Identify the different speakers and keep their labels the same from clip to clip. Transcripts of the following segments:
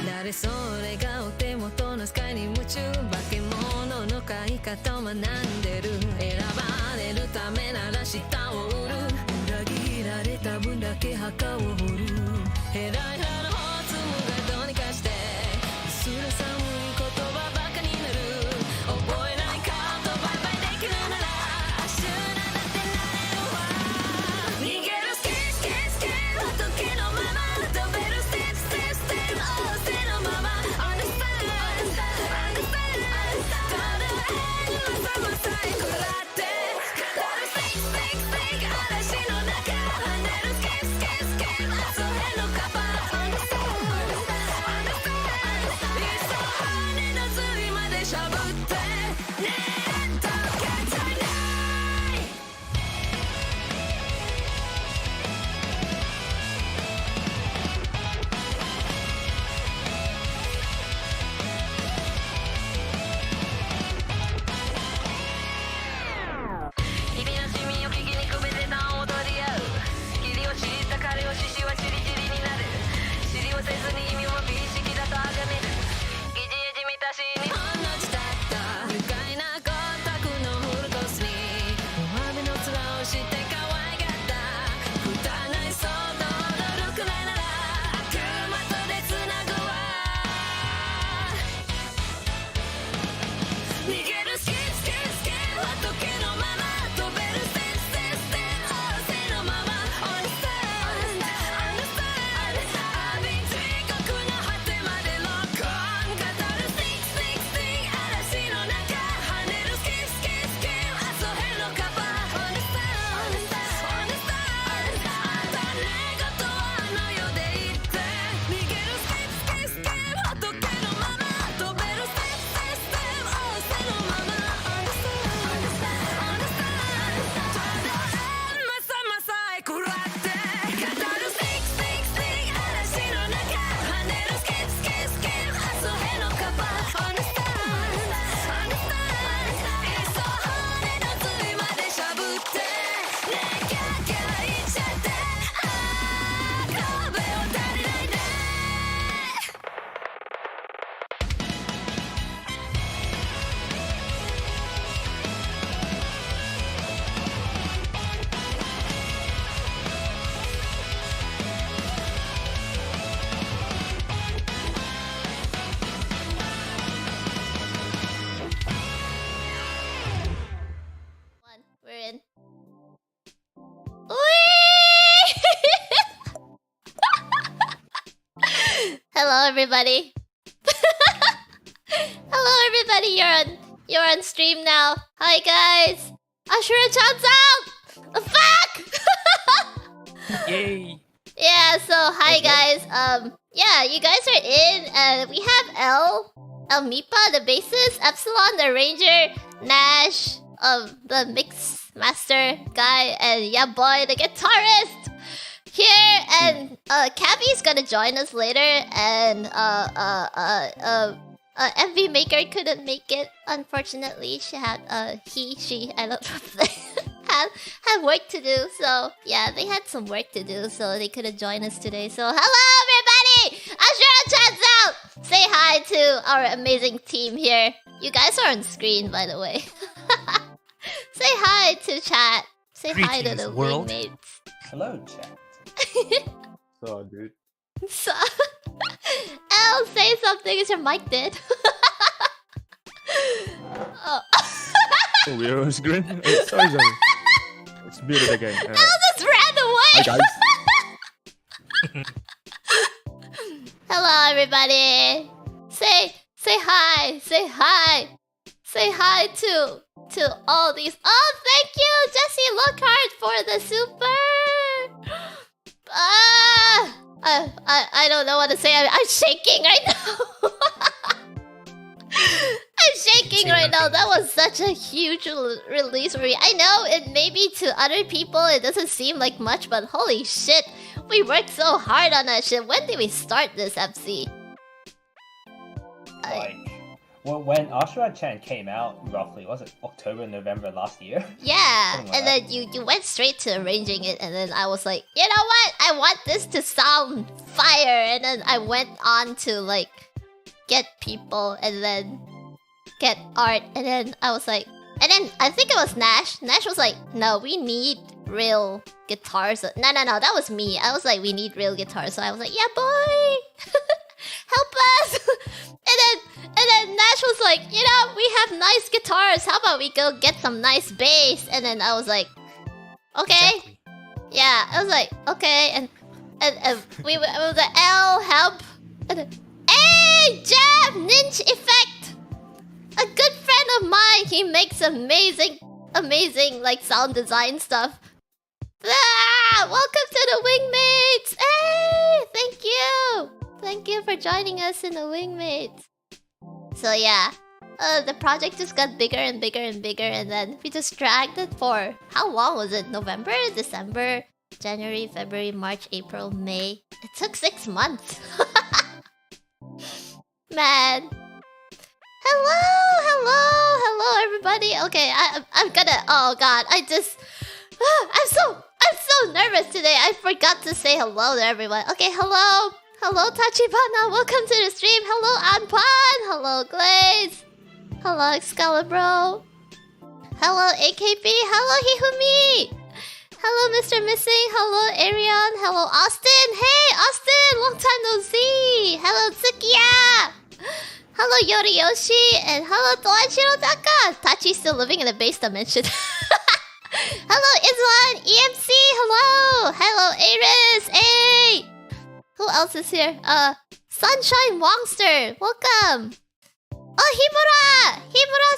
Speaker 1: 誰それがお手元のスカイに夢中化け物の飼い方を学んでる選ばれるためなら舌を売る裏切られた分だけ墓を掘る偉い派の法つむがどうにかして薄ら寒い言葉ばかになる覚えない顔とバイバイできるならアシュラだってなれるわ逃げるスキースキースキー仏のまま飛べるステップステップステップ仰せのまま Understand Understand ただ変なまさえ食らって語るステイステイステイ嵐の中跳ねるスケースケースケー遊べのカバー Understand Understand いっそ羽の髄までしゃぶってねえとけたない日々のシミを聞きにくべて段を取り合う霧を知った彼を獅子はチリチリになる知りをせずに意味も美意識だとあがめる疑似えじみたし日本の地だった愉快な光沢のフルコースにお詫びの面をして可愛がった汚い騒動のルくらいなら悪魔とでつなぐわ逃げるスキースキースキー仏のまま飛べるステンステンステン仰せのまま Understand Understand アビン地獄の果てまでロックオン語るスティックスティックスティック嵐の中跳ねるスキースキースキー遊べのカバー Understand Understand あんた寝言はあの世で言って逃げるスキースキースキー仏のまま飛べるステップステップステップ仰せのまま Understand Understand ただまさまさえ食らって語るスティックスティックスティック嵐の中跳ねるスキースキースキー遊べのカバー Understand Understand いっそ羽の髄までしゃぶってねえキャーキャー言っちゃってあー壁を足りないねWe're in. Hello, everybody. Hello, everybody. You're on stream now. Hi, guys. Ashura-chan's out. Fuck.
Speaker 2: Yay!
Speaker 1: Yeah. So, hi, guys. Yeah, you guys are in, and we have Elmipa, the bassist, Epsilon, the ranger, Nash, the mix master guy, and Yaboy, the guitarist, here. And Kabby's gonna join us later, and MV Maker couldn't make it, unfortunately. She had she I don't know had work to do. So yeah, they had some work to do, so they couldn't join us today. So hello, everybody! Ashura-chan's out. Say hi to our amazing team here. You guys are on screen, by the way. Say hi to chat. Say hi to the
Speaker 2: world.
Speaker 1: wingmates.
Speaker 3: Hello, chat. So, dude.
Speaker 1: So, Elle, say something. Is your mic dead? Oh.
Speaker 3: Oh, we're on screen? Sorry. It's muted again.
Speaker 1: Elle just ran away!
Speaker 3: Hi, guys.
Speaker 1: Hello, everybody. Say hi. Say hi. Say hi to all these. Oh, thank you, Jesse Lockhart, for the super. I don't know what to say. I'm shaking right now. I'm shaking
Speaker 2: thinking right now, that was such a huge release for me. I know it maybe to other people it doesn't seem like much, but holy shit, we worked so hard on that shit. When did we start this FC?
Speaker 4: Like, well, when Ashura-chan came out, roughly, was it October, November last year?
Speaker 2: Yeah,
Speaker 4: Something like
Speaker 2: and
Speaker 4: that.
Speaker 2: then you went straight to arranging it, and then I was like, you know what? I want this to sound fire, and then I went on to like get people, and then get art, and then I was like, and then I think it was Nash. Nash was like, no, we need real guitars. No, that was me. I was like, we need real guitars. So I was like, yeah, boy, help us. and then Nash was like, you know, we have nice guitars. How about we go get some nice bass? And then I was like, okay.
Speaker 5: Exactly.
Speaker 2: Yeah, I was like, okay, and we were the L help. And then, hey, Jeff, Ninja Effect, a good friend of mine. He makes amazing like sound design stuff. Ah, welcome to the Wingmates. Hey, thank you for joining us in the Wingmates. So yeah. The project just got bigger and bigger and bigger, and then we just dragged it for how long was it? November, December, January, February, March, April, May. It took 6 months. Man. Hello, everybody. Okay, I'm gonna. Oh God, I'm so nervous today. I forgot to say hello to everyone. Okay, hello, Tachibana. Welcome to the stream. Hello, Anpan. Hello, Glaze. Hello, Excalibro. Hello, AKB. Hello, Hihumi. Hello, Mr. Missing. Hello, Arion. Hello, Austin. Hey, Austin. Long time no see. Hello, Tsukiya. Hello, Yoriyoshi. And hello, Toanshiro Taka. Tachi's still living in a base dimension. Hello, Islan. EMC. Hello. Hello, Aerize. Hey. Who else is here? Sunshine Wongster. Welcome. Oh, Himura Himura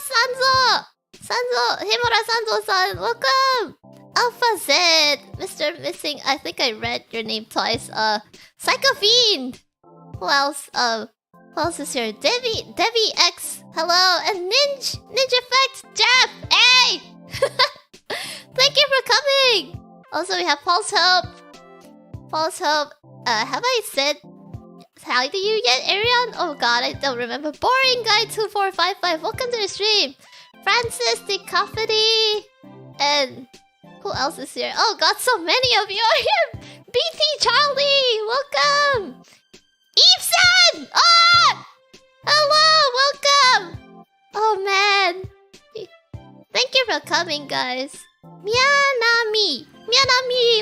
Speaker 2: Sanzo-san, welcome! Alpha Z, Mr. Missing, I think I read your name twice. Psycho Fiend! Who else is here? Devi X, hello, and Ninja Effect, Jeff, hey! Thank you for coming! Also, we have Pulse Hope. Have I said hi to you yet, Arion? Oh god, I don't remember. Boring Guy 2455, welcome to the stream. Francis the Coffee, and who else is here? Oh god, so many of you are here. BT Charlie, welcome. Eveson! Ah! Hello, welcome. Oh man, thank you for coming, guys. Mianami,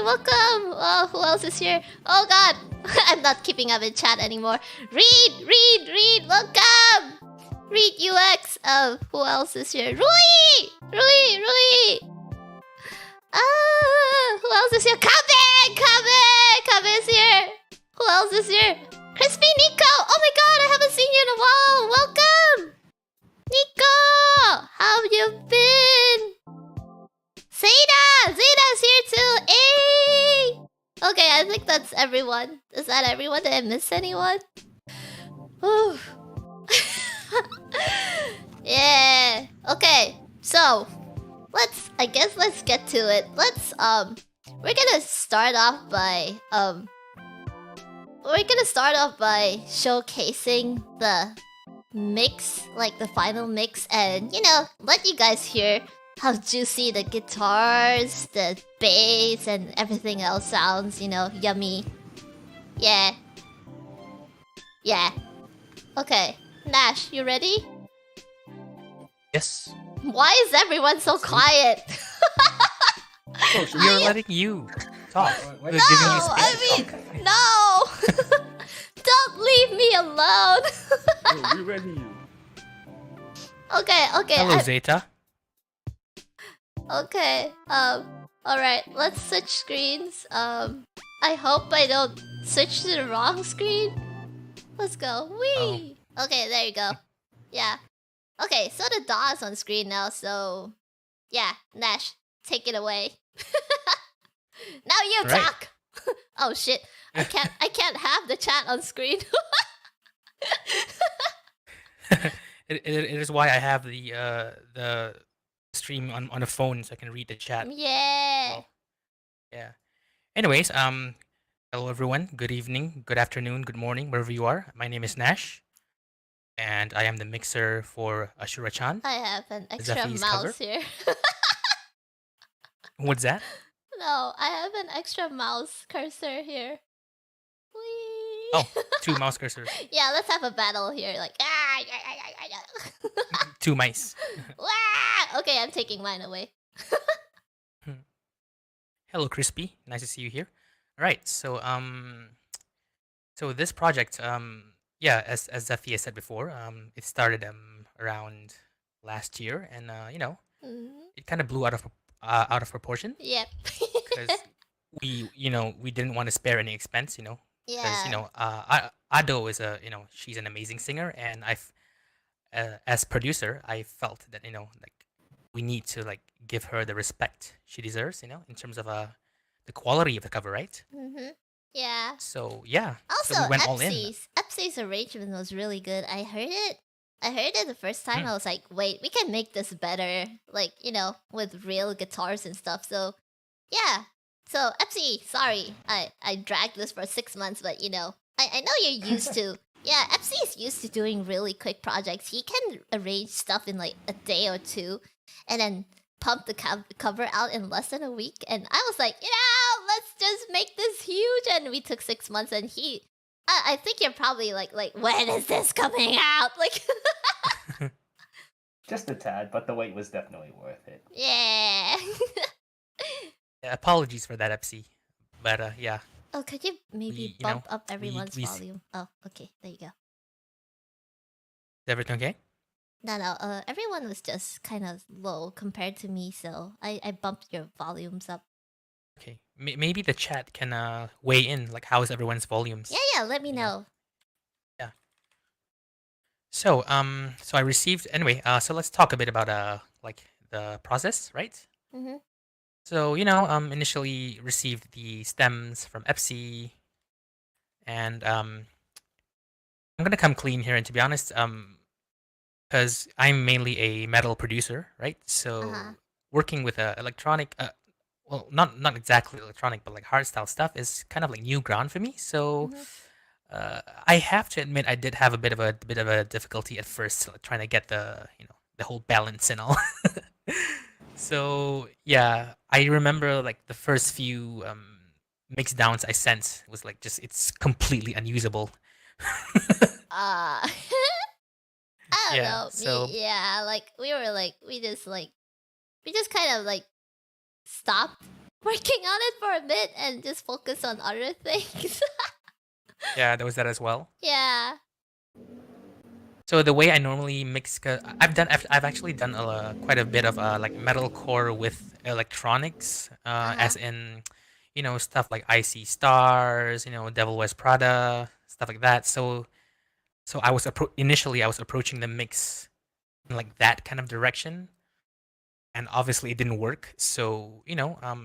Speaker 2: welcome. Oh, who else is here? Oh god, I'm not keeping up in chat anymore. Reed, welcome. Reed UX. Who else is here? Rui. Who else is here? Kabe is here. Who else is here? Crispy Nico. Oh my god, I haven't seen you in a while. Welcome, Nico. How have you been? Zeta's here too. Hey. Okay, I think that's everyone. Is that everyone? Did I miss anyone? Ooh. Yeah. Okay. So, let's get to it. We're gonna start off by showcasing the mix, like the final mix, and let you guys hear how juicy the guitars, the bass, and everything else sounds, yummy. Yeah. Okay, Nash, you ready?
Speaker 5: Yes.
Speaker 2: Why is everyone so quiet?
Speaker 5: We are letting you talk. We're giving you space.
Speaker 2: No! Don't leave me alone!
Speaker 3: Oh, we ready you.
Speaker 2: Okay.
Speaker 5: Hello, Zeta.
Speaker 2: Okay, alright, let's switch screens. I hope I don't switch to the wrong screen. Let's go. Whee! Okay, there you go. Yeah. Okay, so the DAW's on screen now, so... Yeah, Nash, take it away. Now you
Speaker 5: Right.
Speaker 2: talk! Oh shit, I can't have the chat on screen.
Speaker 5: it is why I have the stream on a phone so I can read the chat.
Speaker 2: Yeah.
Speaker 5: Well, yeah. Anyways, hello everyone. Good evening, good afternoon, good morning, wherever you are. My name is Nash, and I am the mixer for Ashura-chan.
Speaker 2: I have an extra
Speaker 5: Zephy's
Speaker 2: mouse
Speaker 5: cover.
Speaker 2: here.
Speaker 5: What's that?
Speaker 2: No, I have an extra mouse cursor here. Whee!
Speaker 5: Oh, 2 mouse cursors,
Speaker 2: Yeah, let's have a battle here. Like, ah.
Speaker 5: 2 mice.
Speaker 2: Wah! Okay, I'm taking mine away.
Speaker 5: Hello, Crispy. Nice to see you here. All right, so so this project, yeah, as Zephy has said before, it started around last year, and
Speaker 2: Mhm.
Speaker 5: it kind of blew out of proportion
Speaker 2: Yep.
Speaker 5: because we didn't want to spare any expense, because
Speaker 2: Yeah.
Speaker 5: Ado is she's an amazing singer, and as producer, I felt that like we need to like give her the respect she deserves, in terms of the quality of the cover, right?
Speaker 2: Mhm. Yeah.
Speaker 5: So yeah,
Speaker 2: Also,
Speaker 5: so we went all in.
Speaker 2: Epsi's arrangement was really good. I heard it the first time.
Speaker 5: Mm.
Speaker 2: I was like, wait, we can make this better. Like, with real guitars and stuff. So, yeah. So, Epsi, sorry. I dragged this for 6 months, but I know you're used to. Yeah, Epsi is used to doing really quick projects. He can arrange stuff in like a day or two and then pump the cover out in less than a week. And I was like, let's just make this huge. And we took 6 months, and I think you're probably like, when is this coming out? Like,
Speaker 4: Just a tad, but the wait was definitely worth it.
Speaker 2: yeah.
Speaker 5: Yeah, apologies for that, Epsi, but yeah.
Speaker 2: Oh, could you maybe
Speaker 5: We-
Speaker 2: bump up everyone's
Speaker 5: we
Speaker 2: volume? Oh, okay, there you go.
Speaker 5: Is everything okay?
Speaker 2: No, everyone was just kind of low compared to me, so I bumped your volumes up.
Speaker 5: Okay, maybe the chat can weigh in. Like, how is everyone's volumes?
Speaker 2: Yeah, let me
Speaker 5: Yeah.
Speaker 2: know.
Speaker 5: So so I received anyway. So let's talk a bit about like the process, right?
Speaker 2: Mm-hmm.
Speaker 5: So initially received the stems from Epsi, and I'm gonna come clean here, and to be honest, because I'm mainly a metal producer, right? So
Speaker 2: Uh-huh.
Speaker 5: working with electronic, well, not exactly electronic, but like hardstyle stuff is kind of like new ground for me. So
Speaker 2: Mhm.
Speaker 5: I have to admit I did have a bit of a difficulty at first, like, trying to get the whole balance and all. So yeah, I remember like the first few mix downs I sent was like just it's completely unusable.
Speaker 2: I don't
Speaker 5: Yeah,
Speaker 2: know.
Speaker 5: so-
Speaker 2: Yeah, like we just kind of like stopped working on it for a bit and just focus on other things.
Speaker 5: Yeah, there was that as well.
Speaker 2: Yeah.
Speaker 5: So the way I normally mix, cause I've actually done quite a bit of like metalcore with electronics, as in, stuff like Icy Stars, Devil Wears Prada, stuff like that. So I was initially I was approaching the mix in like that kind of direction, and obviously it didn't work. So I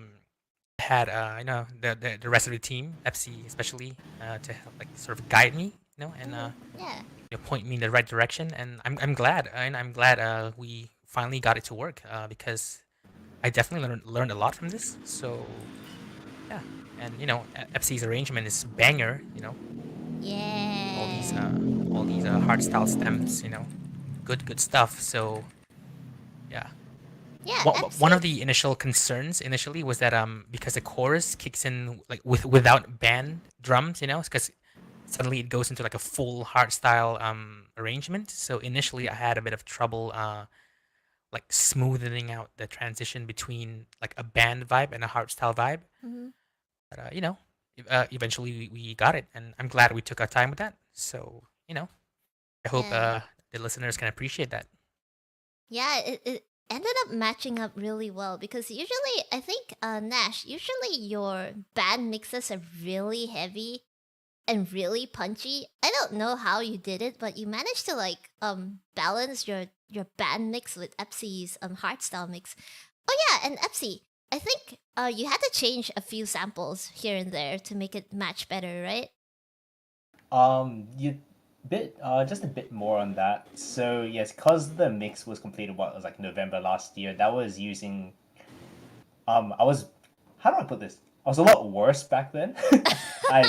Speaker 5: had the rest of the team, Epsi especially, to help, like sort of guide me, and
Speaker 2: Yeah.
Speaker 5: point me in the right direction, and I'm glad, and I'm glad we finally got it to work, because I definitely learned a lot from this. So yeah, and Epsi's arrangement is banger.
Speaker 2: Yeah.
Speaker 5: All these hardstyle stems, good stuff. So yeah.
Speaker 2: Yeah.
Speaker 5: One of the initial concerns initially was that because the chorus kicks in like without band drums, because suddenly it goes into like a full hardstyle arrangement. So initially I had a bit of trouble like smoothing out the transition between like a band vibe and a hardstyle vibe.
Speaker 2: Mhm.
Speaker 5: But eventually we got it, and I'm glad we took our time with that. So I hope
Speaker 2: Yeah.
Speaker 5: the listeners can appreciate that.
Speaker 2: Yeah, it ended up matching up really well because usually, I think, Nash, usually your band mixes are really heavy and really punchy. I don't know how you did it, but you managed to like balance your band mix with Epsi's hardstyle mix. Oh yeah, and Epsi, I think you had to change a few samples here and there to make it match better, right?
Speaker 4: You Just a bit more on that. So yes, because the mix was completed, what was like November last year. That was using, I was, how do I put this? I was a lot worse back then.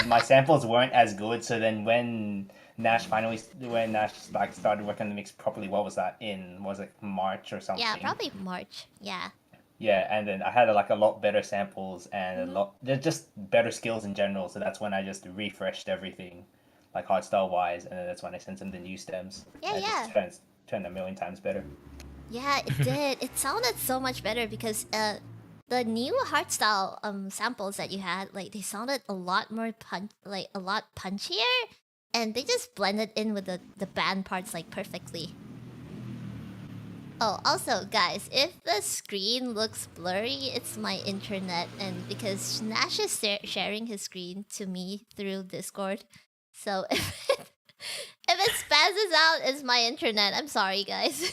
Speaker 4: My samples weren't as good. So then when Nash like started working on the mix properly, what was that in? Was it March or something?
Speaker 2: Yeah, probably March. Yeah.
Speaker 4: Yeah, and then I had like a lot better samples and just better skills in general. So that's when I just refreshed everything, like hardstyle wise, and then that's when I sent them the new stems.
Speaker 2: Yeah,
Speaker 4: and
Speaker 2: yeah.
Speaker 4: It just turned a million times better.
Speaker 2: Yeah, it did. It sounded so much better because the new hardstyle samples that you had, like they sounded a lot more a lot punchier, and they just blended in with the band parts like perfectly. Oh, also, guys, if the screen looks blurry, it's my internet, and because Nash is sharing his screen to me through Discord, so if it spazzes out, it's my internet. I'm sorry, guys.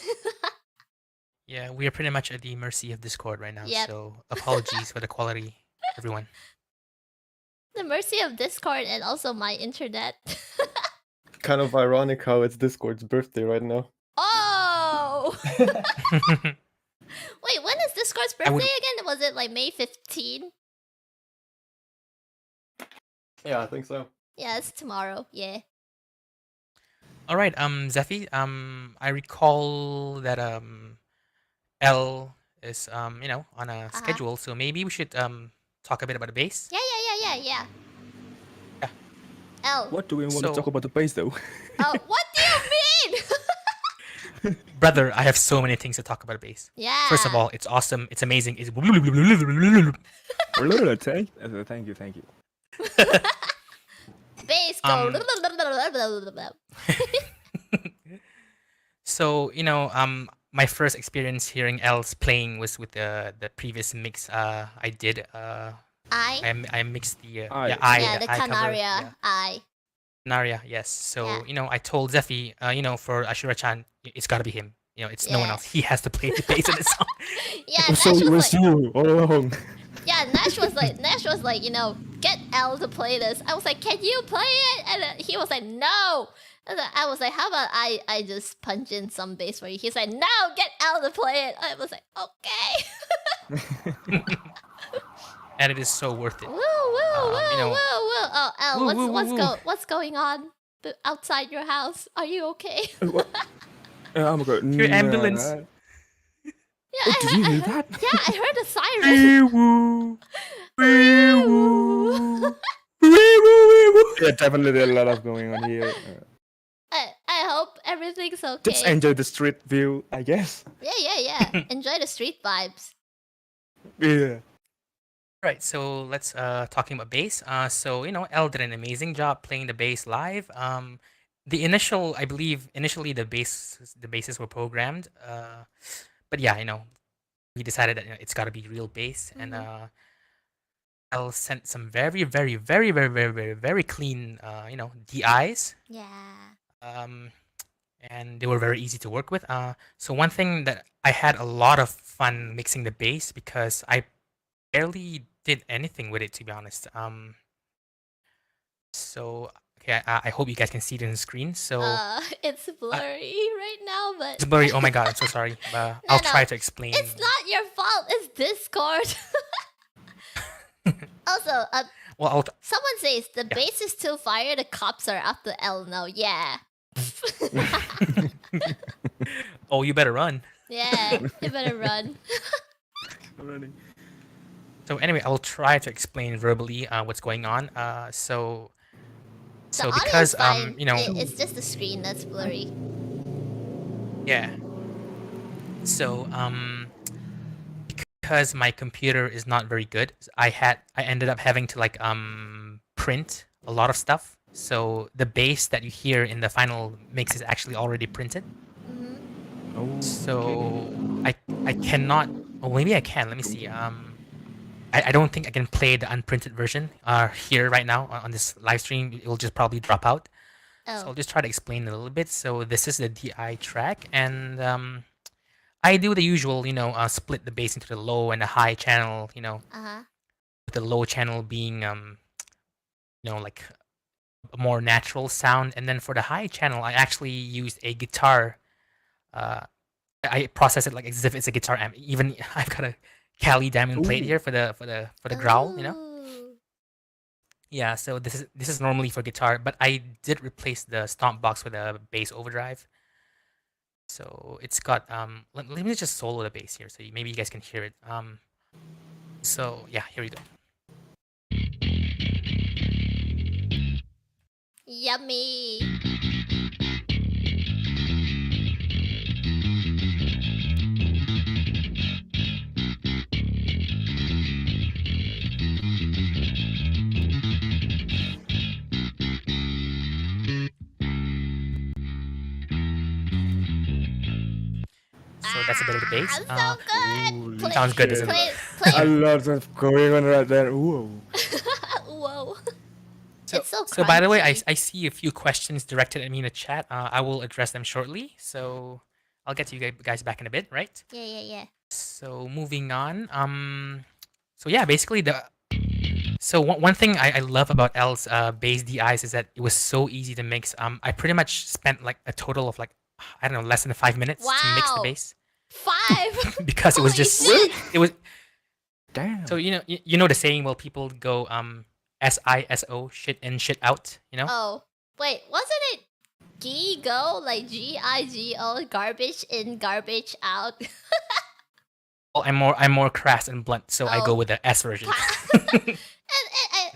Speaker 5: Yeah, we are pretty much at the mercy of Discord right now.
Speaker 2: Yep.
Speaker 5: So apologies for the quality, everyone.
Speaker 2: The mercy of Discord and also my internet.
Speaker 3: Kind of ironic how it's Discord's birthday right now.
Speaker 2: Oh! Wait, when is Discord's birthday
Speaker 5: would-
Speaker 2: again? Was it like May 15?
Speaker 3: Yeah, I think so.
Speaker 2: Yeah, it's tomorrow. Yeah.
Speaker 5: All right, Zephy, I recall that L is on a schedule, so maybe we should talk a bit about the bass.
Speaker 2: Yeah. L.
Speaker 3: What do we want to
Speaker 5: So-
Speaker 3: talk about the bass though?
Speaker 2: What do you mean?
Speaker 5: Brother, I have so many things to talk about bass.
Speaker 2: Yeah.
Speaker 5: First of all, it's awesome, it's amazing, it's
Speaker 3: Thank you.
Speaker 2: Bass go.
Speaker 5: So, my first experience hearing Els playing was with the previous mix I did. I mixed the
Speaker 3: I.
Speaker 2: Yeah, the
Speaker 5: I cover,
Speaker 2: Canaria.
Speaker 5: yeah.
Speaker 2: I.
Speaker 5: Canaria, yes. So,
Speaker 2: Yeah.
Speaker 5: I told Zephy, for Ashura-chan, it's gotta be him. It's no one
Speaker 2: Yeah.
Speaker 5: else. He has to play the bass in the song.
Speaker 2: Yeah,
Speaker 3: So
Speaker 2: Nash
Speaker 3: it
Speaker 2: was
Speaker 3: was
Speaker 2: like,
Speaker 3: you all along.
Speaker 2: yeah, Nash was like, get L to play this. I was like, can you play it? And then he was like, no. And then I was like, how about I just punch in some bass for you? He's like, no, get L to play it. I was like, okay.
Speaker 5: And it is so worth it.
Speaker 2: Woo, woo, woo,
Speaker 5: you know-
Speaker 2: woo, woo. Oh, L,
Speaker 5: Woo, woo, woo, woo.
Speaker 2: what's going on outside your house? Are you okay?
Speaker 3: I'm going.
Speaker 5: Your ambulance.
Speaker 2: Yeah,
Speaker 3: Oh, did you hear that?
Speaker 2: Yeah, I heard a siren.
Speaker 5: Wee-woo.
Speaker 2: Wee-woo.
Speaker 3: Yeah, definitely a lot of going on here.
Speaker 2: I hope everything's okay.
Speaker 3: Just enjoy the street view, I guess.
Speaker 2: Yeah. Enjoy the street vibes.
Speaker 3: Yeah.
Speaker 5: Right, so let's talking about bass. So El did an amazing job playing the bass live. I believe initially the basses were programmed. But yeah, we decided that it's got to be real bass, and El sent some very, very, very, very, very, very, very clean, DIs.
Speaker 2: Yeah.
Speaker 5: And they were very easy to work with. So one thing that I had a lot of fun mixing the bass because I barely did anything with it, to be honest. So okay, I hope you guys can see it on the screen. So
Speaker 2: It's blurry right now, but
Speaker 5: it's blurry. Oh my god, I'm so sorry. I'll try to explain.
Speaker 2: it's not your fault. It's Discord. Also,
Speaker 5: Well,
Speaker 2: someone says the bass is too fire. The cops are after L now. Yeah.
Speaker 5: oh, you better run.
Speaker 2: Yeah, you better run.
Speaker 5: So anyway, I'll try to explain verbally what's going on. So because
Speaker 2: fine. It's just the screen that's blurry.
Speaker 5: yeah. So because my computer is not very good, I ended up having to print a lot of stuff. So the bass that you hear in the final mix is actually already printed.
Speaker 3: Oh,
Speaker 5: So I cannot. Oh, maybe I can. Let me see. I don't think I can play the unprinted version here right now on this live stream. It will just probably drop out. So I'll
Speaker 2: Oh.
Speaker 5: just try to explain a little bit. So this is the DI track, and I do the usual, split the bass into the low and the high channel.
Speaker 2: Uh-huh.
Speaker 5: With the low channel being like a more natural sound. And then for the high channel, I actually used a guitar. I process it like as if it's a guitar amp. Even I've got a Cali diamond plate here for the growl, you know.
Speaker 2: Ooh.
Speaker 5: Yeah, so this is normally for guitar, but I did replace the stomp box with a bass overdrive. So it's got let me just solo the bass here so maybe you guys can hear it. So yeah, here we go.
Speaker 2: Yummy.
Speaker 5: So that's a bit of the bass.
Speaker 2: So good.
Speaker 3: Holy
Speaker 5: Sounds good,
Speaker 3: shit.
Speaker 5: doesn't it?
Speaker 2: Play.
Speaker 3: A lot of going on right there. Whoa.
Speaker 2: Whoa.
Speaker 5: So,
Speaker 2: It's so
Speaker 5: so by the way,
Speaker 2: crunchy.
Speaker 5: I see a few questions directed at me in the chat. I will address them shortly. So I'll get to you guys back in a bit, right?
Speaker 2: Yeah.
Speaker 5: So moving on. So yeah, basically one thing I love about L's bass DIs is that it was so easy to mix. I pretty much spent like a total of like I don't know less than 5 minutes to mix the
Speaker 2: Wow.
Speaker 5: bass
Speaker 2: 5.
Speaker 5: because it was
Speaker 2: Holy
Speaker 5: just
Speaker 2: shit.
Speaker 5: it was
Speaker 3: Damn.
Speaker 5: so you know the saying well people go SISO shit in shit out, you know.
Speaker 2: Oh, wait, wasn't it GIGO? Like GIGO, garbage in, garbage out?
Speaker 5: Well, I'm more crass and blunt, so I go
Speaker 2: Oh.
Speaker 5: with the S version.
Speaker 2: and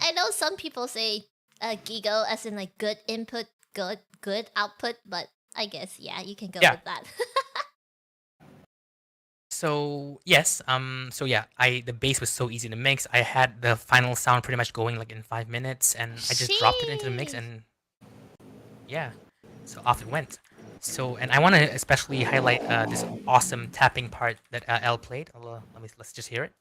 Speaker 2: I know some people say GIGO as in like good input, good output, but I guess yeah, you can go
Speaker 5: Yeah.
Speaker 2: with that.
Speaker 5: So yes, so yeah, the bass was so easy to mix. I had the final sound pretty much going like in 5 minutes, and I just dropped it into the mix,
Speaker 2: Sheesh.
Speaker 5: and yeah, so off it went. So, and I want to especially highlight this awesome tapping part that L played. Let's just hear it.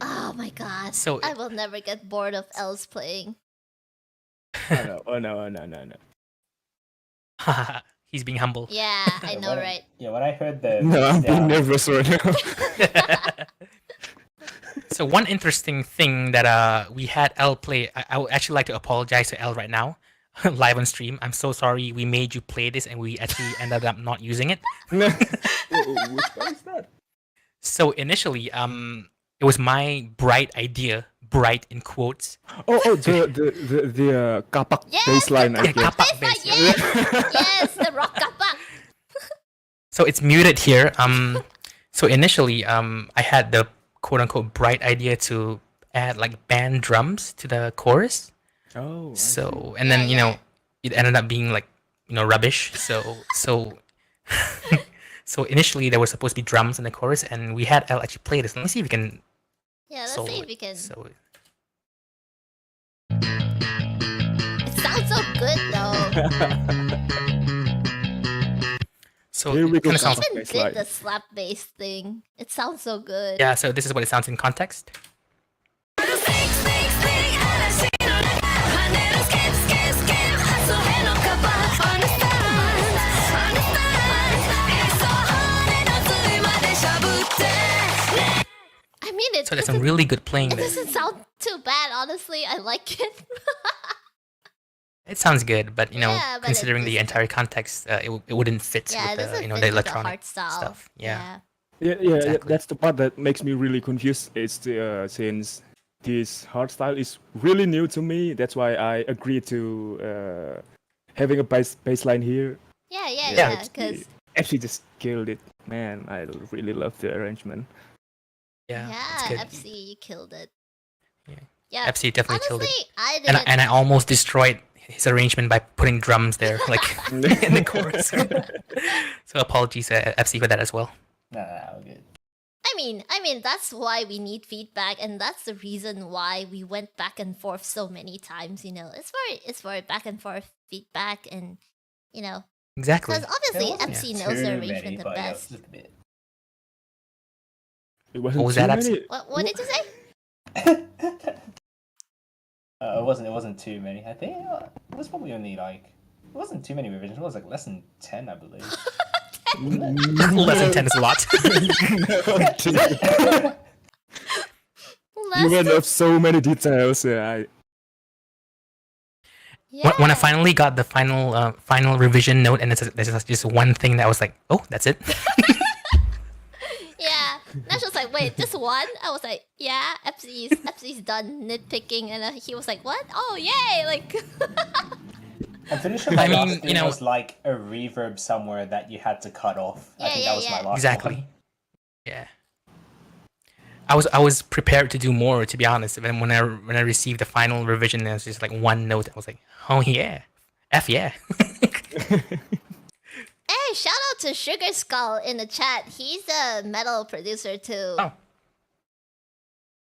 Speaker 2: Oh my god.
Speaker 5: So-
Speaker 2: I will never get bored of Els playing.
Speaker 3: Oh no.
Speaker 5: He's being humble.
Speaker 2: Yeah, I know, right?
Speaker 4: Yeah, when I heard the
Speaker 3: No, I'm being
Speaker 4: sound-
Speaker 3: nervous right now.
Speaker 5: So one interesting thing that we had L play, I would actually like to apologize to L right now, live on stream. I'm so sorry we made you play this and we actually ended up not using it.
Speaker 3: No. Which one is that?
Speaker 5: So initially, it was my bright idea, bright in quotes.
Speaker 3: Oh, the kapak
Speaker 2: Yes,
Speaker 3: baseline.
Speaker 2: the
Speaker 3: I guess.
Speaker 5: kapak bass.
Speaker 2: Yes, yes, the rock kapak.
Speaker 5: So it's muted here. So initially, I had the quote unquote bright idea to add like band drums to the chorus.
Speaker 3: Oh. I
Speaker 5: So and then
Speaker 2: Yeah,
Speaker 5: you know
Speaker 2: yeah.
Speaker 5: it ended up being like rubbish. So so initially there was supposed to be drums in the chorus, and we had L actually play this. Let me see if we can
Speaker 2: Yeah, let's
Speaker 5: solo
Speaker 2: see if
Speaker 5: it.
Speaker 2: we can.
Speaker 5: So
Speaker 2: It sounds so good though.
Speaker 5: so
Speaker 3: Here we
Speaker 5: it
Speaker 3: go,
Speaker 5: kind of sounds
Speaker 3: Kapak.
Speaker 2: Even
Speaker 3: bass
Speaker 2: did
Speaker 3: line.
Speaker 2: the slap bass thing. It sounds so good.
Speaker 5: yeah. So this is what it sounds in context.
Speaker 2: I mean, it
Speaker 5: So there's some
Speaker 2: doesn't,
Speaker 5: really good playing
Speaker 2: it
Speaker 5: there.
Speaker 2: doesn't sound too bad, honestly. I like it.
Speaker 5: It sounds good, but
Speaker 2: Yeah, but it
Speaker 5: considering the
Speaker 2: just-
Speaker 5: entire context, it wouldn't fit
Speaker 2: Yeah, it
Speaker 5: with
Speaker 2: doesn't
Speaker 5: the
Speaker 2: fit
Speaker 5: the
Speaker 2: with
Speaker 5: electronic
Speaker 2: hard style.
Speaker 5: stuff. Yeah.
Speaker 3: Yeah,
Speaker 5: Exactly.
Speaker 3: that's the part that makes me really confused. It's since this hard style is really new to me. That's why I agreed to having a bass line here.
Speaker 2: Yeah,
Speaker 5: Yeah.
Speaker 2: because
Speaker 3: Actually just killed it, man. I really love the arrangement.
Speaker 5: Yeah,
Speaker 2: yeah,
Speaker 5: it's good.
Speaker 2: FC, you killed it.
Speaker 5: Yeah.
Speaker 2: Yeah,
Speaker 5: FC definitely killed it.
Speaker 2: honestly, I
Speaker 5: And
Speaker 2: didn't.
Speaker 5: I almost destroyed his arrangement by putting drums there, like in the chorus. So apologies, FC, for that as well.
Speaker 4: No, we're good.
Speaker 2: I mean, that's why we need feedback, and that's the reason why we went back and forth so many times. You know, it's for back and forth feedback, and you know,
Speaker 5: Exactly.
Speaker 2: because obviously
Speaker 4: There
Speaker 2: MC
Speaker 4: wasn't
Speaker 2: knows the
Speaker 4: too
Speaker 2: arrangement
Speaker 4: many,
Speaker 2: the
Speaker 4: but yeah, it was
Speaker 2: best.
Speaker 4: just a bit.
Speaker 3: It wasn't
Speaker 5: What was
Speaker 3: too
Speaker 5: that,
Speaker 3: many.
Speaker 2: What did you say?
Speaker 4: It wasn't too many. I think it was probably only like wasn't too many revisions. It was like less than 10, I believe.
Speaker 5: Less than 10 is a lot.
Speaker 3: You went off so many details.
Speaker 2: Yeah.
Speaker 5: When I finally got the final revision note, and there's just one thing that I was like, oh, that's it.
Speaker 2: Yeah. Nash was like, wait, just one? I was like, yeah, Epsi's done nitpicking, and he was like, what? Oh, yay! Like,
Speaker 4: I'm pretty sure my
Speaker 5: I mean,
Speaker 4: last thing
Speaker 5: you know-
Speaker 4: was like a reverb somewhere that you had to cut off. I think
Speaker 2: Yeah,
Speaker 4: that was
Speaker 2: yeah,
Speaker 4: my
Speaker 2: yeah.
Speaker 4: last
Speaker 5: Exactly.
Speaker 4: one.
Speaker 5: Yeah. I was prepared to do more, to be honest. And when I received the final revision, it was just like one note. I was like, oh yeah, F yeah.
Speaker 2: hey, shout out to Sugar Skull in the chat. He's a metal producer too.
Speaker 5: Oh.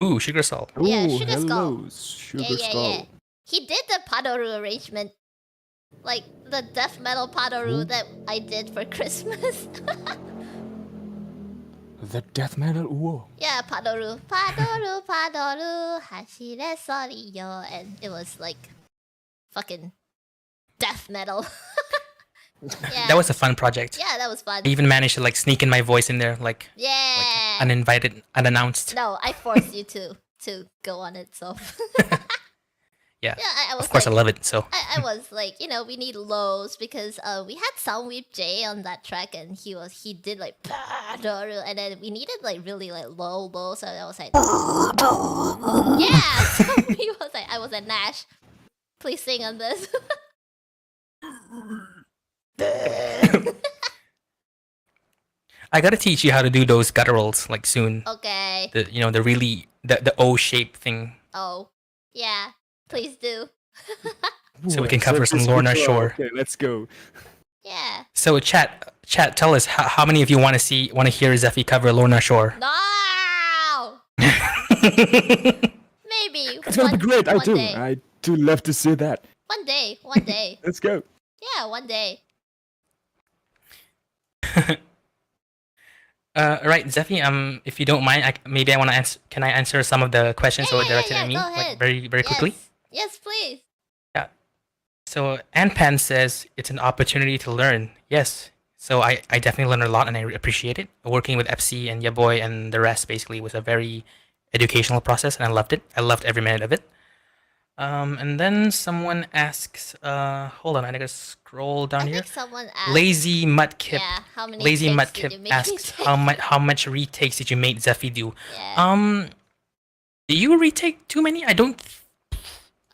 Speaker 5: Ooh, sugar salt.
Speaker 2: Yeah,
Speaker 3: Ooh,
Speaker 2: Sugar Skull.
Speaker 3: hello, Sugar
Speaker 2: Yeah.
Speaker 3: Skull.
Speaker 2: He did the Padoru arrangement. Like the death metal Padoru that I did for Christmas.
Speaker 3: The death metal. Ooh.
Speaker 2: Yeah, Padoru. Hashire sorry yo. And it was like fucking death metal. Yeah.
Speaker 5: That was a fun project.
Speaker 2: Yeah, that was fun.
Speaker 5: I even managed to like sneak in my voice in there, like
Speaker 2: Yeah.
Speaker 5: uninvited, unannounced.
Speaker 2: No, I forced you to go on it, so
Speaker 5: Yeah.
Speaker 2: yeah, I was
Speaker 5: Of course,
Speaker 2: like,
Speaker 5: I love it. So
Speaker 2: I was like, we need lows because we had Soundweep J on that track and he did like and then we needed like really like low, so I was like yeah, so he was like I was like Nash, please sing on this.
Speaker 5: I gotta teach you how to do those gutturals like soon.
Speaker 2: Okay.
Speaker 5: The really the O shape thing,
Speaker 2: Oh. Yeah. Please do.
Speaker 5: so we can cover some Lorna Shore.
Speaker 3: Okay, let's go.
Speaker 2: Yeah.
Speaker 5: So chat, tell us how many of you want to hear Zephy cover Lorna Shore?
Speaker 2: No. Maybe.
Speaker 3: It's gonna be great. I
Speaker 2: one
Speaker 3: do.
Speaker 2: day.
Speaker 3: I do love to see that.
Speaker 2: One day. One day.
Speaker 3: Let's go.
Speaker 2: Yeah, one day.
Speaker 5: Right, Zephy. If you don't mind, maybe I want to answer. Can I answer some of the questions that were directed at me,
Speaker 2: Go
Speaker 5: like
Speaker 2: ahead.
Speaker 5: very quickly?
Speaker 2: Yes, please.
Speaker 5: Yeah. So Anpan says it's an opportunity to learn. Yes. So I definitely learned a lot and I appreciate it. Working with Epsi and Yaboy and the rest basically was a very educational process and I loved it. I loved every minute of it. And then someone asks, hold on, I gotta scroll down
Speaker 2: I
Speaker 5: here.
Speaker 2: think someone asked.
Speaker 5: Lazy Mudkip.
Speaker 2: Yeah, how many
Speaker 5: Lazy
Speaker 2: takes did you
Speaker 5: Mudkip
Speaker 2: make
Speaker 5: asks
Speaker 2: me
Speaker 5: how much retakes did you make Zephy do?
Speaker 2: Yeah.
Speaker 5: Do you retake too many? I don't.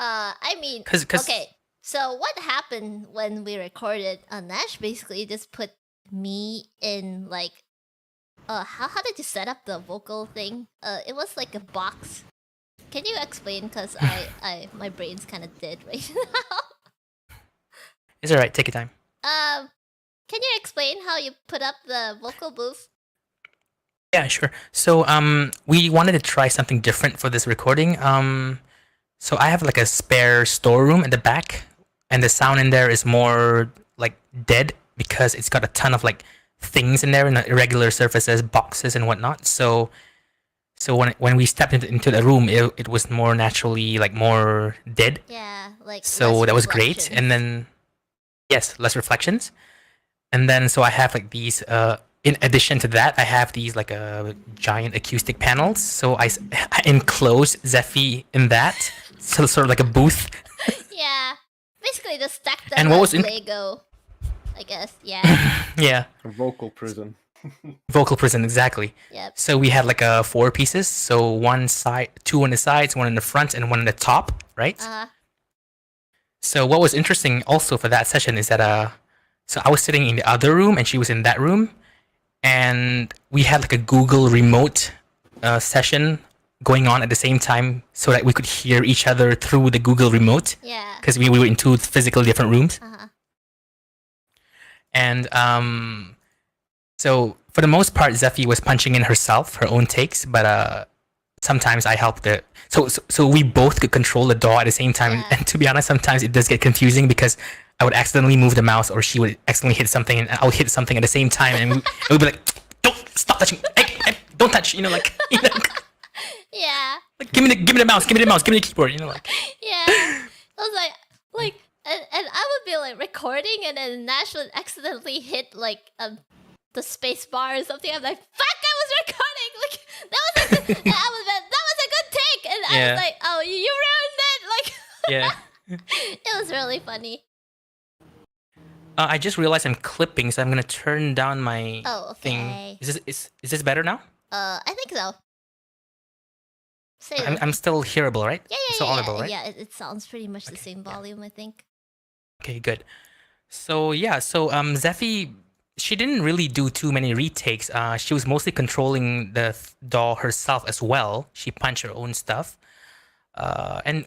Speaker 2: I mean,
Speaker 5: 'Cause-
Speaker 2: okay. So what happened when we recorded? Nash basically just put me in like, how did you set up the vocal thing? It was like a box. Can you explain? Cause my brain's kind of dead right now.
Speaker 5: It's alright. Take your time.
Speaker 2: Can you explain how you put up the vocal booth?
Speaker 5: Yeah, sure. So we wanted to try something different for this recording. So I have like a spare storeroom at the back, and the sound in there is more like dead because it's got a ton of like things in there and irregular surfaces, boxes and whatnot. So when we stepped into the room, it was more naturally like more dead.
Speaker 2: Yeah, like.
Speaker 5: So
Speaker 2: less
Speaker 5: that was great.
Speaker 2: reflections.
Speaker 5: And then yes, less reflections. And then so I have like these. In addition to that, I have these like giant acoustic panels. So I enclosed Zephy in that, so sort of like a booth.
Speaker 2: Yeah, basically just stacked them
Speaker 5: And what
Speaker 2: as
Speaker 5: was in-
Speaker 2: Lego. I guess. Yeah.
Speaker 5: Yeah,
Speaker 6: A vocal prison.
Speaker 5: vocal prison, exactly.
Speaker 2: Yep.
Speaker 5: So we had like 4 pieces. So one side, 2 on the sides, 1 in the front, and 1 on the top, right? So what was interesting also for that session is that so I was sitting in the other room and she was in that room, and we had like a Google remote session going on at the same time so that we could hear each other through the Google remote
Speaker 2: Yeah.
Speaker 5: because we were in 2 physical different rooms. And so for the most part, Zephy was punching in herself, her own takes, but sometimes I helped it. So we both could control the DAW at the same time.
Speaker 2: Yeah.
Speaker 5: And to be honest, sometimes it does get confusing because I would accidentally move the mouse or she would accidentally hit something and I'll hit something at the same time. And it would be like, don't stop touching. Hey, don't touch.
Speaker 2: Yeah.
Speaker 5: Like, give me the mouse, give me the mouse, give me the keyboard. Like.
Speaker 2: Yeah. I was like, and I would be like recording, and then Nash would accidentally hit like the space bar or something. I'm like, fuck! I was recording. Like that was a good, and that was a good take, and I was like, oh, you ruined it. Like
Speaker 5: Yeah.
Speaker 2: it was really funny.
Speaker 5: I just realized I'm clipping, so I'm gonna turn down my
Speaker 2: Oh, okay.
Speaker 5: thing. Is this better now?
Speaker 2: I think so. Say
Speaker 5: I'm still hearable, right?
Speaker 2: yeah,
Speaker 5: Still audible, right?
Speaker 2: yeah. It sounds pretty much the same volume, I think.
Speaker 5: Okay, good. So yeah, so Zephy, she didn't really do too many retakes. She was mostly controlling the doll herself as well. She punched her own stuff, and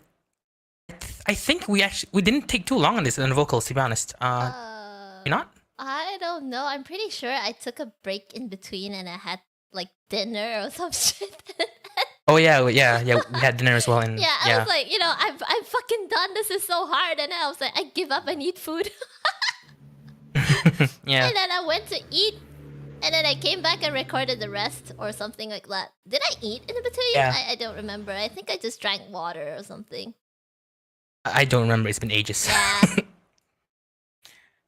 Speaker 5: I think we didn't take too long on this on the vocals, to be honest. You not?
Speaker 2: I don't know. I'm pretty sure I took a break in between, and I had like dinner or some shit.
Speaker 5: Oh yeah. We had dinner as well, and
Speaker 2: Yeah, I was like, I'm fucking done. This is so hard, and I was like, I give up. I need food.
Speaker 5: yeah.
Speaker 2: And then I went to eat, and then I came back and recorded the rest or something like that. Did I eat in between?
Speaker 5: Yeah.
Speaker 2: I don't remember. I think I just drank water or something.
Speaker 5: I don't remember. It's been ages.
Speaker 2: Yeah.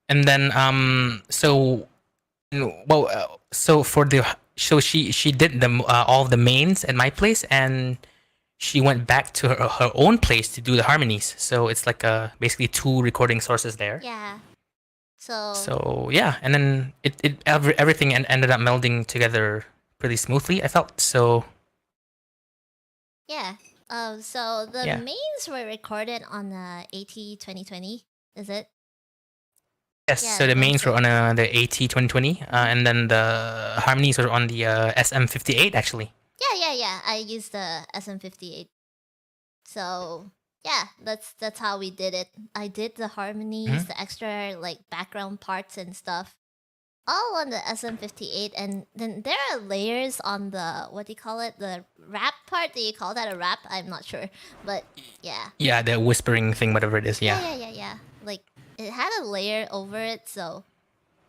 Speaker 5: And then so she did all of the mains at my place, and she went back to her own place to do the harmonies. So it's like basically 2 recording sources there.
Speaker 2: Yeah. So
Speaker 5: yeah, and then everything ended up melding together pretty smoothly, I felt. So
Speaker 2: yeah. So the
Speaker 5: Yeah.
Speaker 2: mains were recorded on the AT 2020. Is it?
Speaker 5: yes,
Speaker 2: Yeah,
Speaker 5: so the mains
Speaker 2: that's
Speaker 5: were on the AT 2020, and then the harmonies were on the SM58 actually.
Speaker 2: Yeah. I used the SM58. So yeah, that's how we did it. I did the harmonies, the extra like background parts and stuff, all on the SM58, and then there are layers on the what do you call it? The rap part. Do you call that a rap? I'm not sure, but yeah.
Speaker 5: Yeah, the whispering thing, whatever it is. Yeah.
Speaker 2: Yeah. Like it had a layer over it, so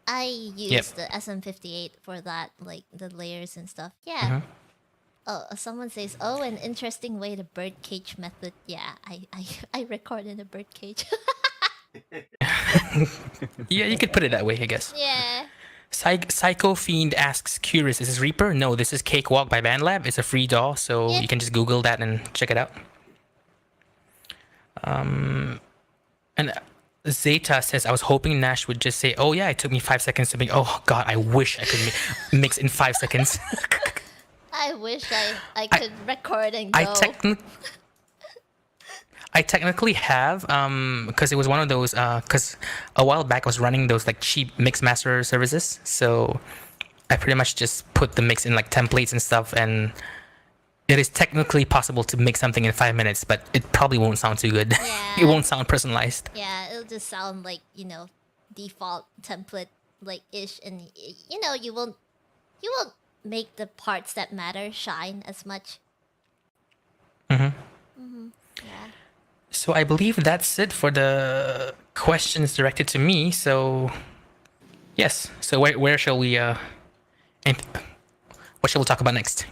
Speaker 2: I used the SM58 for that, like the layers and stuff. Yeah. Oh, someone says, "Oh, an interesting way to birdcage method." Yeah, I record in a birdcage.
Speaker 5: Yeah, you could put it that way, I guess.
Speaker 2: Yeah.
Speaker 5: Psycho Fiend asks, curious, is this Reaper? No, this is Cakewalk by BandLab. It's a free doll, so
Speaker 2: Yep.
Speaker 5: you can just Google that and check it out. And Zeta says, I was hoping Nash would just say, oh yeah, it took me 5 seconds to make. Oh god, I wish I could mix in 5 seconds.
Speaker 2: I wish I could record and go.
Speaker 5: I technically have, because it was one of those, because a while back I was running those like cheap mix master services, so I pretty much just put the mix in like templates and stuff, and it is technically possible to make something in 5 minutes, but it probably won't sound too good.
Speaker 2: Yeah.
Speaker 5: It won't sound personalized.
Speaker 2: Yeah, it'll just sound like, default template like ish, and you won't make the parts that matter shine as much. Yeah.
Speaker 5: So I believe that's it for the questions directed to me. So yes. So where shall we what shall we talk about next?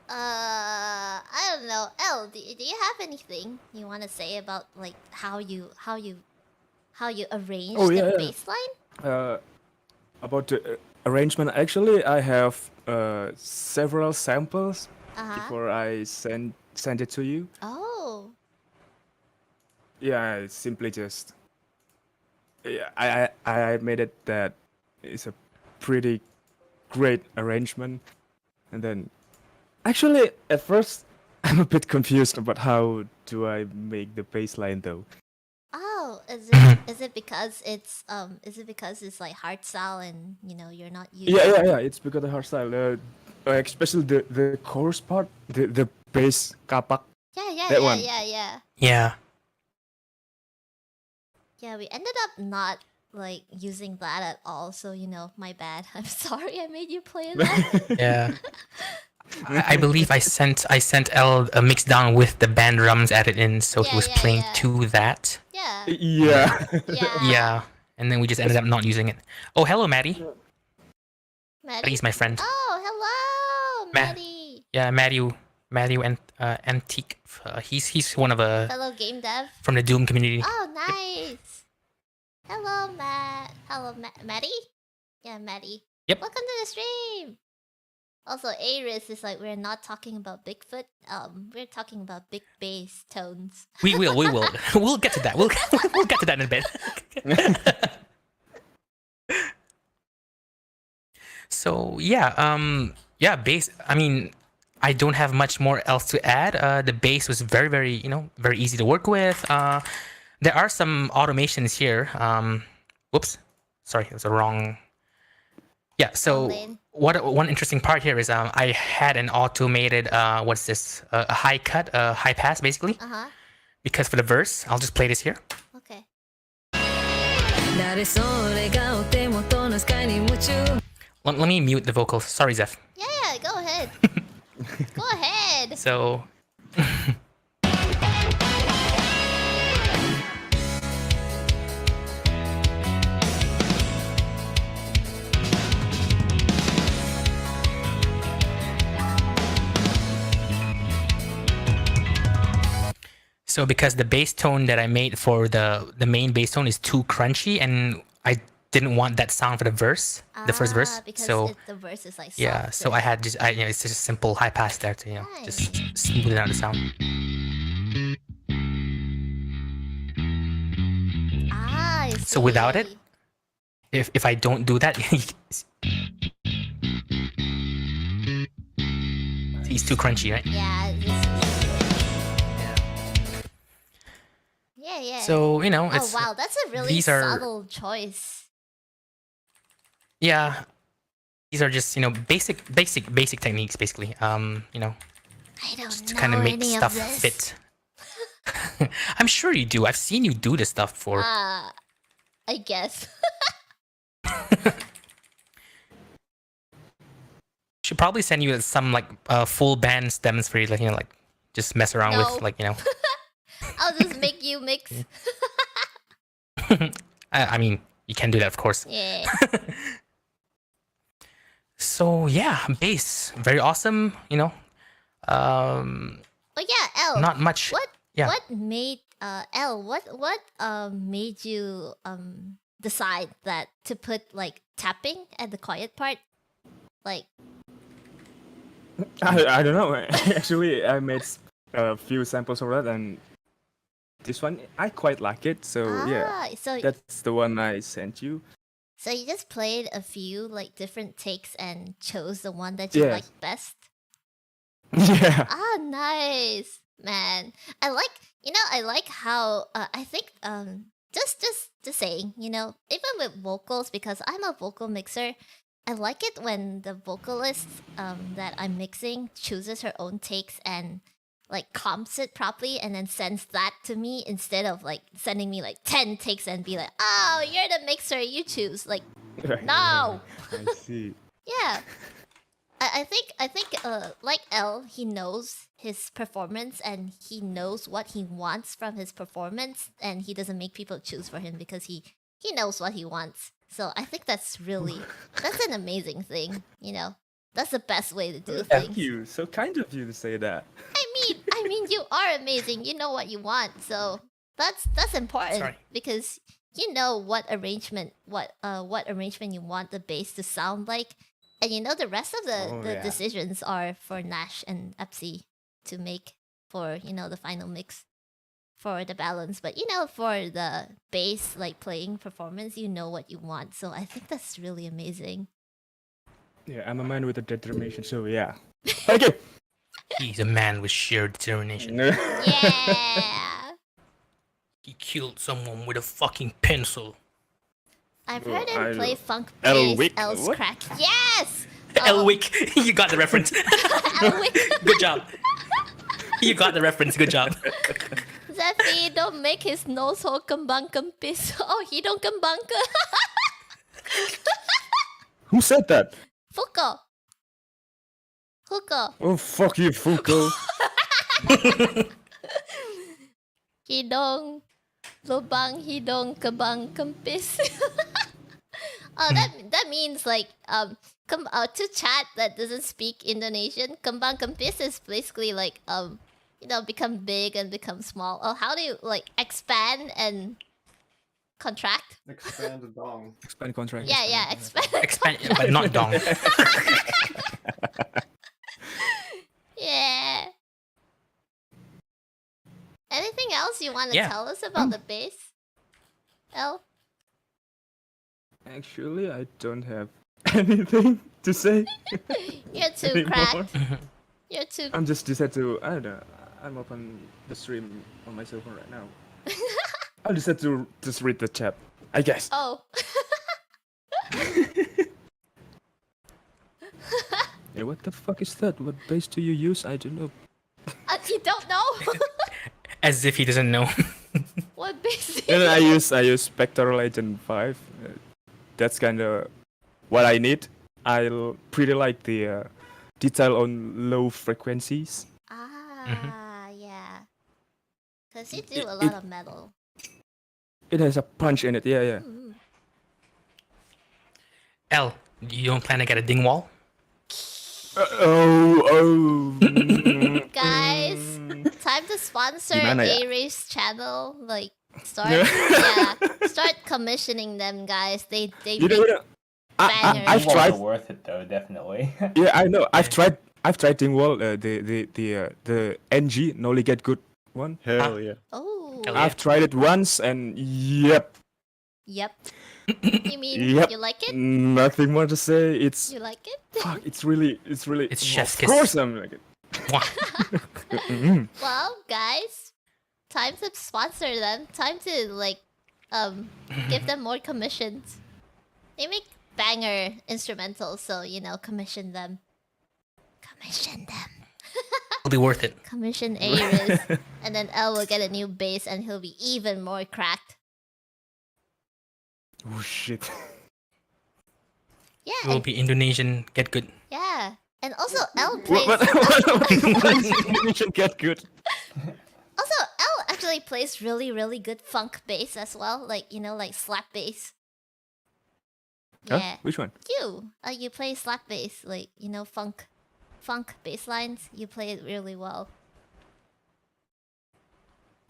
Speaker 2: I don't know. Elle, do you have anything you want to say about like how you arrange the baseline?
Speaker 3: About the arrangement, actually, I have several samples before I send it to you.
Speaker 2: Oh.
Speaker 3: Yeah, I simply just I made it that it's a pretty great arrangement, and then actually at first I'm a bit confused about how do I make the bass line though.
Speaker 2: Oh, is it because it's like hardstyle and you're not using
Speaker 3: Yeah. It's because of the hardstyle, especially the chorus part, the bass kapak.
Speaker 2: Yeah,
Speaker 3: that one.
Speaker 5: Yeah.
Speaker 2: Yeah, we ended up not like using that at all, so my bad. I'm sorry I made you play that.
Speaker 5: Yeah. I believe I sent Elle a mix down with the band drums added in, so he was playing to that.
Speaker 2: Yeah.
Speaker 5: Yeah. And then we just ended up not using it. Oh, hello, Maddie.
Speaker 2: Maddie?
Speaker 5: Maddie's my friend.
Speaker 2: Oh, hello, Maddie.
Speaker 5: Yeah, Maddie Matthew and Antique. He's one of
Speaker 2: Fellow game dev.
Speaker 5: from the Doom community.
Speaker 2: Oh, nice. Hello, Matt. Hello, Maddie? Yeah, Maddie.
Speaker 5: Yep.
Speaker 2: Welcome to the stream. Also, Aerize is like, we're not talking about Bigfoot. We're talking about big bass tones.
Speaker 5: We will. We'll get to that. We'll get to that in a bit. So yeah, bass. I mean, I don't have much more else to add. The bass was very, very, very easy to work with. There are some automations here. Whoops, sorry, it was a wrong. Yeah. So one interesting part here is I had an automated what's this? A high cut, high pass, basically. Because for the verse, I'll just play this here.
Speaker 2: Okay.
Speaker 5: Let me mute the vocals. Sorry, Zeph.
Speaker 2: Yeah, go ahead. Go ahead.
Speaker 5: So. So because the bass tone that I made for the main bass tone is too crunchy, and I didn't want that sound for the verse, the first verse. So
Speaker 2: the verse is like
Speaker 5: yeah, so I had it's just a simple high pass there to just smooth out the sound.
Speaker 2: I see.
Speaker 5: So without it, if I don't do that, he's too crunchy, right?
Speaker 2: Yeah. Yeah.
Speaker 5: So it's,
Speaker 2: oh wow, that's a really subtle choice.
Speaker 5: Yeah, these are just basic techniques, basically.
Speaker 2: I don't
Speaker 5: just to
Speaker 2: know
Speaker 5: kind of make
Speaker 2: any
Speaker 5: stuff
Speaker 2: of this.
Speaker 5: fit. I'm sure you do. I've seen you do this stuff before.
Speaker 2: I guess.
Speaker 5: Should probably send you some full band stems for you, just mess around with
Speaker 2: I'll just make you mix.
Speaker 5: I mean, you can do that, of course.
Speaker 2: Yeah.
Speaker 5: So yeah, bass, very awesome.
Speaker 2: Oh yeah, L.
Speaker 5: Not much.
Speaker 2: What?
Speaker 5: Yeah.
Speaker 2: What made L? What made you decide that to put tapping at the quiet part?
Speaker 3: I don't know. Actually, I made a few samples of that, and this one I quite like it. So yeah,
Speaker 2: so
Speaker 3: that's the one I sent you.
Speaker 2: So you just played a few different takes and chose the one that you
Speaker 3: Yes.
Speaker 2: like best.
Speaker 3: Yeah.
Speaker 2: Ah, nice, man. I like how I think just saying, even with vocals, because I'm a vocal mixer, I like it when the vocalist that I'm mixing chooses her own takes and comps it properly and then sends that to me instead of sending me 10 takes and be like, oh, you're the mixer, you choose. No.
Speaker 3: I see.
Speaker 2: Yeah. I think like L, he knows his performance and he knows what he wants from his performance, and he doesn't make people choose for him because he knows what he wants. So I think that's an amazing thing, That's the best way to do things.
Speaker 3: Thank you. So kind of you to say that.
Speaker 2: I mean you are amazing. You know what you want. So that's important.
Speaker 5: Sorry.
Speaker 2: Because you know what arrangement you want the bass to sound like. And the rest of the decisions are for Nash and Epsi to make for, the final mix for the balance. But for the bass playing performance, you know what you want. So I think that's really amazing.
Speaker 3: Yeah, I'm a man with a determination, so yeah. Thank you.
Speaker 5: He's a man with sheer determination.
Speaker 2: Yeah.
Speaker 5: He killed someone with a fucking pencil.
Speaker 2: I've heard him play funk
Speaker 3: Elwick?
Speaker 2: bass, L's
Speaker 3: What?
Speaker 2: crack. Yes!
Speaker 5: Elwick, you got the reference.
Speaker 2: Elwick.
Speaker 5: Good job. You got the reference. Good job.
Speaker 2: Zephy, don't make his nose hole kembang kempis. Oh, he don't kembang ke.
Speaker 3: Who said that?
Speaker 2: Fuko. Fuko.
Speaker 3: Oh, fuck you, Fuko.
Speaker 2: Hidong lubang hidong kembang kempis. Oh, that means like to chat that doesn't speak Indonesian, kembang kempis is basically like become big and become small. Oh, how do you like expand and contract?
Speaker 6: Expand the dong.
Speaker 3: Expand contract.
Speaker 2: Yeah, expand.
Speaker 5: Expand, but not dong.
Speaker 2: Yeah. Anything else you want to
Speaker 5: Yeah.
Speaker 2: tell us about the bass? L?
Speaker 3: Actually, I don't have anything to say
Speaker 2: You're too
Speaker 3: anymore.
Speaker 2: cracked. You're too.
Speaker 3: I'm just decided to. I don't know. I'm open the stream on my cell phone right now. I'll decide to just read the chat. I guess.
Speaker 2: Oh.
Speaker 3: Yeah, what the fuck is that? What base do you use? I don't know.
Speaker 2: You don't know?
Speaker 5: As if he doesn't know.
Speaker 2: What bass?
Speaker 3: And I use Spectral Agent 5. That's kind of what I need. I pretty like the detail on low frequencies.
Speaker 2: Ah, yeah. Because you do
Speaker 3: It-
Speaker 2: a lot
Speaker 3: it-
Speaker 2: of metal.
Speaker 3: It has a punch in it. Yeah.
Speaker 2: Mm.
Speaker 5: L, you don't plan to get a ding wall?
Speaker 2: Guys, time to sponsor
Speaker 3: Gimana ya?
Speaker 2: Aerize channel. Like, start,
Speaker 3: Yeah.
Speaker 2: start commissioning them, guys. They
Speaker 3: You know,
Speaker 2: make
Speaker 3: I've
Speaker 2: bangers.
Speaker 4: Walls
Speaker 3: tried.
Speaker 4: are worth it though, definitely.
Speaker 3: Yeah, I know. I've tried Dingwall, the NG Nolly Get Good one.
Speaker 6: Hell yeah.
Speaker 2: Oh,
Speaker 5: Hell yeah.
Speaker 3: I've tried it once, and yep,
Speaker 2: yep. You mean
Speaker 3: Yep.
Speaker 2: you like it?
Speaker 3: nothing more to say. It's
Speaker 2: You like it?
Speaker 3: fuck. It's really.
Speaker 5: It's chef's
Speaker 3: Of
Speaker 5: kiss.
Speaker 3: course, I'm like it.
Speaker 5: Mwah.
Speaker 3: Mhm.
Speaker 2: Well, guys, time to sponsor them. Time to like, give them more commissions. They make banger instrumentals, so commission them. Commission them.
Speaker 5: It'll be worth it.
Speaker 2: Commission Aerize, and then L will get a new bass, and he'll be even more cracked.
Speaker 3: Oh shit.
Speaker 2: Yeah,
Speaker 5: It will
Speaker 2: and,
Speaker 5: be Indonesian get good.
Speaker 2: yeah, and also L plays.
Speaker 3: You should get good.
Speaker 2: Also, L actually plays really, really good funk bass as well. Like like slap bass.
Speaker 3: Huh?
Speaker 2: Yeah,
Speaker 3: Which one?
Speaker 2: you play slap bass, like funk bass lines. You play it really well.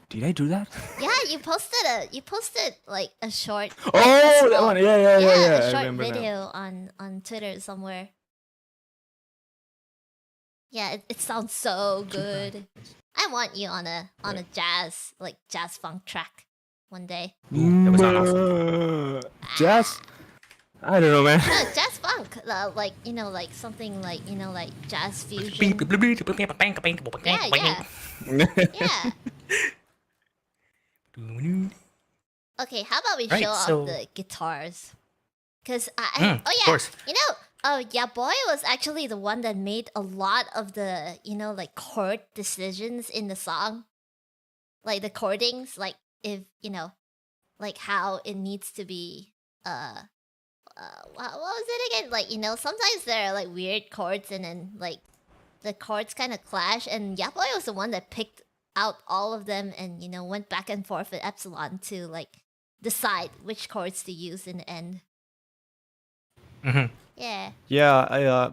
Speaker 3: Did I do that?
Speaker 2: Yeah, you posted like a short.
Speaker 3: Oh,
Speaker 2: like, a
Speaker 3: that
Speaker 2: small-
Speaker 3: one. Yeah.
Speaker 2: a
Speaker 3: I
Speaker 2: short
Speaker 3: remember now.
Speaker 2: video on Twitter somewhere. Yeah, it sounds so good. I want you on a jazz funk track one day.
Speaker 5: Ooh, that was not awesome.
Speaker 3: Jazz? I don't know, man.
Speaker 2: No, jazz funk, like something like jazz fusion. Yeah. Yeah. Okay, how about we
Speaker 5: Right,
Speaker 2: show
Speaker 5: so-
Speaker 2: off the guitars? Cause
Speaker 5: Of course.
Speaker 2: Yaboi was actually the one that made a lot of the chord decisions in the song, like the chordings, like if like how it needs to be. What was it again? Like sometimes there are like weird chords, and then like the chords kind of clash, and Yaboi was the one that picked out all of them, and went back and forth with Epsilon to like decide which chords to use in the end.
Speaker 5: Mhm.
Speaker 2: Yeah.
Speaker 6: Yeah,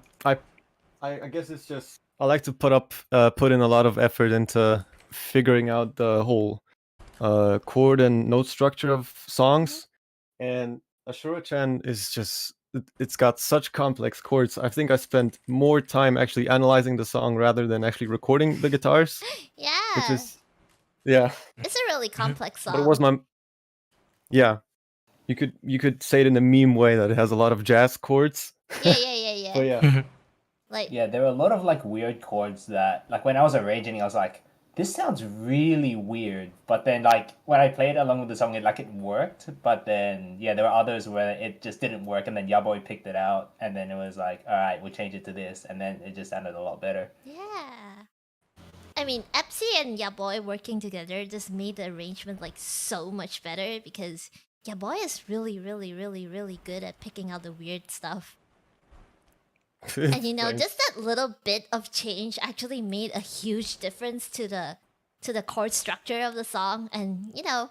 Speaker 6: I guess it's just I like to put in a lot of effort into figuring out the whole chord and note structure of songs, and Ashura-chan is just it's got such complex chords. I think I spent more time actually analyzing the song rather than actually recording the guitars,
Speaker 2: Yeah.
Speaker 6: which is yeah.
Speaker 2: It's a really complex song.
Speaker 6: But it was my yeah. You could say it in a meme way that it has a lot of jazz chords.
Speaker 2: Yeah.
Speaker 6: But yeah.
Speaker 2: Like
Speaker 4: Yeah, there were a lot of like weird chords that like when I was arranging, I was like, this sounds really weird. But then like when I played along with the song, it worked. But then yeah, there were others where it just didn't work, and then Yaboi picked it out, and then it was like, all right, we'll change it to this, and then it just sounded a lot better.
Speaker 2: yeah. I mean, Epsi and Yaboi working together just made the arrangement like so much better, because Yaboi is really, really, really, really good at picking out the weird stuff. And
Speaker 6: Thanks.
Speaker 2: just that little bit of change actually made a huge difference to the chord structure of the song. And yeah.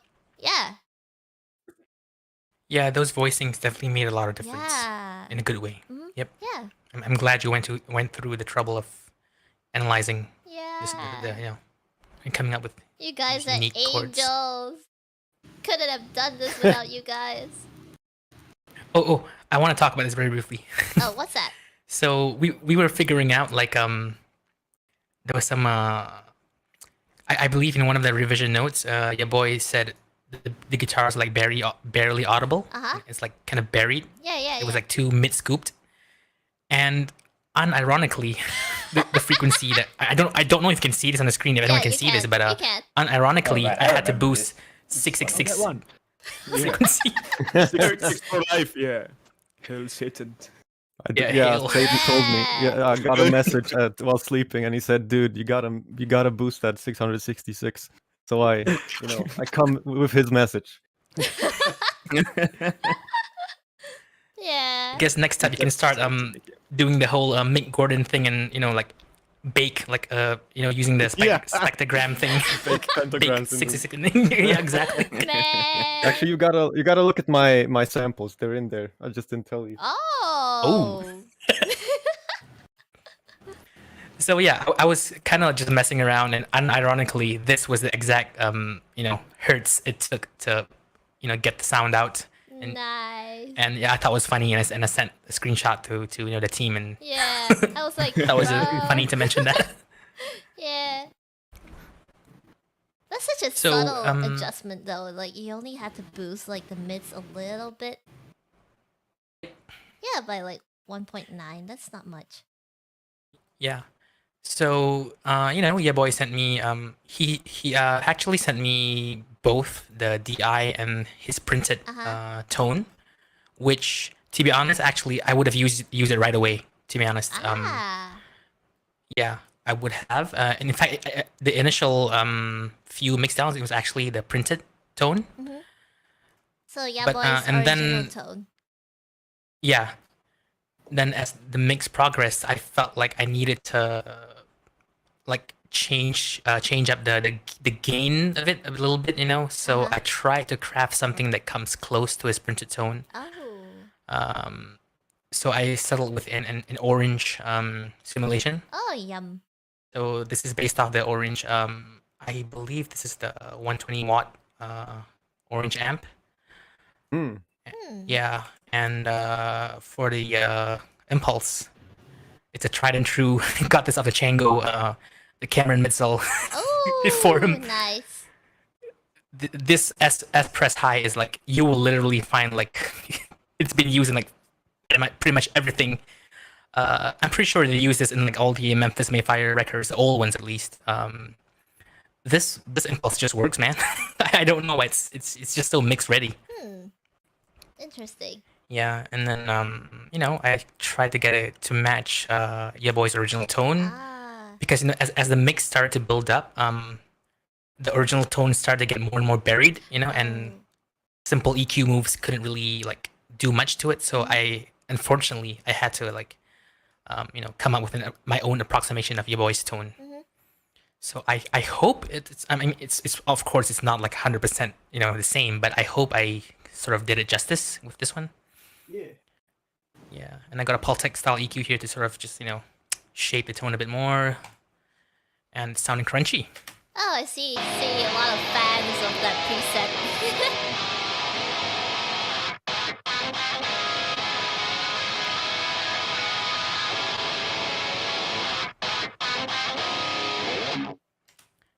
Speaker 5: Yeah, those voicings definitely made a lot of difference
Speaker 2: Yeah.
Speaker 5: in a good way.
Speaker 2: Mhm.
Speaker 5: Yep.
Speaker 2: Yeah.
Speaker 5: I'm glad you went through the trouble of analyzing this,
Speaker 2: Yeah.
Speaker 5: you know, and coming up with
Speaker 2: You guys
Speaker 5: these
Speaker 2: are
Speaker 5: unique chords.
Speaker 2: angels. Couldn't have done this without you guys.
Speaker 5: Oh, I want to talk about this very briefly.
Speaker 2: Oh, what's that?
Speaker 5: So we were figuring out like there was some I believe in one of the revision notes, your boy said the guitar is like barely audible.
Speaker 2: Uh-huh.
Speaker 5: It's like kind of buried.
Speaker 2: Yeah.
Speaker 5: It was like too mid scooped, and unironically, the frequency that I don't know if you can see this on the screen. If anyone can see this, but
Speaker 2: you can.
Speaker 5: unironically,
Speaker 4: Oh, right,
Speaker 5: I
Speaker 4: I
Speaker 5: had to
Speaker 4: remember
Speaker 5: boost
Speaker 4: this.
Speaker 5: 666
Speaker 3: That one.
Speaker 5: frequency.
Speaker 3: 666 for life, yeah. Hail Satan.
Speaker 5: Yeah,
Speaker 6: Yeah,
Speaker 5: hail.
Speaker 6: Satan told me. Yeah, I got a message while sleeping, and he said, "Dude, you gotta boost that 666." So I come with his message.
Speaker 2: Yeah.
Speaker 5: I guess next time you can start doing the whole Mick Gordon thing and like bake like using the spectrogram thing.
Speaker 6: Fake pentagrams.
Speaker 5: Bake 66. Yeah, exactly.
Speaker 2: Man.
Speaker 6: Actually, you gotta look at my samples. They're in there. I just didn't tell you.
Speaker 2: Oh.
Speaker 5: So yeah, I was kind of just messing around, and unironically, this was the exact hertz it took to get the sound out.
Speaker 2: Nice.
Speaker 5: And yeah, I thought it was funny, and I sent a screenshot to the team, and
Speaker 2: Yeah. I was like,
Speaker 5: that was
Speaker 2: bro.
Speaker 5: funny to mention that.
Speaker 2: Yeah. That's such a
Speaker 5: So,
Speaker 2: subtle adjustment though. Like you only had to boost like the mids a little bit. Yeah, by like 1.9. That's not much.
Speaker 5: Yeah. So your boy sent me he actually sent me both the DI and his printed tone, which to be honest, actually I would have used it right away. To be honest, yeah, I would have. And in fact, the initial few mixdowns, it was actually the printed tone.
Speaker 2: Mm-hmm. So yeah,
Speaker 5: But,
Speaker 2: boy's
Speaker 5: and
Speaker 2: original
Speaker 5: then-
Speaker 2: tone.
Speaker 5: Yeah. Then as the mix progressed, I felt like I needed to change up the gain of it a little bit, So I tried to craft something that comes close to his printed tone.
Speaker 2: Oh.
Speaker 5: So I settled with an orange simulation.
Speaker 2: Oh, yum.
Speaker 5: So this is based off the orange. I believe this is the 120 watt orange amp.
Speaker 6: Hmm.
Speaker 5: Yeah, and for the impulse, it's a tried and true. Got this off the Chango, the Cameron Midsole
Speaker 2: Oh,
Speaker 5: forum.
Speaker 2: nice.
Speaker 5: This S press high is like you will literally find like it's been used in like pretty much everything. I'm pretty sure they use this in like all the Memphis Mayfire records, the old ones at least. This impulse just works, man. I don't know. It's just so mix ready.
Speaker 2: Interesting.
Speaker 5: Yeah, and then I tried to get it to match your boy's original tone because as the mix started to build up, the original tone started to get more and more buried, and simple EQ moves couldn't really like do much to it. So unfortunately I had to like come up with my own approximation of your boy's tone. So I hope it's of course it's not like 100% the same, but I hope I sort of did it justice with this one. Yeah, and I got a Pultec style EQ here to sort of just shape the tone a bit more, and it's sounding crunchy.
Speaker 2: Oh, I see. See a lot of fans of that preset.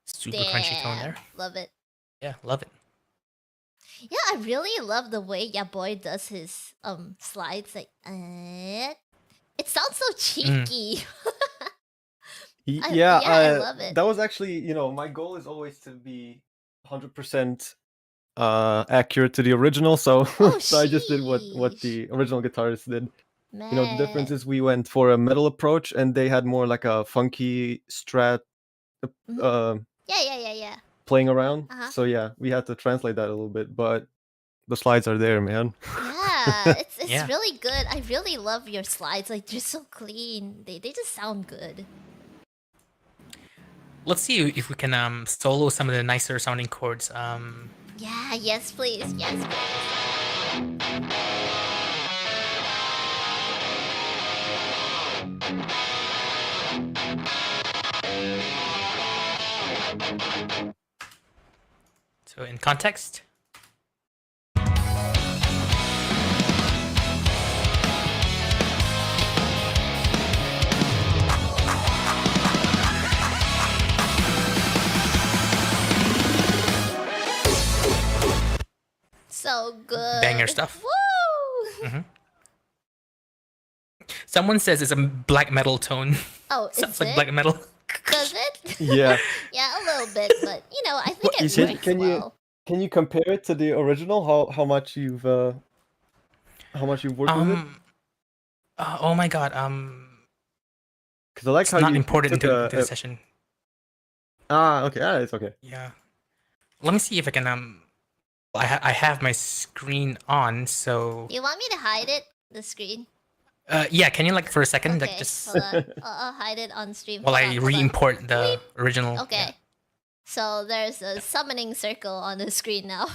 Speaker 5: Super crunchy tone there.
Speaker 2: Love it.
Speaker 5: Yeah, love it.
Speaker 2: Yeah, I really love the way Yaboy does his slides. Like, it sounds so cheeky. I love it.
Speaker 6: That was actually, my goal is always to be 100% accurate to the original. So, so I just did what the original guitarist did.
Speaker 2: Man.
Speaker 6: The difference is we went for a metal approach, and they had more like a funky strat.
Speaker 2: Yeah.
Speaker 6: Playing around. So yeah, we had to translate that a little bit, but the slides are there, man.
Speaker 2: Yeah, it's
Speaker 5: Yeah.
Speaker 2: really good. I really love your slides. Like they're so clean. They just sound good.
Speaker 5: Let's see if we can solo some of the nicer sounding chords.
Speaker 2: Yeah, yes please. Yes please.
Speaker 5: So in context.
Speaker 2: So good.
Speaker 5: Banger stuff.
Speaker 2: Woo!
Speaker 5: Mhm. Someone says it's a black metal tone.
Speaker 2: Oh,
Speaker 5: Sounds
Speaker 2: is
Speaker 5: like
Speaker 2: it?
Speaker 5: black metal.
Speaker 2: Does it?
Speaker 6: Yeah.
Speaker 2: Yeah, a little bit, but you know, I think
Speaker 3: What
Speaker 2: it
Speaker 3: is it?
Speaker 2: works
Speaker 6: Can you-
Speaker 2: well.
Speaker 6: Can you compare it to the original? How much you've worked with it?
Speaker 5: Oh my god.
Speaker 6: Because I like
Speaker 5: It's
Speaker 6: how
Speaker 5: not
Speaker 6: you
Speaker 5: imported
Speaker 6: took
Speaker 5: into the session.
Speaker 6: Okay. Ah, it's okay.
Speaker 5: Yeah. Let me see if I can I have my screen on, so
Speaker 2: You want me to hide it? The screen?
Speaker 5: yeah, can you like for a second
Speaker 2: Okay,
Speaker 5: like just
Speaker 2: hold on. I'll hide it on stream.
Speaker 5: while
Speaker 2: Hold
Speaker 5: I
Speaker 2: on, hold on.
Speaker 5: re-import the original.
Speaker 2: Okay. So there's a summoning circle on the screen now.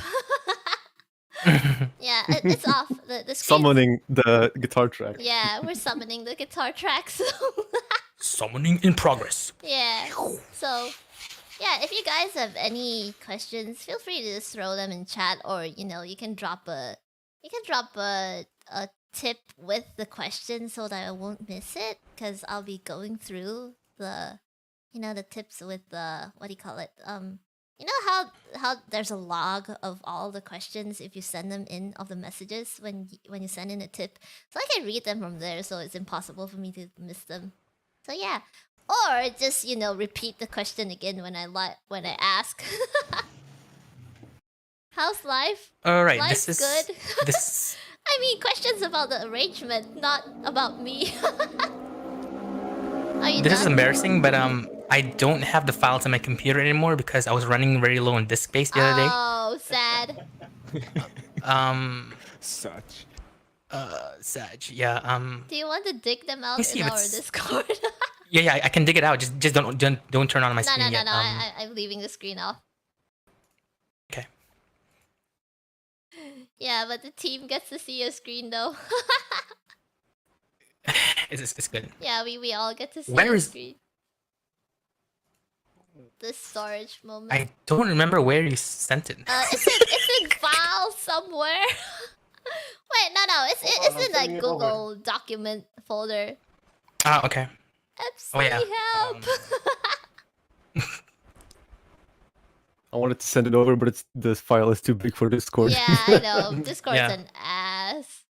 Speaker 2: Yeah, it's off. The screen.
Speaker 6: Summoning the guitar track.
Speaker 2: Yeah, we're summoning the guitar tracks.
Speaker 5: Summoning in progress.
Speaker 2: Yeah. So, yeah, if you guys have any questions, feel free to just throw them in chat, or you know, you can drop a tip with the question so that I won't miss it, because I'll be going through the the tips with the what do you call it? You know how there's a log of all the questions if you send them in of the messages when you send in a tip. So I can read them from there, so it's impossible for me to miss them. So yeah, or just repeat the question again when I ask. How's life?
Speaker 5: All right,
Speaker 2: Life's
Speaker 5: this is
Speaker 2: good.
Speaker 5: this.
Speaker 2: I mean, questions about the arrangement, not about me. Are you
Speaker 5: This is
Speaker 2: done?
Speaker 5: embarrassing, but I don't have the files on my computer anymore because I was running very low on disk space the other day.
Speaker 2: Oh, sad.
Speaker 3: Such.
Speaker 5: Sag, yeah.
Speaker 2: Do you want to dig them out
Speaker 5: me see
Speaker 2: in
Speaker 5: if
Speaker 2: our
Speaker 5: it's-
Speaker 2: Discord?
Speaker 5: Yeah, I can dig it out. Just don't turn on my
Speaker 2: No,
Speaker 5: screen
Speaker 2: no, no,
Speaker 5: yet.
Speaker 2: no. I'm leaving the screen off.
Speaker 5: Okay.
Speaker 2: Yeah, but the team gets to see your screen though.
Speaker 5: It's good.
Speaker 2: Yeah, we all get to see
Speaker 5: Where
Speaker 2: your
Speaker 5: is-
Speaker 2: screen. The storage moment.
Speaker 5: I don't remember where you sent it.
Speaker 2: It's in file somewhere. Wait, no, it's
Speaker 6: Hold on,
Speaker 2: in
Speaker 6: I'm sending
Speaker 2: like
Speaker 6: it over.
Speaker 2: Google document folder.
Speaker 5: Ah, okay.
Speaker 2: Epsilon,
Speaker 5: yeah,
Speaker 2: help!
Speaker 6: I wanted to send it over, but this file is too big for Discord.
Speaker 2: Yeah, I know. Discord's
Speaker 5: Yeah.
Speaker 2: an ass.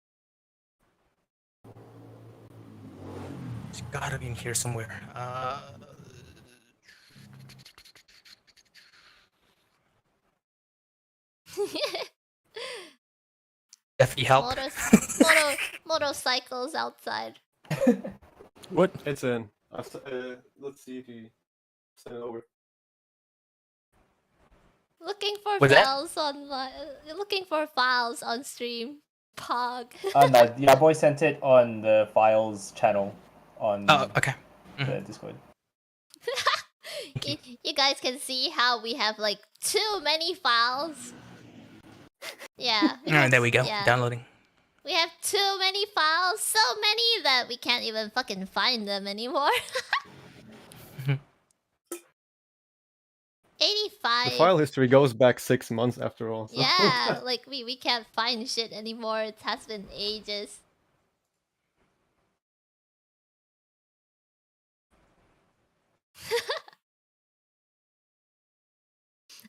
Speaker 5: It's gotta be in here somewhere. Effie, help.
Speaker 2: Motorcycles outside.
Speaker 3: What?
Speaker 6: It's in. Let's see if you send it over.
Speaker 2: Looking for
Speaker 5: Was that-
Speaker 2: files on looking for files on stream. Pog.
Speaker 4: No, Yaboy sent it on the files channel on
Speaker 5: Oh, okay.
Speaker 4: the Discord.
Speaker 2: You guys can see how we have like too many files. Yeah.
Speaker 5: Alright, there we go.
Speaker 2: Yeah.
Speaker 5: Downloading.
Speaker 2: We have too many files, so many that we can't even fucking find them anymore. 85.
Speaker 6: The file history goes back 6 months after all. So.
Speaker 2: Yeah, like we can't find shit anymore. It has been ages.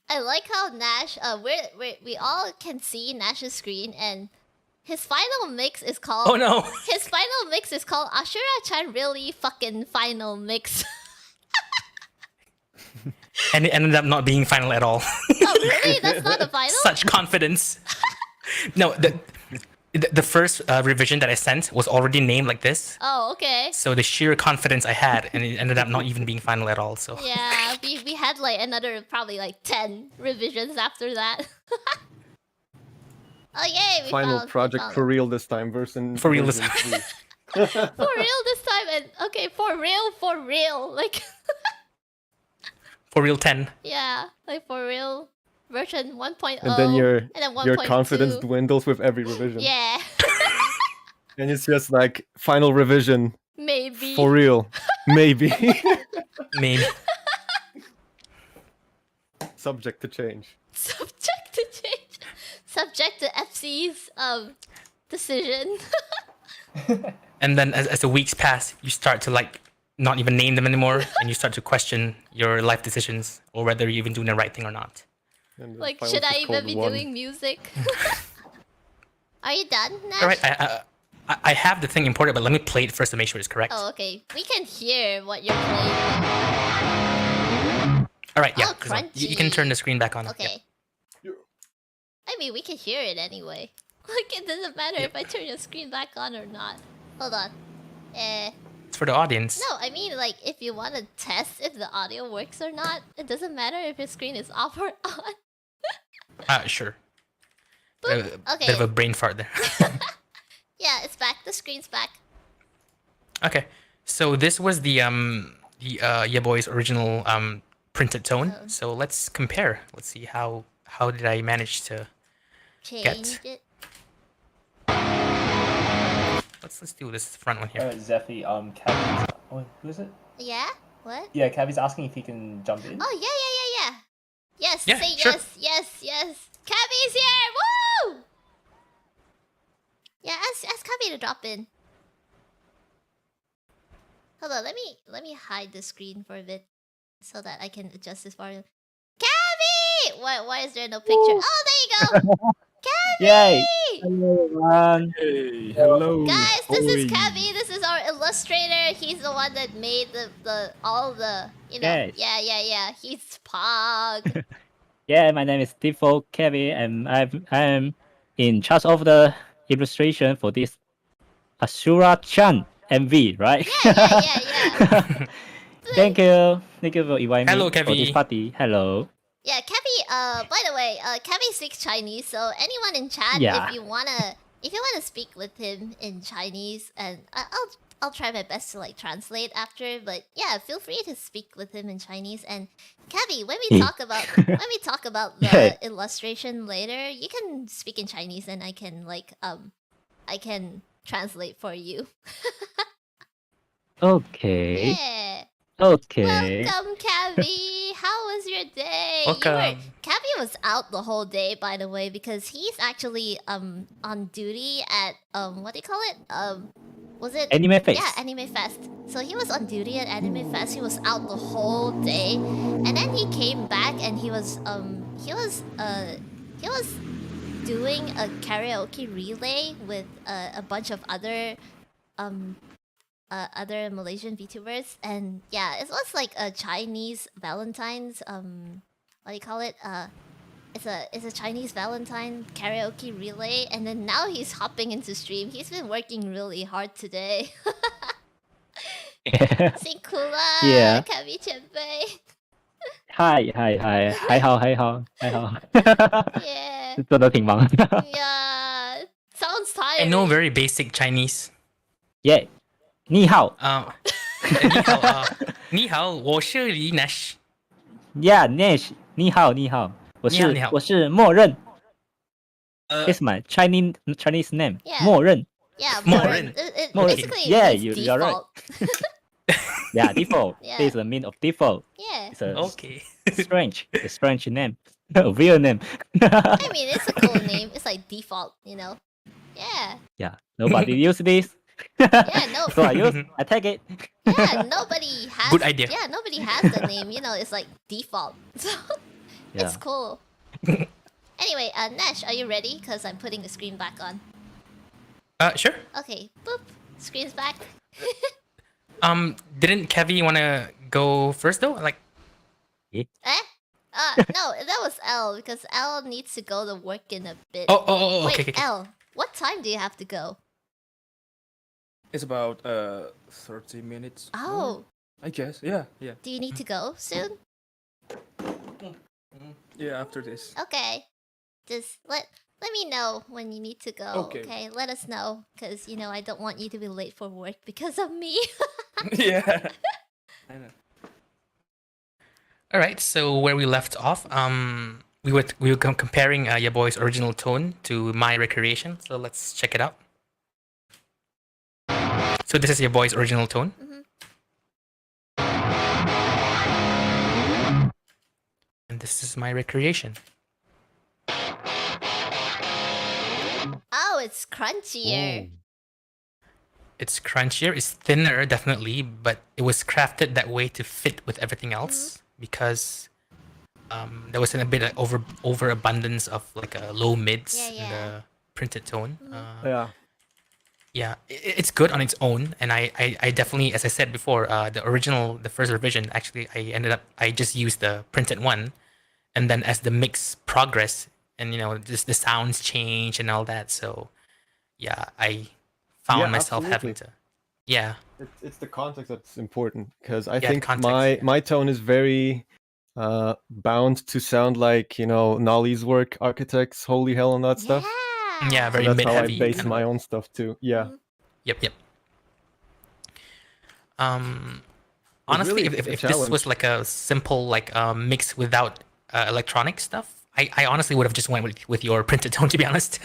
Speaker 2: I like how Nash. We all can see Nash's screen, and his final mix is called.
Speaker 5: Oh no!
Speaker 2: His final mix is called Ashura-chan Really Fucking Final Mix.
Speaker 5: And it ended up not being final at all.
Speaker 2: Oh really? That's not the final.
Speaker 5: Such confidence. No, the first revision that I sent was already named like this.
Speaker 2: Oh okay.
Speaker 5: So the sheer confidence I had, and it ended up not even being final at all. So
Speaker 2: Yeah, we had like another probably like 10 revisions after that. Oh yay! We
Speaker 6: Final
Speaker 2: found,
Speaker 6: project for real this time, version.
Speaker 5: For real this
Speaker 6: version
Speaker 5: time.
Speaker 6: 3.
Speaker 2: for real this time, and okay, for real, like
Speaker 5: for real 10.
Speaker 2: yeah, like for real. version 1.0,
Speaker 6: And then your
Speaker 2: and then 1.2.
Speaker 6: your confidence dwindles with every revision.
Speaker 2: Yeah,
Speaker 6: And it's just like final revision
Speaker 2: maybe.
Speaker 6: for real. Maybe.
Speaker 5: Maybe.
Speaker 6: Subject to change.
Speaker 2: Subject to change. Subject to FC's decision.
Speaker 5: And then as the weeks pass, you start to like not even name them anymore, and you start to question your life decisions or whether you're even doing the right thing or not.
Speaker 6: And the
Speaker 2: Like,
Speaker 6: file's
Speaker 2: should I
Speaker 6: just
Speaker 2: even
Speaker 6: called
Speaker 2: be
Speaker 6: one.
Speaker 2: doing music? Are you done, Nash?
Speaker 5: All right, I have the thing imported, but let me play it first to make sure it's correct.
Speaker 2: Oh, okay. We can hear what you're playing.
Speaker 5: All right, yeah.
Speaker 2: Oh,
Speaker 5: this one. You can turn the screen back on. Yep.
Speaker 2: Okay. I mean, we can hear it anyway. Like, it doesn't matter if I turn your screen back on or not. Hold on.
Speaker 5: It's for the audience.
Speaker 2: No, I mean, like, if you want to test if the audio works or not, it doesn't matter if your screen is off or on.
Speaker 5: Sure.
Speaker 2: Boop.
Speaker 5: Bit
Speaker 2: Okay.
Speaker 5: of a brain fart there.
Speaker 2: Yeah, it's back. The screen's back.
Speaker 5: Okay, so this was the Yaboi's original printed tone. So let's compare. Let's see how did I manage to
Speaker 2: Change it.
Speaker 5: let's do this front one here.
Speaker 4: Zephy, Cavi's... Oh, who is it?
Speaker 2: Yeah? What?
Speaker 4: Yeah, Cavi's asking if he can jump in.
Speaker 2: Oh, yeah. Yes,
Speaker 5: Yeah,
Speaker 2: say
Speaker 5: sure.
Speaker 2: yes. Cabby's here! Woo! Yeah, ask Cabby to drop in. Hold on, let me hide the screen for a bit so that I can adjust this for you. Cabby! Why is there no picture? Oh, there you go! Cabby!
Speaker 7: Yay! Hello, everyone.
Speaker 3: Hey, hello.
Speaker 2: Guys, this is
Speaker 3: boy.
Speaker 2: Cabby. This is our illustrator. He's the one that made all the you know.
Speaker 7: Yes.
Speaker 2: Yeah. He's Pog.
Speaker 7: Yeah, my name is DEFAULTKAVY, and I'm in charge of the illustration for this Ashura-chan MV, right?
Speaker 2: Yeah.
Speaker 7: Thank you for inviting
Speaker 5: Hello,
Speaker 7: me for this
Speaker 5: Kevy.
Speaker 7: party. Hello.
Speaker 2: Yeah, Cabby. By the way, Cabby speaks Chinese, so anyone in chat,
Speaker 7: Yeah.
Speaker 2: if you wanna speak with him in Chinese, and I'll try my best to like translate after. But yeah, feel free to speak with him in Chinese. And Cabby, when we talk about the
Speaker 7: Yeah.
Speaker 2: illustration later, you can speak in Chinese, and I can translate for you.
Speaker 7: Okay.
Speaker 2: Yeah.
Speaker 7: Okay.
Speaker 2: Welcome, Cabby. How was your day?
Speaker 5: Welcome.
Speaker 2: Cabby was out the whole day, by the way, because he's actually on duty at what do you call it? Was it
Speaker 7: Anime Face.
Speaker 2: Yeah, Anime Fest. So he was on duty at Anime Fest. He was out the whole day, and then he came back and he was doing a karaoke relay with a bunch of other Malaysian VTubers, and yeah, it was like a Chinese Valentine's what do you call it? It's a Chinese Valentine karaoke relay, and then now he's hopping into stream. He's been working really hard today. Sinkula,
Speaker 7: Yeah.
Speaker 2: Kabi 前辈.
Speaker 7: Hi. 还好。
Speaker 2: Yeah,
Speaker 7: 做得挺忙。
Speaker 2: yeah. Sounds
Speaker 5: I
Speaker 2: tired.
Speaker 5: know very basic Chinese.
Speaker 7: Yeah. 你好。
Speaker 5: 你好，我是李 Nash。
Speaker 7: Yeah, Nash. 你好。
Speaker 5: 你好。
Speaker 7: 我是默认。
Speaker 5: Uh,
Speaker 7: It's my Chinese name.
Speaker 2: Yeah.
Speaker 7: 默认。
Speaker 2: Yeah,
Speaker 5: Morin.
Speaker 2: It
Speaker 7: Morin.
Speaker 2: basically
Speaker 7: Yeah,
Speaker 2: means
Speaker 7: you're right.
Speaker 2: default.
Speaker 7: Yeah, default.
Speaker 2: Yeah.
Speaker 7: This is the meaning of default.
Speaker 2: Yeah.
Speaker 7: It's a
Speaker 5: Okay.
Speaker 7: strange name. Real name.
Speaker 2: I mean, it's a cool name. It's like default, you know. Yeah.
Speaker 7: Yeah, nobody use this.
Speaker 2: Yeah, no.
Speaker 7: So I take it.
Speaker 2: Yeah, nobody has.
Speaker 5: Good idea.
Speaker 2: Yeah, nobody has the name. You know, it's like default. So
Speaker 7: Yeah.
Speaker 2: it's cool. Anyway, Nash, are you ready? Because I'm putting the screen back on.
Speaker 5: Sure.
Speaker 2: Okay, boop. Screen's back.
Speaker 5: Didn't Kevy wanna go first though? Like,
Speaker 2: Eh? No, that was L because L needs to go to work in a bit.
Speaker 5: oh,
Speaker 2: Wait,
Speaker 5: okay.
Speaker 2: L, what time do you have to go?
Speaker 3: It's about 30 minutes. more,
Speaker 2: Oh,
Speaker 3: I guess. Yeah.
Speaker 2: do you need to go soon?
Speaker 3: Yeah, after this.
Speaker 2: Okay. Just let me know when you need to go.
Speaker 3: Okay.
Speaker 2: Let us know, because you know I don't want you to be late for work because of me.
Speaker 3: Yeah. I know.
Speaker 5: All right. So where we left off, we were comparing Yaboi's original tone to my recreation. So let's check it out. So this is Yaboi's original tone. And this is my recreation.
Speaker 2: Oh, it's crunchier.
Speaker 5: It's crunchier, it's thinner, definitely, but it was crafted that way to fit with everything else because there was a bit of overabundance of like low mids in the printed tone. It's good on its own, and I definitely, as I said before, the first revision, actually, I just used the printed one, and then as the mix progressed, and just the sounds change and all that, so yeah, I found myself having to. Yeah.
Speaker 6: It's the context that's important because I
Speaker 5: Yeah, the
Speaker 6: think
Speaker 5: context,
Speaker 6: my tone is very bound to sound like Nolly's work, Architects, Holy Hell, and that stuff.
Speaker 5: Yeah,
Speaker 6: So
Speaker 5: very
Speaker 6: that's how I
Speaker 5: mid-heavy.
Speaker 6: base
Speaker 5: kind of-
Speaker 6: my own stuff too. Yeah.
Speaker 5: Yep. Honestly,
Speaker 6: really
Speaker 5: if
Speaker 6: a
Speaker 5: this
Speaker 6: challenge.
Speaker 5: was like a simple like mix without electronic stuff, I honestly would have just went with your printed tone, to be honest.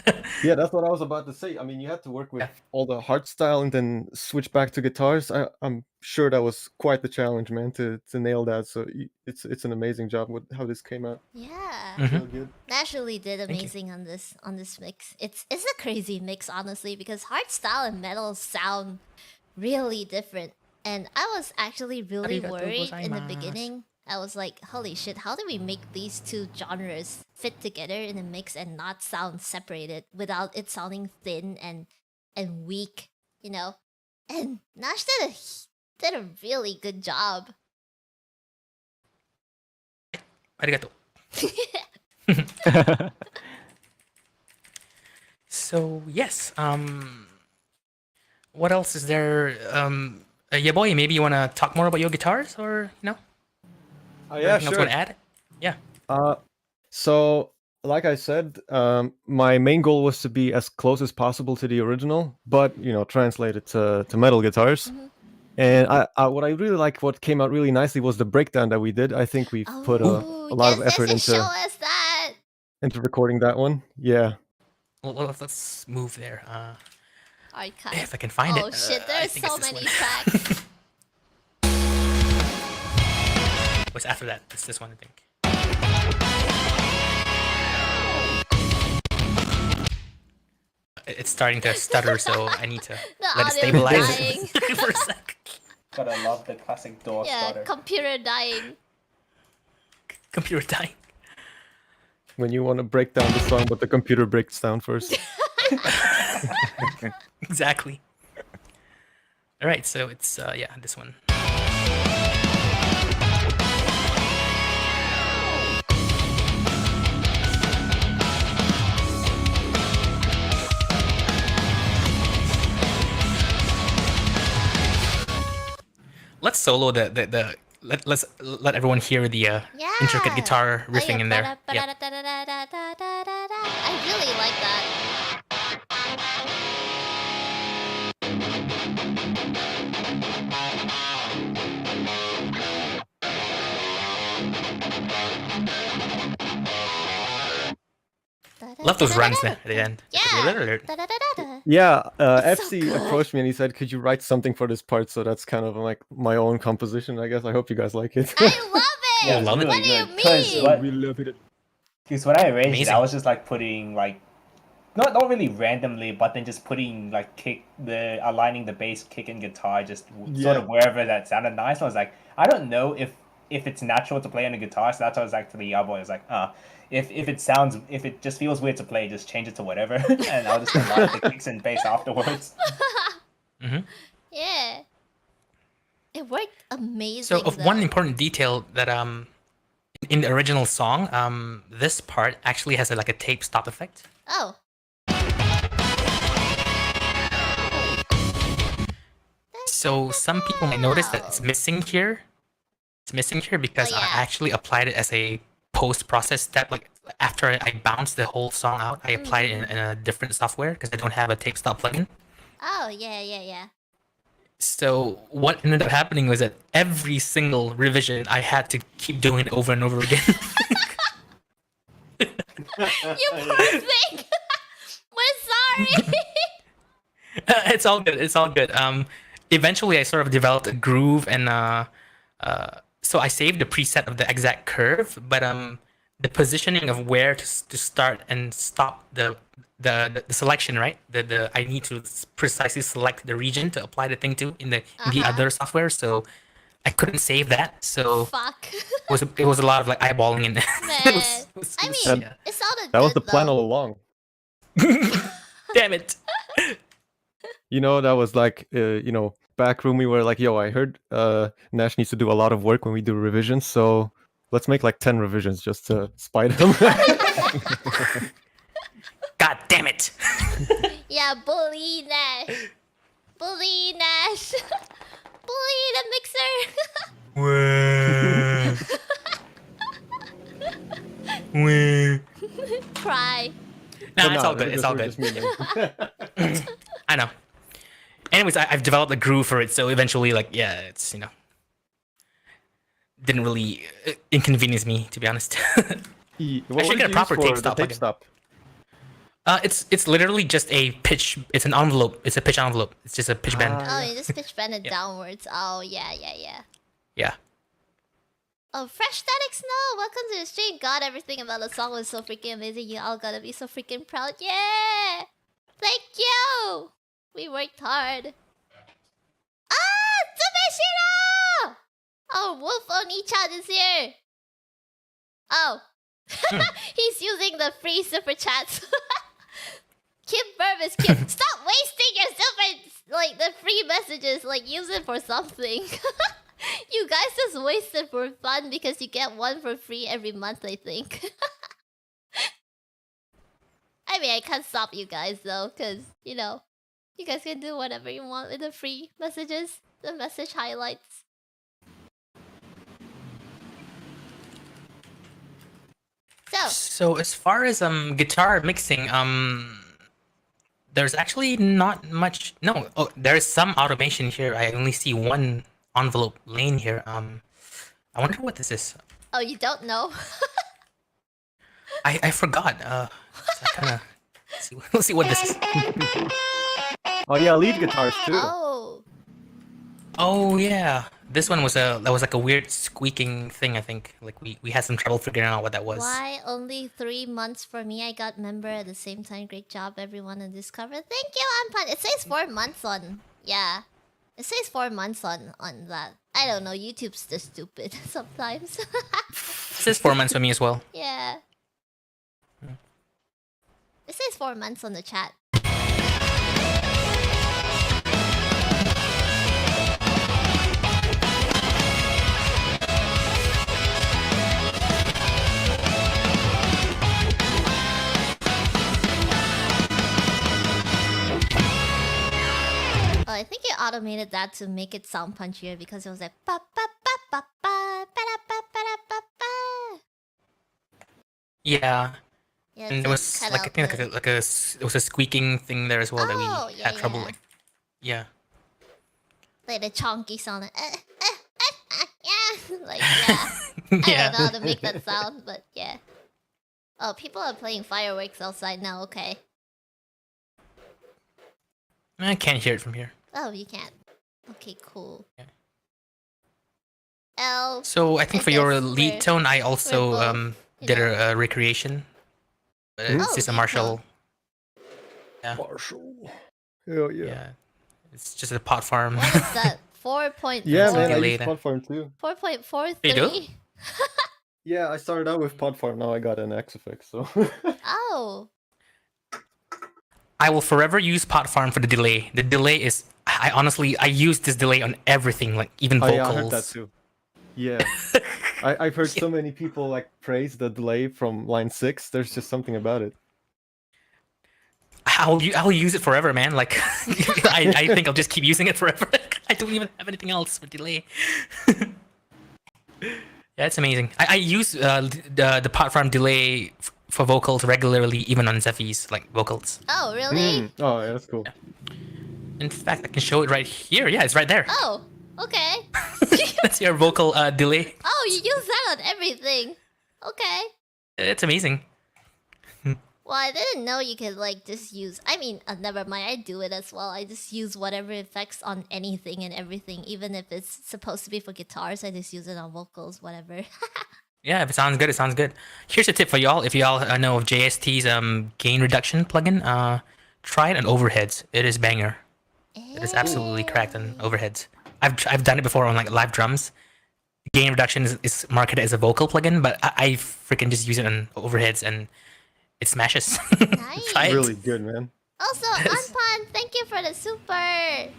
Speaker 6: Yeah, that's what I was about to say. I mean, you had to work with all the hard style and then switch back to guitars. I'm sure that was quite the challenge, man, to nail that. So it's an amazing job with how this came out.
Speaker 2: Yeah.
Speaker 6: Real good.
Speaker 2: Nash really did
Speaker 5: you.
Speaker 2: amazing on this mix. It's a crazy mix, honestly, because hardstyle and metal sound really different. And I was actually really
Speaker 5: Arigatou
Speaker 2: worried in the
Speaker 5: gozaimasu.
Speaker 2: beginning. I was like, holy shit, how do we make these two genres fit together in a mix and not sound separated without it sounding thin and weak, And Nash did a really good job.
Speaker 5: Arigato. So yes, what else is there? Yaboy, maybe you want to talk more about your guitars, or
Speaker 6: Yeah,
Speaker 5: anything else you
Speaker 6: sure.
Speaker 5: want to add? Yeah.
Speaker 6: So, like I said, my main goal was to be as close as possible to the original, but translate it to metal guitars. And I what I really like, what came out really nicely, was the breakdown that we did. I think we've put a lot of effort
Speaker 2: show us that.
Speaker 6: into recording that one. Yeah.
Speaker 5: Well, let's move there.
Speaker 2: Archive.
Speaker 5: If I can find it.
Speaker 2: Oh shit,
Speaker 5: I
Speaker 2: there's
Speaker 5: think
Speaker 2: so
Speaker 5: it's this
Speaker 2: many
Speaker 5: one.
Speaker 2: tracks.
Speaker 5: What's after that? It's this one, I think. It's starting to stutter, so I need to
Speaker 2: The
Speaker 5: let it
Speaker 2: audio
Speaker 5: stabilize
Speaker 2: dying.
Speaker 5: for a sec.
Speaker 4: Gotta love the classic door
Speaker 2: Yeah,
Speaker 4: starter.
Speaker 2: computer dying.
Speaker 5: Computer dying.
Speaker 6: When you want to break down the song, but the computer breaks down first.
Speaker 5: Exactly. All right, so it's this one. Let's solo let's let everyone hear the intricate guitar riffing in there. Yep.
Speaker 2: I really like that.
Speaker 5: Love those runs at the end.
Speaker 2: Yeah.
Speaker 6: Yeah,
Speaker 2: It's so
Speaker 6: FC
Speaker 2: good.
Speaker 6: approached me and he said, "Could you write something for this part?" So that's kind of like my own composition, I guess. I hope you guys like it.
Speaker 2: I love it.
Speaker 4: Yeah, it's
Speaker 5: love it.
Speaker 2: What do you
Speaker 4: good. 'Cause
Speaker 2: mean?
Speaker 4: what-
Speaker 3: We love it.
Speaker 4: Because when I arranged it,
Speaker 5: Amazing.
Speaker 4: I was just like putting like, not really randomly, but then just putting like aligning the bass, kick, and guitar just sort of wherever that sounded nice. I was like, I don't know if it's natural to play on a guitar, so that's what I was like to the Yaboy. I was like, if it just feels weird to play, just change it to whatever, and I'll just align the kicks and bass afterwards.
Speaker 2: Yeah. It worked amazing.
Speaker 5: So, of one important detail that in the original song, this part actually has like a tape stop effect.
Speaker 2: Oh.
Speaker 5: So some people might notice that it's missing here. It's missing here because
Speaker 2: Oh, yeah.
Speaker 5: I actually applied it as a post-process step. Like after I bounced the whole song out, I applied it in a different software because I don't have a tape stop plugin.
Speaker 2: Oh, yeah.
Speaker 5: So what ended up happening was that every single revision I had to keep doing it over and over again.
Speaker 2: You poor thing. We're sorry.
Speaker 5: It's all good. It's all good. Eventually I sort of developed a groove, and so I saved the preset of the exact curve, but the positioning of where to start and stop the selection, right? The I need to precisely select the region to apply the thing to in the other software, so I couldn't save that. So
Speaker 2: Fuck.
Speaker 5: it was a lot of like eyeballing and
Speaker 2: Man. I mean,
Speaker 5: yeah.
Speaker 2: it sounded
Speaker 6: That was
Speaker 2: good,
Speaker 6: the plan
Speaker 2: though.
Speaker 6: all along.
Speaker 5: Damn it.
Speaker 6: You know, that was like, you know, back room we were like, yo, I heard Nash needs to do a lot of work when we do revisions, so let's make like 10 revisions just to spite him.
Speaker 5: God damn it.
Speaker 2: Yeah, bully Nash. Bully Nash. Bully the mixer. Cry.
Speaker 5: No,
Speaker 6: But
Speaker 5: it's
Speaker 6: nah,
Speaker 5: all good. It's
Speaker 6: we're
Speaker 5: all
Speaker 6: just
Speaker 5: good.
Speaker 6: memeing.
Speaker 5: I know. Anyways, I've developed a groove for it, so eventually, like, yeah, it's, you know, didn't really inconvenience me, to be honest.
Speaker 6: What
Speaker 5: should
Speaker 6: did
Speaker 5: get a
Speaker 6: you
Speaker 5: proper
Speaker 6: use
Speaker 5: tape
Speaker 6: for
Speaker 5: stop
Speaker 6: the tape
Speaker 5: plugin.
Speaker 6: stop?
Speaker 5: It's literally just a pitch. It's an envelope. It's a pitch envelope. It's just a pitch bend.
Speaker 2: Oh, you just pitch bend it downwards. Oh, yeah.
Speaker 5: Yeah.
Speaker 2: Oh, Fresh Static Snow, welcome to the stream. God, everything about the song was so freaking amazing. You all gotta be so freaking proud. Yeah! Thank you! We worked hard. Ah! Tsubeshiro! Oh, Wolf Oni-chan is here. Oh. He's using the free super chats. Kim Burbis, Kim, stop wasting your super, like, the free messages. Like, use it for something. You guys just waste it for fun because you get one for free every month, I think. I mean, I can't stop you guys though, because, you know, you guys can do whatever you want with the free messages, the message highlights.
Speaker 5: So as far as guitar mixing, there's actually not much. No, oh, there's some automation here. I only see one envelope lane here. I wonder what this is.
Speaker 2: Oh, you don't know?
Speaker 5: I forgot. So I kind of we'll see what this is.
Speaker 6: Oh yeah, lead guitars too.
Speaker 5: Oh yeah, this one was like a weird squeaking thing. I think like we had some trouble figuring out what that was.
Speaker 2: Why only 3 months for me? I got member at the same time. Great job, everyone on this cover. Thank you, Anpan. It says 4 months on. Yeah. It says 4 months on that. I don't know. YouTube's just stupid sometimes.
Speaker 5: It says 4 months for me as well.
Speaker 2: Yeah. It says 4 months on the chat. Oh, I think it automated that to make it sound punchier because it was like ba ba ba ba ba ba ba ba ba ba.
Speaker 5: Yeah.
Speaker 2: Yeah,
Speaker 5: And
Speaker 2: it's
Speaker 5: there was
Speaker 2: cut
Speaker 5: like I
Speaker 2: out
Speaker 5: think like a it was a squeaking thing there as well that
Speaker 2: Oh,
Speaker 5: we
Speaker 2: yeah,
Speaker 5: had trouble
Speaker 2: yeah.
Speaker 5: like. Yeah.
Speaker 2: like the chonky sound. Yeah, like yeah. I
Speaker 5: Yeah.
Speaker 2: don't know how to make that sound, but yeah. Oh, people are playing fireworks outside now. Okay.
Speaker 5: I can't hear it from here.
Speaker 2: Oh, you can't. Okay, cool.
Speaker 5: Yeah.
Speaker 2: L.
Speaker 5: So I think for your
Speaker 2: guess
Speaker 5: lead
Speaker 2: we're-
Speaker 5: tone, I
Speaker 2: we're
Speaker 5: also
Speaker 2: both, you
Speaker 5: did
Speaker 2: know.
Speaker 5: a recreation. But it's
Speaker 2: Oh,
Speaker 5: just a
Speaker 2: lead
Speaker 5: Marshall.
Speaker 2: tone.
Speaker 5: Yeah.
Speaker 6: Marshall. Hell yeah.
Speaker 5: Yeah. It's just a pot farm.
Speaker 2: What is that? 4.4.
Speaker 6: Yeah, man, I
Speaker 5: Delayed.
Speaker 6: use Podfarm too.
Speaker 2: 4.43.
Speaker 5: You do?
Speaker 6: Yeah, I started out with Podfarm, now I got an XFX, so.
Speaker 2: Oh.
Speaker 5: I will forever use pot farm for the delay. The delay is I honestly I use this delay on everything, like even
Speaker 6: Oh
Speaker 5: vocals.
Speaker 6: yeah, I heard that too. Yeah. I've heard so many people like praise the delay from line 6, there's just something about it.
Speaker 5: I'll use it forever, man. Like I think I'll just keep using it forever. I don't even have anything else for delay. Yeah, it's amazing. I use the pot farm delay for vocals regularly, even on Zephy's like vocals.
Speaker 2: Oh, really?
Speaker 6: Oh yeah, that's cool.
Speaker 5: In fact, I can show it right here. Yeah, it's right there.
Speaker 2: Oh, okay.
Speaker 5: That's your vocal delay.
Speaker 2: Oh, you use that on everything. Okay.
Speaker 5: It's amazing.
Speaker 2: Well, I didn't know you could like just use. I mean, never mind. I do it as well. I just use whatever effects on anything and everything, even if it's supposed to be for guitars. I just use it on vocals, whatever.
Speaker 5: Yeah, if it sounds good, it sounds good. Here's a tip for y'all. If y'all know of JST's gain reduction plugin, try it on overheads. It is banger. It is absolutely cracked on overheads. I've done it before on like live drums. Gain reduction is marketed as a vocal plugin, but I freaking just use it on overheads and it smashes.
Speaker 2: Nice.
Speaker 5: Try it.
Speaker 6: Really good, man.
Speaker 2: Also, Anpan, thank you for the super.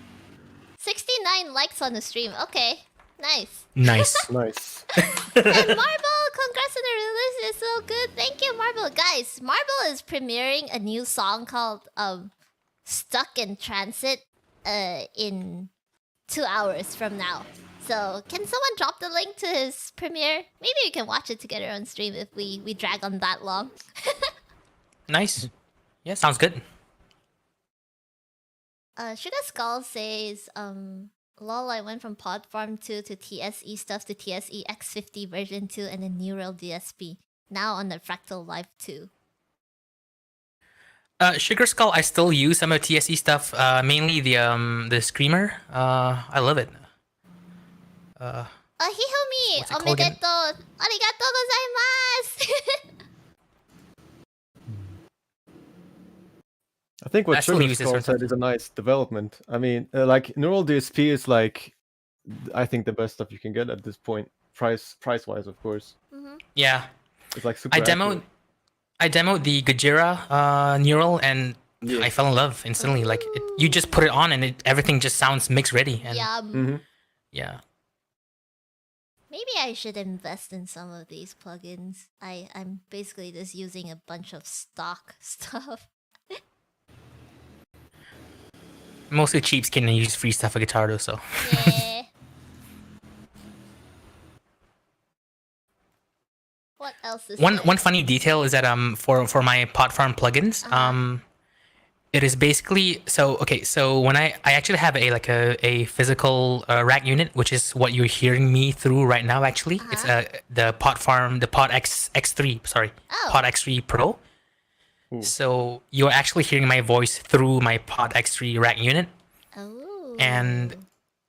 Speaker 2: 69 likes on the stream. Okay, nice.
Speaker 5: Nice.
Speaker 6: Nice.
Speaker 2: And Marble, congrats on the release. It's so good. Thank you, Marble. Guys, Marble is premiering a new song called "Stuck in Transit" in 2 hours from now. So, can someone drop the link to his premiere? Maybe we can watch it together on stream if we drag on that long.
Speaker 5: Nice. Yeah, sounds good.
Speaker 2: Sugar Skull says, lol, I went from Pod Farm 2 to TSE stuff to TSE X50 version 2 and then Neural DSP. Now on the Fractal Live 2.
Speaker 5: Sugar Skull, I still use some of TSE stuff. Mainly the screamer. I love it.
Speaker 2: Hihomi,
Speaker 5: What's it called again?
Speaker 2: omedetou, arigatou gozaimasu.
Speaker 6: I think what
Speaker 5: I still
Speaker 6: Sugar
Speaker 5: use this
Speaker 6: Skull
Speaker 5: sort of
Speaker 6: said is a nice development. I mean, like Neural DSP is like, I think the best stuff you can get at this point, price wise, of course.
Speaker 5: Yeah.
Speaker 6: It's like super.
Speaker 5: I demoed the Gojira Neural and I fell in love instantly. Like you just put it on and everything just sounds mix ready. And
Speaker 2: Yum.
Speaker 5: yeah.
Speaker 2: Maybe I should invest in some of these plugins. I'm basically just using a bunch of stock stuff.
Speaker 5: Mostly cheapskate and use free stuff for guitar though, so.
Speaker 2: Yeah. What else is there?
Speaker 5: One funny detail is that for my Pot Farm plugins, it is basically so when I actually have a physical rack unit, which is what you're hearing me through right now actually. It's the Pot Farm, the Pot X3, sorry.
Speaker 2: Oh.
Speaker 5: Pot X3 Pro. So you're actually hearing my voice through my Pot X3 rack unit.
Speaker 2: Oh.
Speaker 5: And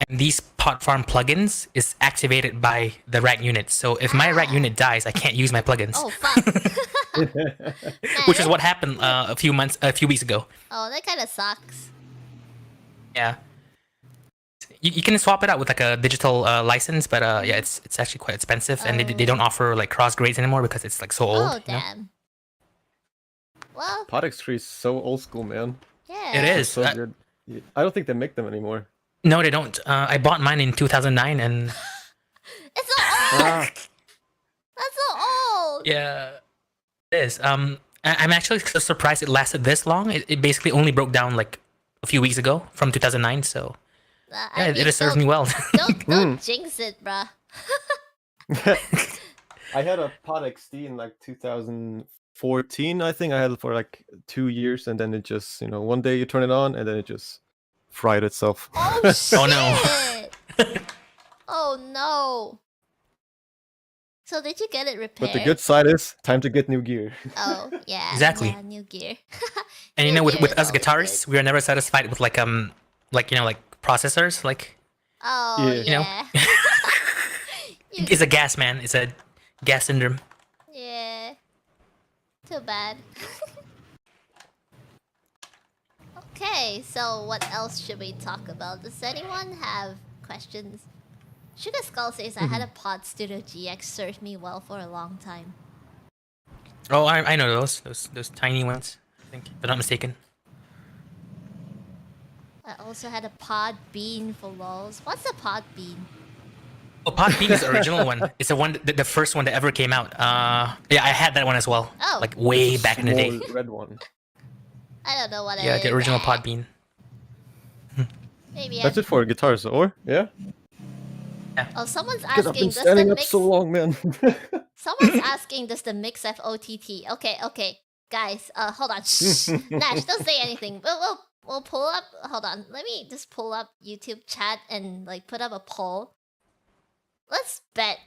Speaker 5: these Pot Farm plugins is activated by the rack unit. So if my rack unit dies, I can't use my plugins.
Speaker 2: Oh fuck.
Speaker 5: Which is what happened a few weeks ago.
Speaker 2: Oh, that kind of sucks.
Speaker 5: Yeah. You can swap it out with like a digital license, but yeah, it's actually quite expensive, and they don't offer like cross grades anymore because it's like so old.
Speaker 2: Oh
Speaker 5: you know?
Speaker 2: damn. Well,
Speaker 6: Pod X3 is so old school, man.
Speaker 2: yeah.
Speaker 5: It is.
Speaker 6: So good. I don't think they make them anymore.
Speaker 5: No, they don't. I bought mine in 2009, and
Speaker 2: It's so old. That's so old.
Speaker 5: yeah, it is. I'm actually so surprised it lasted this long. It basically only broke down like a few weeks ago from 2009, so yeah, it has served me well.
Speaker 2: Don't jinx it, bruh.
Speaker 6: I had a Pod XD in like 2014, I think. I had it for like 2 years, and then it just, one day you turn it on, and then it just fried itself.
Speaker 2: Oh shit.
Speaker 5: Oh no.
Speaker 2: Oh no. So did you get it repaired?
Speaker 6: But the good side is, time to get new gear.
Speaker 2: Oh yeah.
Speaker 5: Exactly.
Speaker 2: Yeah, new gear.
Speaker 5: And
Speaker 2: New
Speaker 5: with
Speaker 2: gear is
Speaker 5: us
Speaker 2: always
Speaker 5: guitarists, we are never satisfied with like processors. Like
Speaker 2: Oh
Speaker 6: Yeah.
Speaker 2: yeah.
Speaker 5: You know? It's a gas, man. It's a gas syndrome.
Speaker 2: Yeah. Too bad. Okay, so what else should we talk about? Does anyone have questions? Sugar Skull says I had a Pod Studio GX served me well for a long time.
Speaker 5: Oh, I know those tiny ones. I think, if I'm not mistaken.
Speaker 2: I also had a Pod Bean for lols. What's a Pod Bean?
Speaker 5: Oh, Podbean is the original one. It's the one, the first one that ever came out. Yeah, I had that one as well.
Speaker 2: Oh.
Speaker 5: Like way back in the day.
Speaker 6: Small red one.
Speaker 2: I don't know what
Speaker 5: Yeah,
Speaker 2: it
Speaker 5: the
Speaker 2: is.
Speaker 5: original Podbean.
Speaker 2: Maybe
Speaker 6: That's it for guitars, or? Yeah?
Speaker 2: Oh, someone's
Speaker 6: Because I've
Speaker 2: asking,
Speaker 6: been
Speaker 2: does the
Speaker 6: standing up
Speaker 2: mix...
Speaker 6: so long, man.
Speaker 2: Someone's asking, does the mix have OTT? Okay. Guys, hold on. Shh. Nash, don't say anything. We'll pull up... Hold on. Let me just pull up YouTube chat and like put up a poll. Let's bet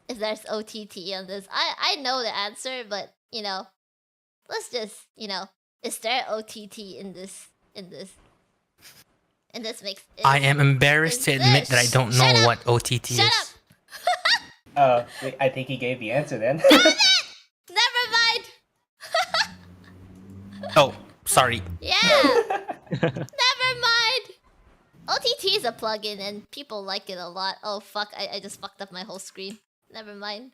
Speaker 2: if there's OTT on this. I know the answer, but, let's just, you know, is there OTT in this mix?
Speaker 5: I am embarrassed to admit that I don't know
Speaker 2: Shut up!
Speaker 5: what OTT
Speaker 2: Shut
Speaker 5: is.
Speaker 4: Wait, I think he gave the answer then.
Speaker 2: Never mind.
Speaker 5: Oh, sorry.
Speaker 2: Yeah. Never mind. OTT is a plugin and people like it a lot. Oh fuck, I just fucked up my whole screen. Never mind.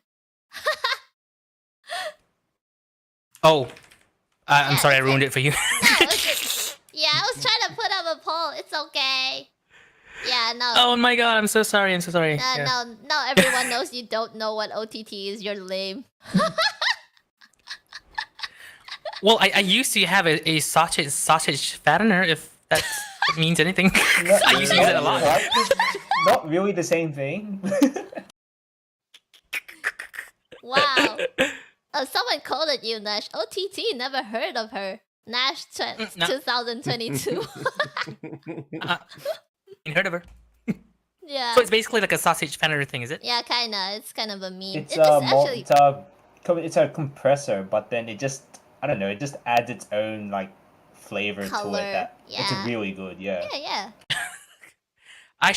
Speaker 5: Oh, I'm
Speaker 2: Yeah,
Speaker 5: sorry I
Speaker 2: it's
Speaker 5: ruined
Speaker 2: a-
Speaker 5: it for you.
Speaker 2: Yeah, I was trying to put up a poll. It's okay. Yeah, no.
Speaker 5: Oh my god, I'm so sorry. I'm so sorry. Yeah.
Speaker 2: No, everyone knows you don't know what OTT is. You're lame.
Speaker 5: Well, I used to have a sausage fattener, if that means anything. I used to use it a lot.
Speaker 4: What? Not really the same thing.
Speaker 2: Wow. Someone called it you, Nash. OTT, never heard of her. Nash
Speaker 5: No.
Speaker 2: 2022.
Speaker 5: You heard of her?
Speaker 2: Yeah.
Speaker 5: So it's basically like a sausage fattener thing, is it?
Speaker 2: Yeah, kinda. It's kind of a meme.
Speaker 4: It's
Speaker 2: It just actually.
Speaker 4: it's a compressor, but then it just, I don't know, it just adds its own like flavor to
Speaker 2: Color,
Speaker 4: it. It's
Speaker 2: yeah.
Speaker 4: really good. Yeah.
Speaker 2: Yeah.
Speaker 5: I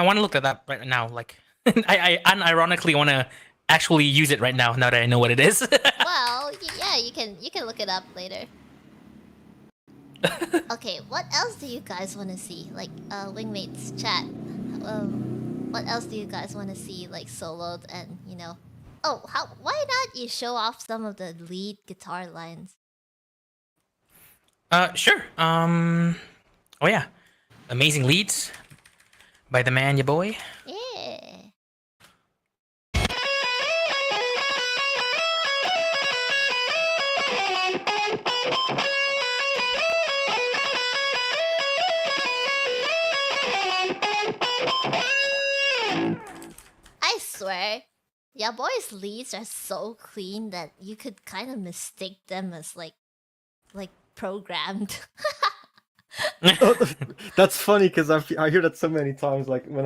Speaker 5: want to look that up right now. Like, I unironically want to actually use it right now. Now that I know what it is.
Speaker 2: Well, yeah, you can look it up later. Okay, what else do you guys want to see? Like, Wingmates chat. What else do you guys want to see? Like soloed and you know. Oh, why not you show off some of the lead guitar lines?
Speaker 5: Sure. Oh yeah, amazing leads by the man, your boy.
Speaker 2: Yeah. I swear, YaboiMatOi's leads are so clean that you could kind of mistake them as like programmed.
Speaker 6: That's funny because I hear that so many times. Like when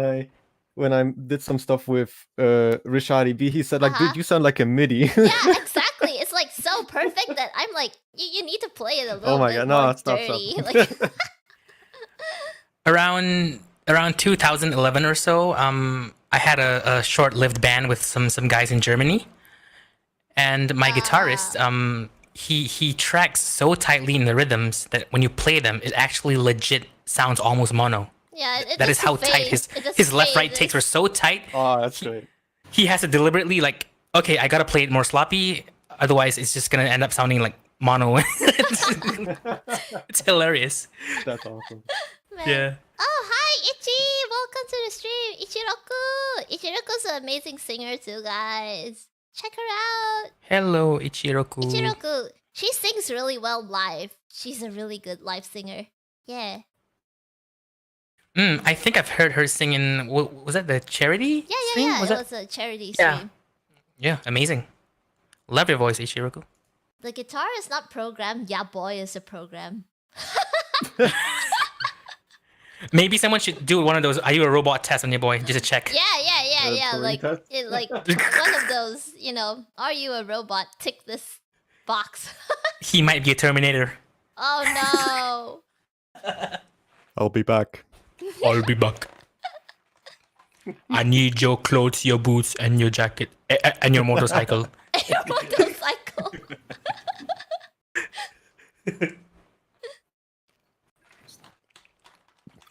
Speaker 6: I did some stuff with Rishadi B, he said like,
Speaker 2: Uh-huh.
Speaker 6: dude, you sound like a MIDI.
Speaker 2: Yeah, exactly. It's like so perfect that I'm like, you need to play it a little
Speaker 6: Oh my
Speaker 2: bit
Speaker 6: god, no,
Speaker 2: more
Speaker 6: stop.
Speaker 2: dirty. Like,
Speaker 5: Around 2011 or so, I had a short-lived band with some guys in Germany, and my guitarist, he tracks so tightly in the rhythms that when you play them, it actually legit sounds almost mono.
Speaker 2: yeah, it
Speaker 5: That is
Speaker 2: does
Speaker 5: how
Speaker 2: the
Speaker 5: tight
Speaker 2: phase. It does
Speaker 5: his
Speaker 2: the
Speaker 5: left right takes were
Speaker 2: phases.
Speaker 5: so tight.
Speaker 6: Oh, that's great.
Speaker 5: He has to deliberately like, okay, I gotta play it more sloppy, otherwise it's just gonna end up sounding like mono. It's hilarious.
Speaker 6: That's awesome.
Speaker 2: Man.
Speaker 5: Yeah.
Speaker 2: Oh, hi, Ichi! Welcome to the stream, Ichiroku! Ichiroku's an amazing singer too, guys. Check her out.
Speaker 5: Hello, Ichiroku.
Speaker 2: Ichiroku, she sings really well live. She's a really good live singer. Yeah.
Speaker 5: I think I've heard her singing. Was that the charity?
Speaker 2: Yeah,
Speaker 5: stream?
Speaker 2: yeah.
Speaker 5: Was
Speaker 2: It
Speaker 5: that?
Speaker 2: was a charity
Speaker 5: Yeah.
Speaker 2: stream.
Speaker 5: Yeah, amazing. Love your voice, Ichiroku.
Speaker 2: The guitar is not programmed. Yeah, boy is a program.
Speaker 5: Maybe someone should do one of those. Are you a robot test on your boy just to check?
Speaker 2: Yeah.
Speaker 6: Turing
Speaker 2: Like,
Speaker 6: test?
Speaker 2: like one of those. You know, are you a robot? Tick this box.
Speaker 5: He might be a Terminator.
Speaker 2: Oh no.
Speaker 6: I'll be back.
Speaker 5: I'll be back. I need your clothes, your boots, and your jacket, and your motorcycle.
Speaker 2: Your motorcycle.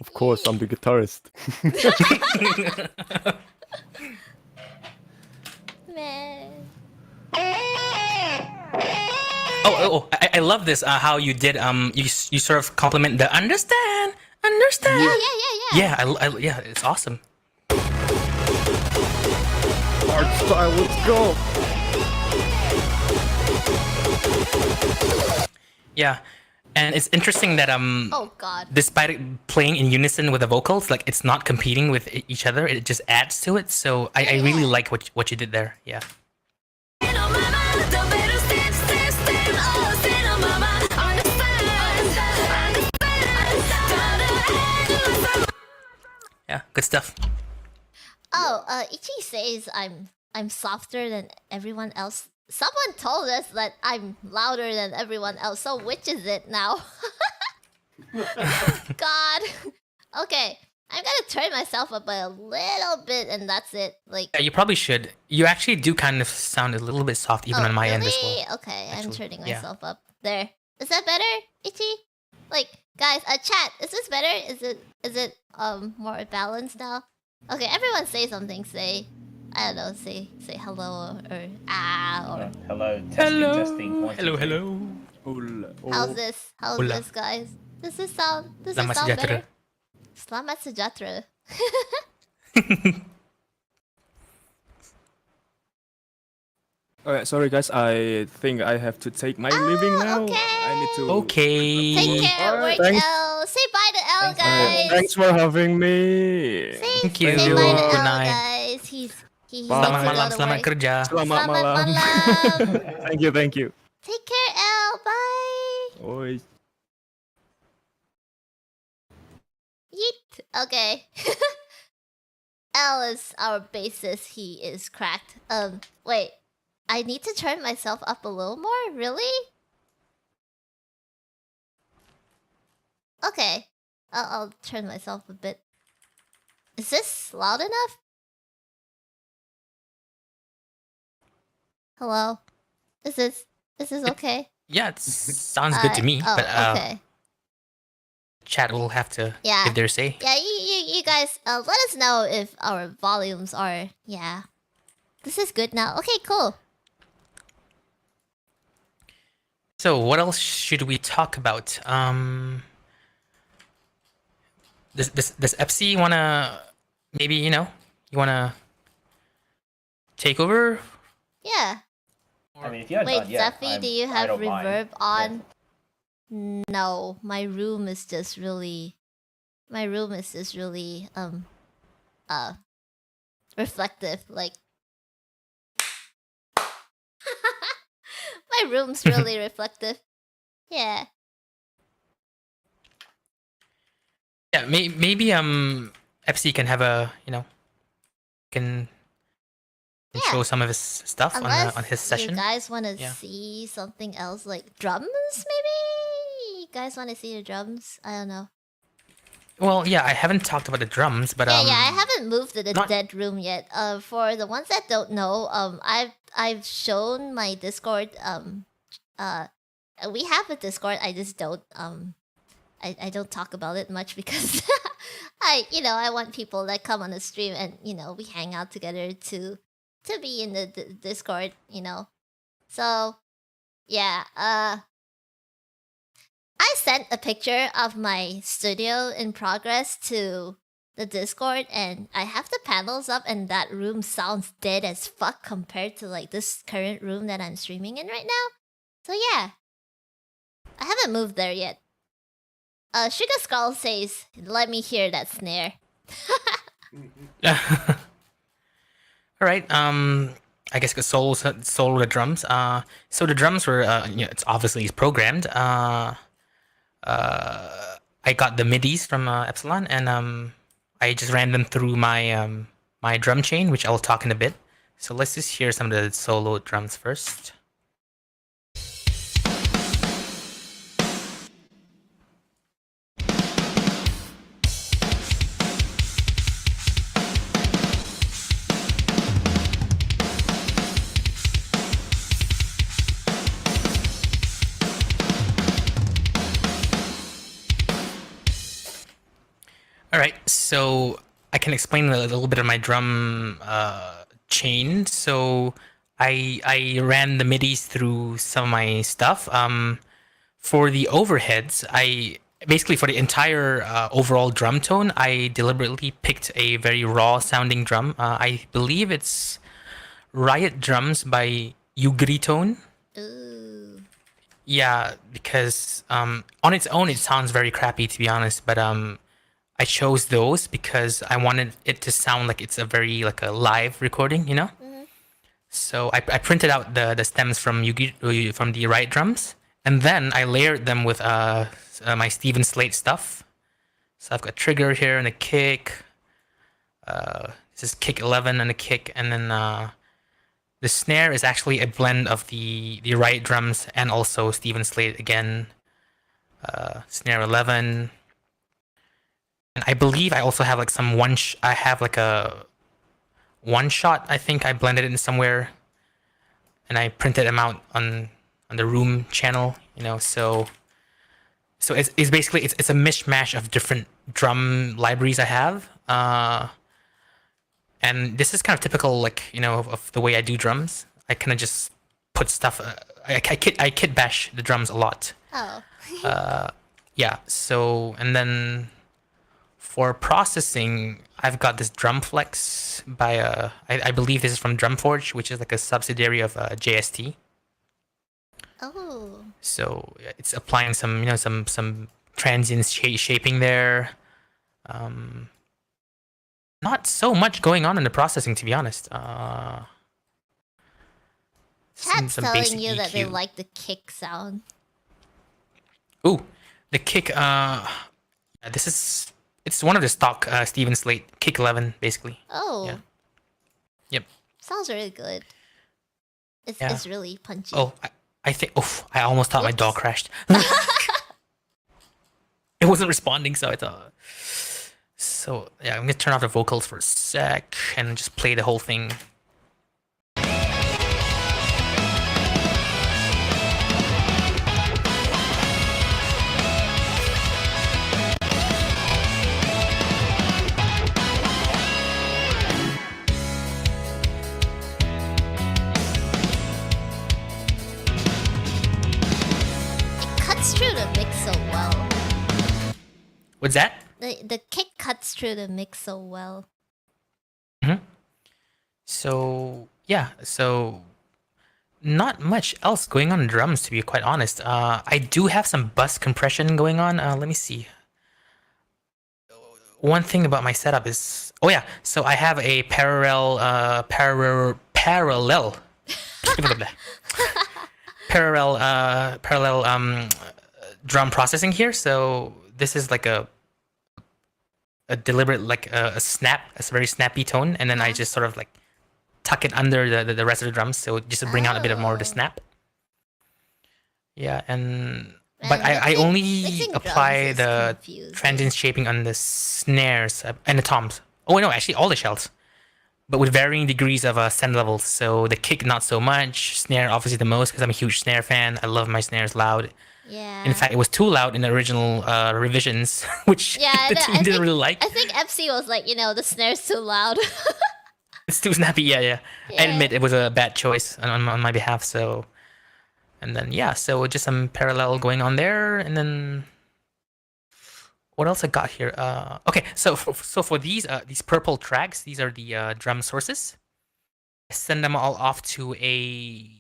Speaker 6: Of course, I'm the guitarist.
Speaker 2: Man.
Speaker 5: I love this. How you did. You sort of compliment the understand.
Speaker 2: Yeah.
Speaker 5: Yeah, it's awesome.
Speaker 6: Art style, let's go.
Speaker 5: Yeah, and it's interesting that
Speaker 2: Oh god.
Speaker 5: despite it playing in unison with the vocals, like it's not competing with each other. It just adds to it. So I really like what you did there. Yeah. Yeah, good stuff.
Speaker 2: Oh, Ichi says I'm softer than everyone else someone told us that I'm louder than everyone else. So which is it now? God. Okay, I'm gonna turn myself up by a little bit, and that's it. Like.
Speaker 5: Yeah, you probably should. You actually do kind of sound a little bit soft even on my end as well.
Speaker 2: Okay, I'm
Speaker 5: actually,
Speaker 2: turning
Speaker 5: yeah.
Speaker 2: myself up. There. Is that better, Ichi? Like, guys, chat. Is this better? Is it more balanced now? Okay, everyone say something. Say, I don't know. Say hello or ah or.
Speaker 4: Hello. Testing. One, two, three.
Speaker 5: Hello.
Speaker 2: How's this? How's
Speaker 5: Hola.
Speaker 2: this, guys? Does this sound
Speaker 5: Selamat
Speaker 2: better?
Speaker 5: sejahtera.
Speaker 2: Selamat sejahtera.
Speaker 3: Alright, sorry guys. I think I have to take my leaving now.
Speaker 2: okay.
Speaker 3: I need to.
Speaker 5: Okay.
Speaker 2: Take care.
Speaker 3: Alright,
Speaker 2: Work
Speaker 3: thanks.
Speaker 2: L. Say bye to L,
Speaker 4: Thanks,
Speaker 2: guys.
Speaker 3: Thanks for having me.
Speaker 5: Thank you.
Speaker 2: Say bye to
Speaker 5: Good
Speaker 2: L,
Speaker 5: night.
Speaker 2: guys. He's
Speaker 5: Selamat
Speaker 2: needs to
Speaker 5: malam,
Speaker 2: go to
Speaker 5: selamat
Speaker 2: work.
Speaker 5: kerja.
Speaker 3: Selamat
Speaker 2: Selamat
Speaker 3: malam.
Speaker 2: malam.
Speaker 3: Thank you.
Speaker 2: Take care, L. Bye.
Speaker 3: Oi.
Speaker 2: Yeet. Okay. L is our bassist. He is cracked. Wait. I need to turn myself up a little more? Really? Okay. I'll turn myself a bit. Is this loud enough? Hello? Is this okay?
Speaker 5: Yeah, it sounds good to me.
Speaker 2: Oh,
Speaker 5: But
Speaker 2: okay.
Speaker 5: chat will have to
Speaker 2: Yeah.
Speaker 5: give their say.
Speaker 2: Yeah, you guys, let us know if our volumes are, yeah. This is good now. Okay, cool.
Speaker 5: So what else should we talk about? Does Epsi wanna maybe you wanna take over?
Speaker 2: Yeah.
Speaker 4: I mean, if you're
Speaker 2: Wait,
Speaker 4: done, yeah,
Speaker 2: Zephy, do you
Speaker 4: I
Speaker 2: have
Speaker 4: don't mind.
Speaker 2: reverb
Speaker 4: Yeah.
Speaker 2: on? No, my room is just really reflective. Like my room's really reflective. Yeah.
Speaker 5: Yeah, maybe Epsi can have a can
Speaker 2: Yeah.
Speaker 5: show some of his stuff
Speaker 2: Unless
Speaker 5: on his session.
Speaker 2: you guys want to
Speaker 5: Yeah.
Speaker 2: see something else, like drums, maybe? You guys want to see the drums? I don't know.
Speaker 5: Well, yeah, I haven't talked about the drums, but
Speaker 2: Yeah, I haven't moved to the
Speaker 5: not-
Speaker 2: dead room yet. For the ones that don't know, I've shown my Discord. We have a Discord. I just don't I don't talk about it much because I want people that come on the stream and we hang out together to be in the Discord. So yeah. I sent a picture of my studio in progress to the Discord, and I have the panels up, and that room sounds dead as fuck compared to like this current room that I'm streaming in right now. So yeah, I haven't moved there yet. Sugar Skull says, "Let me hear that snare."
Speaker 5: All right. I guess solo the drums. So the drums were it's obviously programmed. I got the midis from Epsilon, and I just ran them through my my drum chain, which I'll talk in a bit. So let's just hear some of the solo drums first. All right, so I can explain a little bit of my drum chain. So I ran the midis through some of my stuff. For the overheads, I basically for the entire overall drum tone, I deliberately picked a very raw sounding drum. I believe it's Riot Drums by Ugritone.
Speaker 2: Ooh.
Speaker 5: Yeah, because on its own it sounds very crappy, to be honest, but I chose those because I wanted it to sound like it's a very like a live recording, So I printed out the stems from from the Riot Drums, and then I layered them with my Steven Slate stuff. So I've got trigger here and a kick. This is kick 11 and a kick, and then The snare is actually a blend of the riot drums and also Steven Slate again. Snare 11. And I believe I also have like some I have like a one shot. I think I blended it in somewhere, and I printed them out on the room channel. You know, so it's basically it's a mishmash of different drum libraries I have. And this is kind of typical, like, you know, of the way I do drums. I kind of just put stuff. I kit bash the drums a lot.
Speaker 2: Oh.
Speaker 5: Yeah. So, and then for processing, I've got this drum flex by I believe this is from Drumforge, which is like a subsidiary of JST.
Speaker 2: Oh.
Speaker 5: So it's applying some, you know, some transient shaping there. Not so much going on in the processing, to be honest.
Speaker 2: Chat's
Speaker 5: some
Speaker 2: telling
Speaker 5: basic
Speaker 2: you that they
Speaker 5: EQ.
Speaker 2: like the kick sound.
Speaker 5: Ooh, the kick. It's one of the stock Steven Slate kick 11, basically.
Speaker 2: Oh.
Speaker 5: Yeah. Yep.
Speaker 2: Sounds really good. It's
Speaker 5: Yeah.
Speaker 2: it's really punchy.
Speaker 5: Oh, I think. Oof! I almost thought my dog
Speaker 2: Whoops.
Speaker 5: crashed. It wasn't responding, so I thought. So yeah, I'm gonna turn off the vocals for a sec and just play the whole thing.
Speaker 2: It cuts through the mix so well.
Speaker 5: What's that?
Speaker 2: The kick cuts through the mix so well.
Speaker 5: So yeah, so not much else going on in drums, to be quite honest. I do have some bus compression going on. Let me see. One thing about my setup is, oh yeah, so I have a parallel drum processing here. So this is like a deliberate, like a snap, a very snappy tone, and then I just sort of like tuck it under the rest of the drums, so just to bring out a bit of more of the
Speaker 2: Oh.
Speaker 5: snap. Yeah, and
Speaker 2: Man,
Speaker 5: but I
Speaker 2: mixing
Speaker 5: only apply
Speaker 2: drums is
Speaker 5: the
Speaker 2: confusing.
Speaker 5: transient shaping on the snares and the toms. Oh no, actually all the shells, but with varying degrees of send levels. So the kick not so much, snare obviously the most because I'm a huge snare fan. I love my snares loud.
Speaker 2: Yeah.
Speaker 5: In fact, it was too loud in the original revisions, which
Speaker 2: Yeah,
Speaker 5: the
Speaker 2: I
Speaker 5: team
Speaker 2: think-
Speaker 5: didn't really like.
Speaker 2: I think FC was like, the snare's too loud.
Speaker 5: It's too snappy. Yeah. I
Speaker 2: Yeah.
Speaker 5: admit it was a bad choice on my behalf. So, and then yeah, so just some parallel going on there, and then what else I got here? Okay, so for these purple tracks, these are the drum sources. I send them all off to a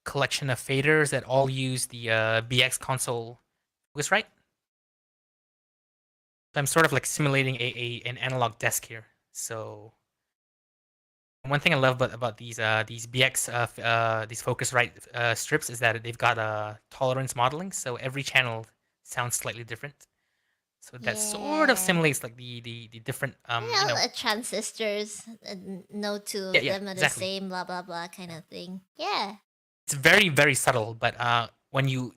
Speaker 5: collection of faders that all use the BX console Focusrite. So I'm sort of like simulating an analog desk here. So one thing I love about these BX these Focusrite strips is that they've got tolerance modeling, so every channel sounds slightly different. So that sort of
Speaker 2: Yeah.
Speaker 5: simulates like the different
Speaker 2: the transistors, no two of
Speaker 5: Yeah,
Speaker 2: them are
Speaker 5: exactly.
Speaker 2: the same, blah blah blah kind of thing. Yeah.
Speaker 5: It's very very subtle, but when you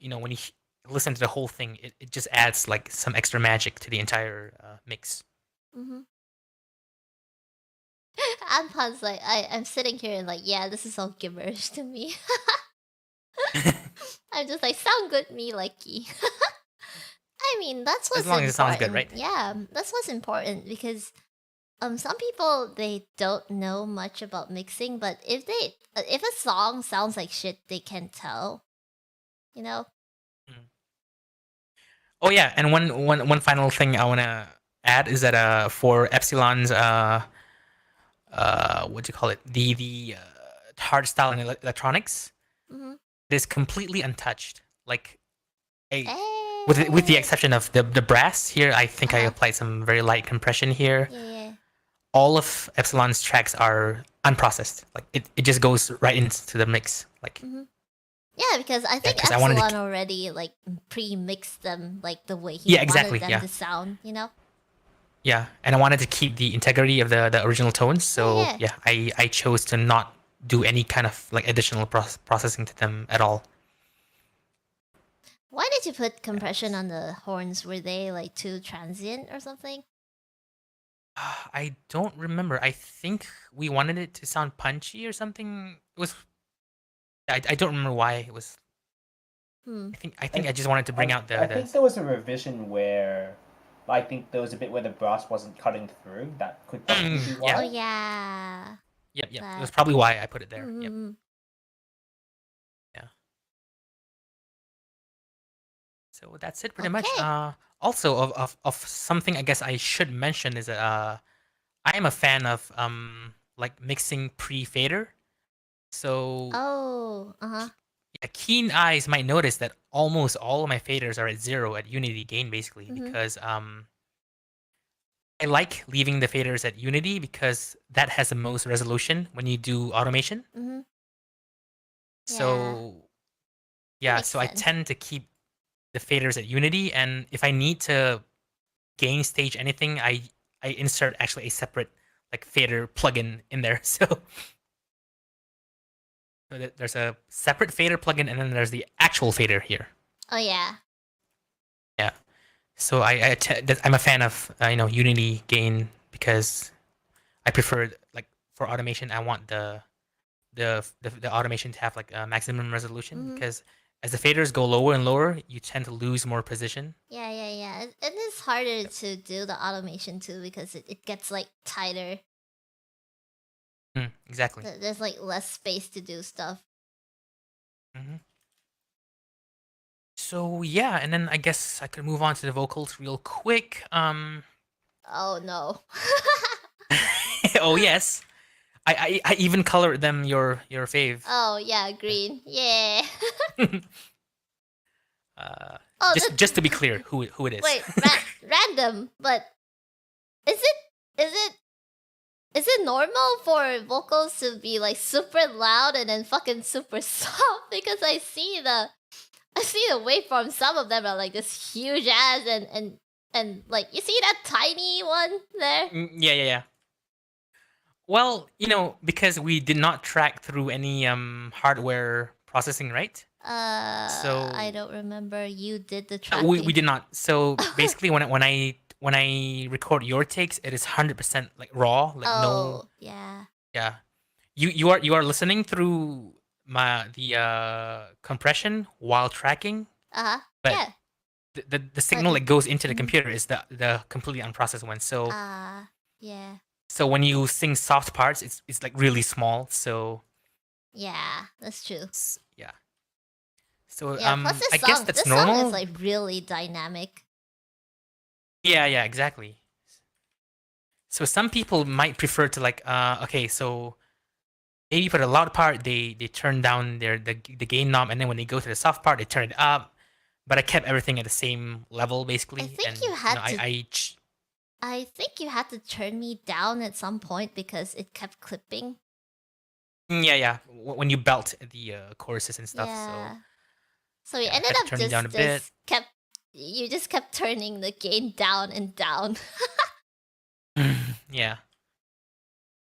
Speaker 5: listen to the whole thing, it just adds like some extra magic to the entire mix.
Speaker 2: Mm-hmm. Anpan's like, I'm sitting here and like, yeah, this is all gibberish to me. I'm just like, sound good, me likey. I mean, that's what's
Speaker 5: As long as it sounds good,
Speaker 2: important.
Speaker 5: right?
Speaker 2: Yeah, that's what's important because some people they don't know much about mixing, but if a song sounds like shit, they can tell. You know?
Speaker 5: Oh yeah, and one final thing I want to add is that for Epsilon's what do you call it, the hard style and electronics,
Speaker 2: Mm-hmm.
Speaker 5: it is completely untouched. Like
Speaker 2: Eh.
Speaker 5: with the exception of the brass here, I think I
Speaker 2: Uh-huh.
Speaker 5: applied some very light compression here.
Speaker 2: Yeah.
Speaker 5: All of Epsilon's tracks are unprocessed. Like it just goes right into the mix. Like
Speaker 2: Yeah, because I think
Speaker 5: 'cause I wanted to
Speaker 2: Epsilon already like pre-mixed them like the way he
Speaker 5: Yeah, exactly,
Speaker 2: wanted them
Speaker 5: yeah.
Speaker 2: to sound, you know?
Speaker 5: yeah, and I wanted to keep the integrity of the original tones. So
Speaker 2: Yeah.
Speaker 5: yeah, I chose to not do any kind of like additional processing to them at all.
Speaker 2: Why did you put compression on the horns? Were they like too transient or something?
Speaker 5: I don't remember. I think we wanted it to sound punchy or something. It was. I don't remember why it was. I think I just wanted to bring out the.
Speaker 4: I think there was a revision where, I think there was a bit where the brass wasn't cutting through. That could possibly be why.
Speaker 2: Oh yeah.
Speaker 5: Yep. It was
Speaker 2: That-
Speaker 5: probably why I put it there. Yep.
Speaker 2: Mhm.
Speaker 5: Yeah. So that's it pretty much.
Speaker 2: Okay.
Speaker 5: Also of something I guess I should mention is that I am a fan of like mixing pre-fader. So
Speaker 2: Oh,
Speaker 5: yeah, keen eyes might notice that almost all of my faders are at 0 at unity gain basically because I like leaving the faders at unity because that has the most resolution when you do automation. So yeah,
Speaker 2: makes
Speaker 5: so
Speaker 2: sense.
Speaker 5: I tend to keep the faders at unity, and if I need to gain stage anything, I insert actually a separate like fader plugin in there. So there's a separate fader plugin, and then there's the actual fader here.
Speaker 2: Oh yeah.
Speaker 5: Yeah. So I'm a fan of unity gain because I prefer like for automation I want the automation to have like a maximum resolution because as the faders go lower and lower, you tend to lose more position.
Speaker 2: Yeah. It is harder to do the automation too because it gets like tighter.
Speaker 5: Exactly.
Speaker 2: There's like less space to do stuff.
Speaker 5: So yeah, and then I guess I could move on to the vocals real quick.
Speaker 2: Oh no.
Speaker 5: Oh yes, I even colored them your fave.
Speaker 2: Oh yeah, green. Yeah.
Speaker 5: Just to be clear, who it is.
Speaker 2: Wait, random, but is it normal for vocals to be like super loud and then fucking super soft? Because I see the waveform. Some of them are like this huge ass and like you see that tiny one there.
Speaker 5: Yeah. Well, because we did not track through any hardware processing, right? So
Speaker 2: I don't remember. You did the tracking.
Speaker 5: we did not. So basically, when I record your takes, it is 100% like raw, like no.
Speaker 2: Yeah.
Speaker 5: Yeah, you are listening through the compression while tracking. But
Speaker 2: Yeah.
Speaker 5: the signal that goes into the computer is the completely unprocessed one. So
Speaker 2: yeah.
Speaker 5: so when you sing soft parts, it's like really small. So
Speaker 2: Yeah, that's true.
Speaker 5: yeah. So
Speaker 2: Yeah, plus this
Speaker 5: I guess
Speaker 2: song,
Speaker 5: that's
Speaker 2: this
Speaker 5: normal.
Speaker 2: song is like really dynamic.
Speaker 5: Yeah, exactly. So some people might prefer to like okay, so maybe for the loud part they turn down the gain knob, and then when they go to the soft part they turn it up. But I kept everything at the same level basically.
Speaker 2: I think
Speaker 5: and,
Speaker 2: you had
Speaker 5: know,
Speaker 2: to. I think you had to turn me down at some point because it kept clipping.
Speaker 5: Yeah. When you belt the choruses and stuff.
Speaker 2: Yeah. So you
Speaker 5: yeah, I
Speaker 2: ended
Speaker 5: had to
Speaker 2: up
Speaker 5: turn it down a bit.
Speaker 2: You just kept turning the gain down and down.
Speaker 5: Yeah.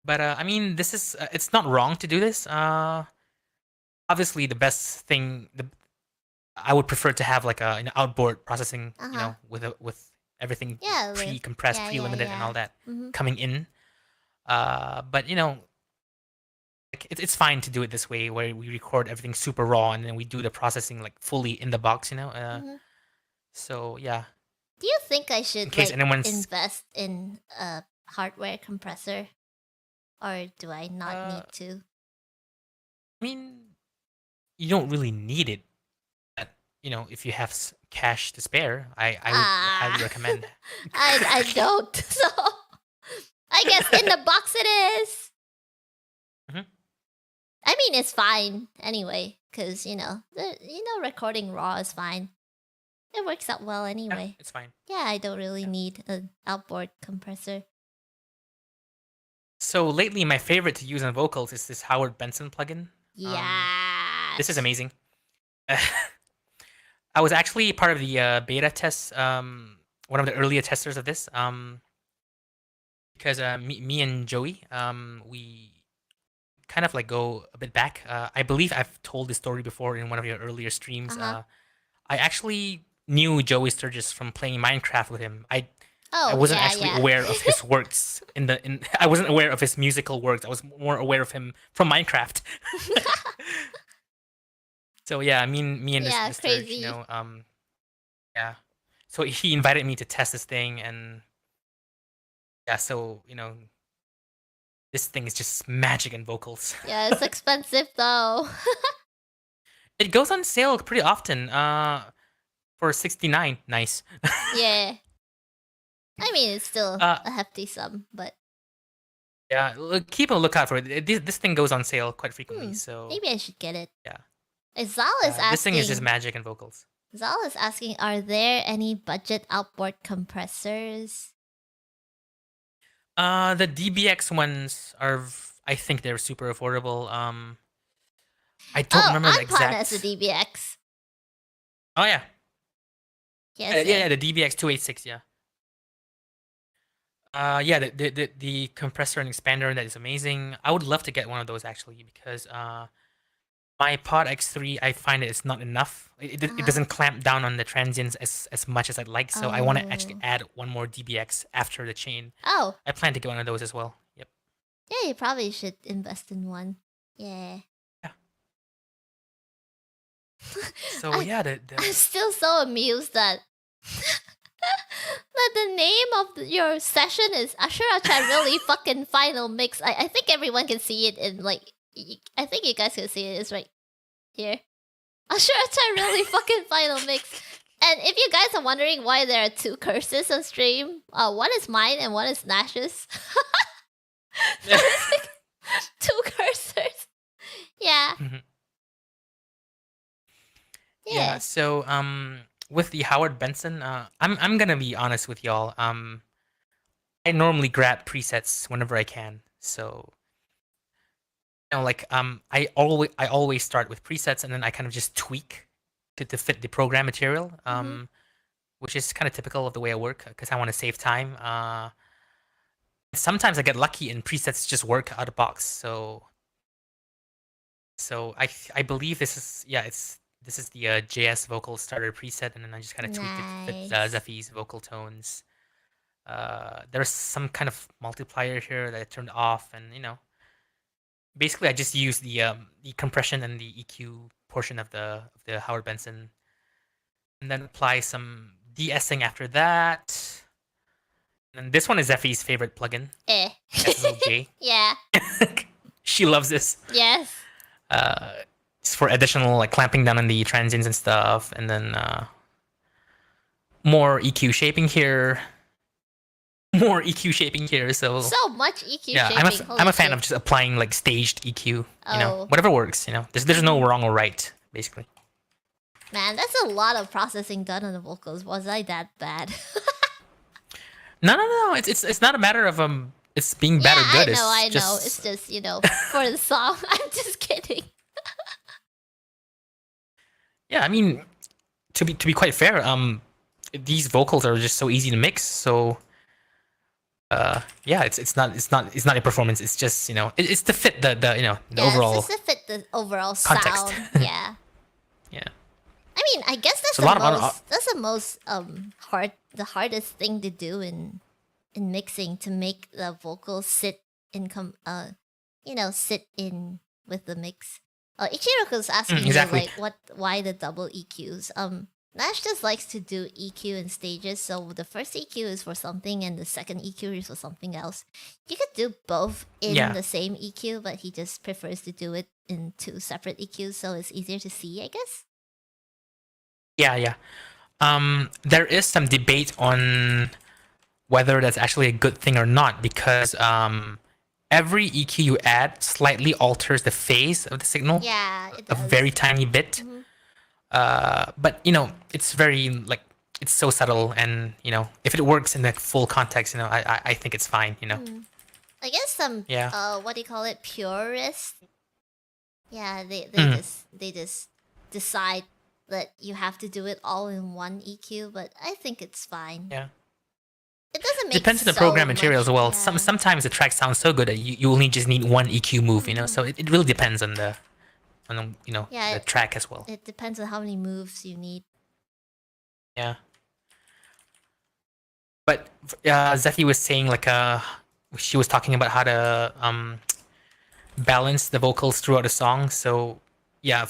Speaker 5: But I mean, this is it's not wrong to do this. Obviously, the best thing I would prefer to have like an outboard processing, with everything pre-compressed, pre-limited, and all that coming in. But like it's fine to do it this way, where we record everything super raw and then we do the processing like fully in the box. So yeah.
Speaker 2: Do you think I should
Speaker 5: In case
Speaker 2: invest in a hardware compressor, or do I not need to?
Speaker 5: I mean, you don't really need it. But, if you have cash to spare, I would highly recommend.
Speaker 2: I don't. So I guess in the box it is. I mean, it's fine anyway, because recording raw is fine. It works out well anyway.
Speaker 5: Yeah, it's fine.
Speaker 2: Yeah, I don't really need an outboard compressor.
Speaker 5: So lately, my favorite to use on vocals is this Howard Benson plugin.
Speaker 2: Yeah.
Speaker 5: This is amazing. I was actually part of the beta test, one of the earlier testers of this, because me and Joey, we kind of like go a bit back. I believe I've told this story before in one of your earlier streams. I actually knew Joey Sturgis from playing Minecraft with him. I
Speaker 2: Oh,
Speaker 5: wasn't
Speaker 2: yeah,
Speaker 5: actually
Speaker 2: yeah.
Speaker 5: aware of his works I wasn't aware of his musical works. I was more aware of him from Minecraft. So yeah, me and
Speaker 2: Yeah,
Speaker 5: this Sturge,
Speaker 2: crazy.
Speaker 5: you know, yeah. So he invited me to test this thing, and yeah, so you know, this thing is just magic in vocals.
Speaker 2: Yeah, it's expensive though.
Speaker 5: It goes on sale pretty often. For 69. Nice.
Speaker 2: Yeah. I mean, it's still
Speaker 5: Uh,
Speaker 2: a hefty sum, but
Speaker 5: Yeah, keep a lookout for it. This thing goes on sale quite frequently, so
Speaker 2: maybe I should get it.
Speaker 5: yeah.
Speaker 2: Zal is asking.
Speaker 5: This thing is just magic in vocals.
Speaker 2: Zal is asking, are there any budget outboard compressors?
Speaker 5: The DBX ones are, I think they're super affordable. I don't remember the
Speaker 2: Anpan
Speaker 5: exact.
Speaker 2: has a DBX.
Speaker 5: Oh yeah,
Speaker 2: Yes.
Speaker 5: yeah, the DBX 286. Yeah. Yeah, the compressor and expander that is amazing. I would love to get one of those actually because my Pod X3, I find it's not enough. It doesn't clamp down on the transients as much as I'd like. So I want to actually add one more DBX after the chain.
Speaker 2: Oh.
Speaker 5: I plan to get one of those as well. Yep.
Speaker 2: Yeah, you probably should invest in one. Yeah.
Speaker 5: So yeah,
Speaker 2: I'm still so amused that that the name of your session is Ashura-chan really fucking final mix. I think everyone can see it in like. I think you guys can see it. It's right here. Ashura-chan really fucking final mix. And if you guys are wondering why there are two curses on stream, one is mine and one is Nash's. So it's like two cursors. Yeah.
Speaker 5: Yeah. So with the Howard Benson, I'm gonna be honest with y'all. I normally grab presets whenever I can. So you know, like I always start with presets and then I kind of just tweak to fit the program material. Which is kind of typical of the way I work because I want to save time. Sometimes I get lucky and presets just work out of box. So I believe this is this is the JS vocal starter preset, and then I just kind of tweaked it to fit Zephy's vocal tones. There's some kind of multiplier here that I turned off, and you know, basically I just used the compression and the EQ portion of the Howard Benson, and then apply some de-essing after that. And this one is Zephy's favorite plugin. SSLJ.
Speaker 2: Yeah.
Speaker 5: She loves this.
Speaker 2: Yes.
Speaker 5: It's for additional like clamping down on the transients and stuff, and then more EQ shaping here. More EQ shaping here. So
Speaker 2: much EQ
Speaker 5: yeah,
Speaker 2: shaping.
Speaker 5: I'm a fan of just applying like staged EQ. You know,
Speaker 2: Oh.
Speaker 5: whatever works. You know, there's no wrong or right, basically.
Speaker 2: Man, that's a lot of processing done on the vocals. Was I that bad?
Speaker 5: No. It's not a matter of it's being bad or good.
Speaker 2: I
Speaker 5: It's
Speaker 2: know.
Speaker 5: just,
Speaker 2: It's just, you know, for the song. I'm just kidding.
Speaker 5: Yeah, I mean, to be quite fair, these vocals are just so easy to mix. So, yeah, it's not a performance. It's just, you know, it's to fit the you know the overall.
Speaker 2: It's just to fit the overall
Speaker 5: context.
Speaker 2: sound. Yeah.
Speaker 5: Yeah.
Speaker 2: I mean, I guess that's
Speaker 5: It's a lot of
Speaker 2: that's the most the hardest thing to do in mixing, to make the vocals sit in sit in with the mix. Ichiroku's asking
Speaker 5: exactly.
Speaker 2: you like why the double EQs. Nash just likes to do EQ in stages, so the first EQ is for something and the second EQ is for something else. You could do both in the same EQ, but he just prefers to do it in two separate EQs, so it's easier to see, I guess.
Speaker 5: Yeah. There is some debate on whether that's actually a good thing or not, because every EQ you add slightly alters the phase of the signal.
Speaker 2: Yeah, it
Speaker 5: a
Speaker 2: does.
Speaker 5: very tiny bit. But you know, it's very like it's so subtle, and you know, if it works in the full context, you know, I think it's fine. You know.
Speaker 2: I guess some what do you call it, purists? Yeah, they just decide that you have to do it all in one EQ, but I think it's fine.
Speaker 5: Yeah.
Speaker 2: It doesn't doesn't make
Speaker 5: Depends on the
Speaker 2: so
Speaker 5: program material
Speaker 2: much,
Speaker 5: as well.
Speaker 2: yeah.
Speaker 5: Sometimes the track sounds so good that you only just need one EQ move, you know. So it really depends on the
Speaker 2: Yeah,
Speaker 5: the track as well.
Speaker 2: It depends on how many moves you need.
Speaker 5: Yeah. But Zephy was saying like she was talking about how to balance the vocals throughout the song. So yeah,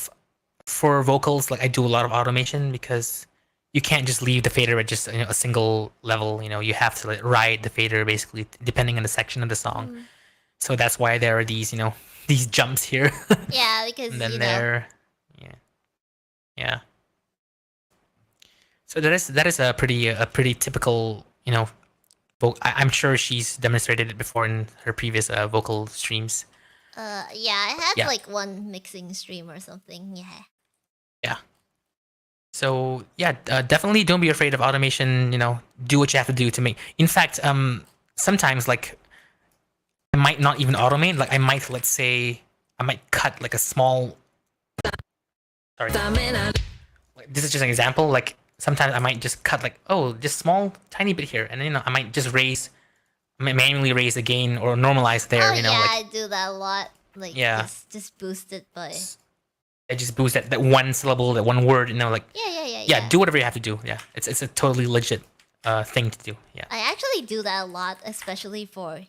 Speaker 5: for vocals, like I do a lot of automation because you can't just leave the fader at just a single level. You know, you have to like, ride the fader basically depending on the section of the song. So that's why there are these these jumps here.
Speaker 2: Yeah, because
Speaker 5: And then there, yeah. So that is a pretty typical I'm sure she's demonstrated it before in her previous vocal streams.
Speaker 2: Yeah, I had
Speaker 5: Yeah.
Speaker 2: like one mixing stream or something. Yeah.
Speaker 5: Yeah. So yeah, definitely don't be afraid of automation. Do what you have to do to make. In fact, sometimes like I might not even automate. Like I might, let's say, I might cut like a small. Sorry. Like, this is just an example. Like sometimes I might just cut like just small tiny bit here, and then I might just manually raise the gain or normalize there.
Speaker 2: Oh, yeah,
Speaker 5: like,
Speaker 2: I do that a lot. Like,
Speaker 5: Yeah.
Speaker 2: just boost it by.
Speaker 5: I just boost that one syllable, that one word. Like
Speaker 2: Yeah.
Speaker 5: do whatever you have to do. Yeah, it's a totally legit thing to do. Yeah.
Speaker 2: I actually do that a lot, especially for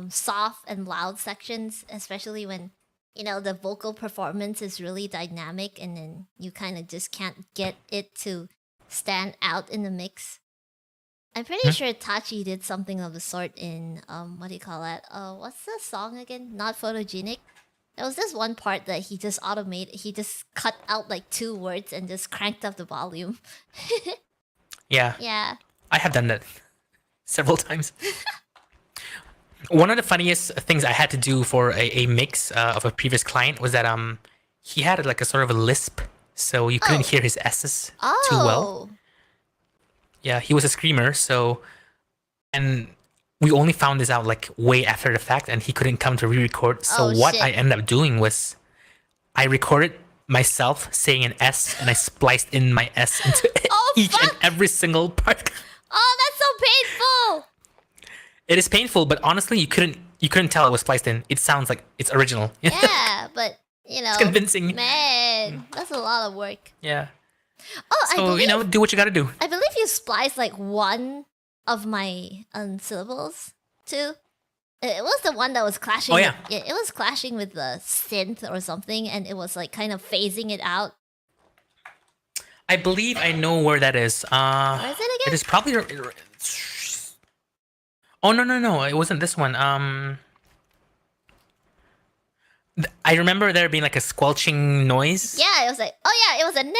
Speaker 2: soft and loud sections, especially when the vocal performance is really dynamic, and then you kind of just can't get it to stand out in the mix. I'm pretty sure Tachi did something of the sort in what do you call that? What's the song again? Not Photogenic. There was this one part that he just he just cut out like 2 words and just cranked up the volume.
Speaker 5: Yeah.
Speaker 2: Yeah.
Speaker 5: I have done that several times. One of the funniest things I had to do for a mix of a previous client was that he had like a sort of a lisp, so you couldn't hear his S's too well. Yeah, he was a screamer, and we only found this out like way after the fact, and he couldn't come to re-record. So what
Speaker 2: shit.
Speaker 5: I ended up doing was I recorded myself saying an S, and I spliced in my S into each and every single part.
Speaker 2: Oh, that's so painful.
Speaker 5: It is painful, but honestly, you couldn't tell it was spliced in. It sounds like it's original.
Speaker 2: Yeah, but
Speaker 5: It's convincing.
Speaker 2: Man, that's a lot of work.
Speaker 5: Yeah.
Speaker 2: Oh,
Speaker 5: So
Speaker 2: I believe,
Speaker 5: do what you gotta do.
Speaker 2: I believe you spliced like one of my syllables too. It was the one that was clashing.
Speaker 5: Oh, yeah.
Speaker 2: It was clashing with the synth or something, and it was like kind of phasing it out.
Speaker 5: I believe I know where that is.
Speaker 2: Where is it
Speaker 5: It
Speaker 2: again?
Speaker 5: is probably. Oh no! It wasn't this one. I remember there being like a squelching noise.
Speaker 2: Yeah, it was like, oh yeah, it was a ne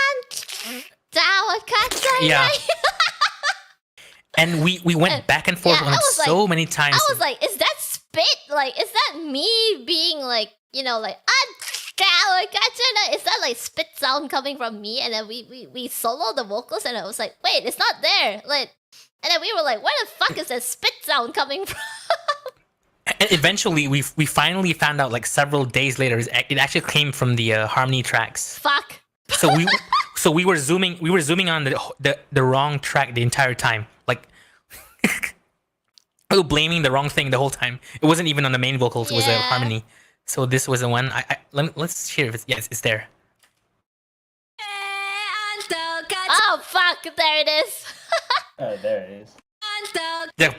Speaker 2: and down.
Speaker 5: Yeah. And we went back and forth
Speaker 2: yeah,
Speaker 5: on
Speaker 2: I
Speaker 5: it
Speaker 2: was
Speaker 5: so
Speaker 2: like-
Speaker 5: many times.
Speaker 2: I was like, is that spit? Like, is that me being like, like, is that like spit sound coming from me? And then we soloed the vocals, and I was like, wait, it's not there. Like, and then we were like, where the fuck is that spit sound coming from?
Speaker 5: And eventually, we finally found out like several days later, it actually came from the harmony tracks.
Speaker 2: Fuck.
Speaker 5: So we were zooming on the wrong track the entire time. Like we were blaming the wrong thing the whole time. It wasn't even on the main vocals. It was a
Speaker 2: Yeah.
Speaker 5: harmony. So this was the one. Let's hear if it's there.
Speaker 2: Oh fuck, there it is.
Speaker 4: Oh, there it is.
Speaker 5: Yeah.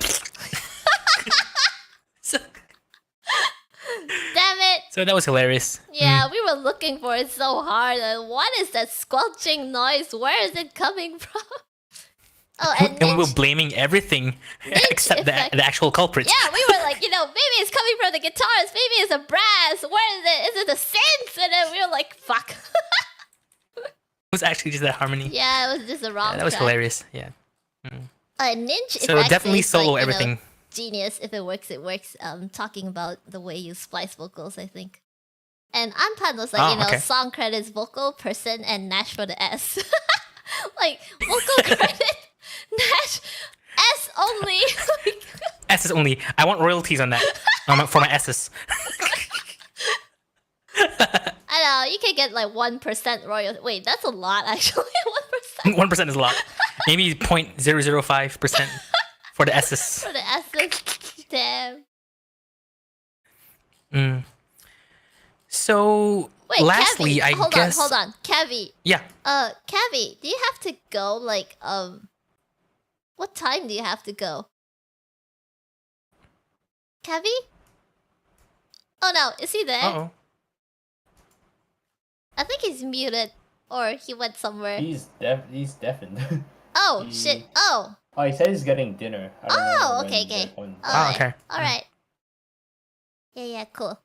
Speaker 5: so,
Speaker 2: Damn it.
Speaker 5: so that was hilarious.
Speaker 2: Yeah, we were looking for it so hard. And what is that squelching noise? Where is it coming from? Oh, and
Speaker 5: And we were
Speaker 2: Ninja-
Speaker 5: blaming everything except
Speaker 2: effect.
Speaker 5: the actual culprits.
Speaker 2: yeah, we were like, maybe it's coming from the guitars, maybe it's a brass. Where is it? Is it the synths? And then we were like, fuck.
Speaker 5: It was actually just that harmony.
Speaker 2: Yeah, it was just the wrong.
Speaker 5: Yeah, that was
Speaker 2: track.
Speaker 5: hilarious. Yeah.
Speaker 2: Ninja
Speaker 5: So
Speaker 2: effects
Speaker 5: definitely
Speaker 2: is
Speaker 5: solo
Speaker 2: like,
Speaker 5: everything.
Speaker 2: Genius. If it works, it works. Talking about the way you splice vocals, I think. And Anpan was like,
Speaker 5: Oh, okay.
Speaker 2: song credits, vocal, person, and Nash for the S. Like, vocal credit, Nash, S only.
Speaker 5: S's only. I want royalties on that for my S's.
Speaker 2: I know, you can get like 1% royalty. Wait, that's a lot actually. 1%.
Speaker 5: 1% is a lot. Maybe 0.005%. For the S's.
Speaker 2: For the S's. Damn.
Speaker 5: So
Speaker 2: Wait,
Speaker 5: lastly,
Speaker 2: Kevy,
Speaker 5: I guess.
Speaker 2: Hold on. Kevy.
Speaker 5: Yeah.
Speaker 2: Kevy, do you have to go like what time do you have to go? Kevy? Oh no, is he there?
Speaker 5: Uh-oh.
Speaker 2: I think he's muted or he went somewhere.
Speaker 4: He's deafened.
Speaker 2: Oh shit. Oh.
Speaker 4: Oh, he said he's getting dinner. I don't know
Speaker 2: Oh,
Speaker 4: when
Speaker 2: okay,
Speaker 4: they're
Speaker 2: okay.
Speaker 4: going.
Speaker 5: Okay.
Speaker 2: Alright. Yeah, cool.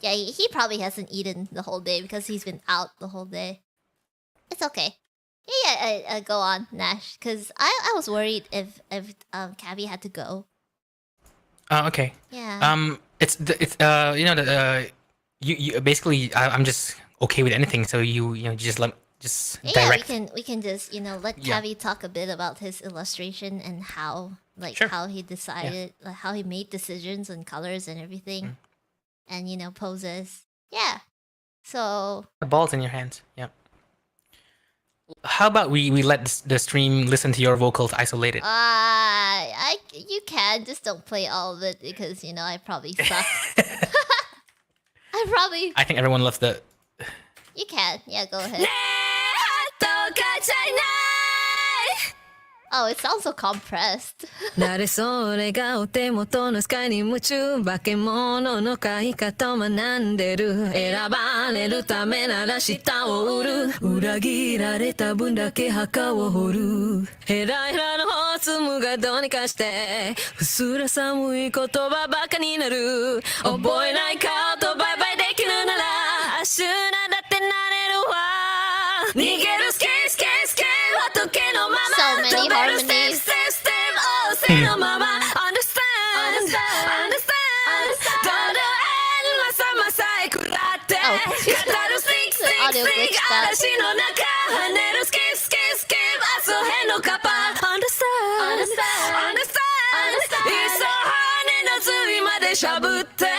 Speaker 2: Yeah, he probably hasn't eaten the whole day because he's been out the whole day. It's okay. Yeah, go on, Nash. Cause I was worried if Cabby had to go.
Speaker 5: Okay.
Speaker 2: Yeah.
Speaker 5: It's you know the you basically I'm just okay with anything. So you just
Speaker 2: Yeah,
Speaker 5: direct.
Speaker 2: we can just let
Speaker 5: Yeah.
Speaker 2: Cabby talk a bit about his illustration and how
Speaker 5: Sure.
Speaker 2: how he decided like how he made decisions and colors and everything, and poses. Yeah. So
Speaker 5: The ball's in your hands. Yeah. How about we let the stream listen to your vocals isolated?
Speaker 2: you can just don't play all of it because I probably suck.
Speaker 5: I think everyone loves the.
Speaker 2: You can. Yeah, go ahead. Oh, it sounds so compressed.
Speaker 1: 慣れそれがお手元のスカイに夢中化け物の買い方を学んでる選ばれるためなら舌を売る裏切られた分だけ墓を掘るヘラヘラのホスムがどうにかしてうすら寒い言葉ばかになる覚えない顔とバイバイできるならアシュラだってなれるわ逃げるスケスケスケ仏のまま
Speaker 2: So many harmonies.
Speaker 1: No mama, understand. Don't end masa masa kurate. Kataru sing sing
Speaker 2: Audio
Speaker 1: sing
Speaker 2: glitched out.
Speaker 1: arashi no naka haneru skip skip skip asohe no kappa. Understand. Iso hane no zui made shabutte.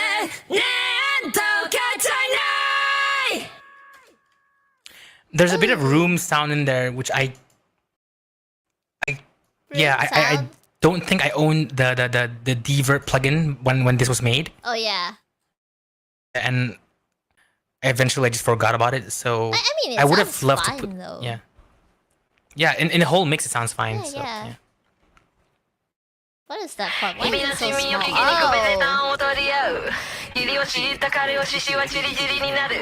Speaker 1: Nenta kachanai.
Speaker 5: There's a bit of room sound in there, which I don't think I owned the Devert plugin when this was made,
Speaker 2: Oh yeah.
Speaker 5: and eventually I just forgot about it. So
Speaker 2: I mean, it
Speaker 5: I would have
Speaker 2: sounds
Speaker 5: loved
Speaker 2: fine,
Speaker 5: to put
Speaker 2: though.
Speaker 5: yeah. In the whole mix it sounds fine.
Speaker 2: Yeah,
Speaker 5: so,
Speaker 2: yeah.
Speaker 5: yeah.
Speaker 2: What is that part? Why is it so
Speaker 1: 君
Speaker 2: small?
Speaker 1: を聞きにこべて
Speaker 2: Oh.
Speaker 1: 暖を取り合う義を知った彼を獅子はチリチリになる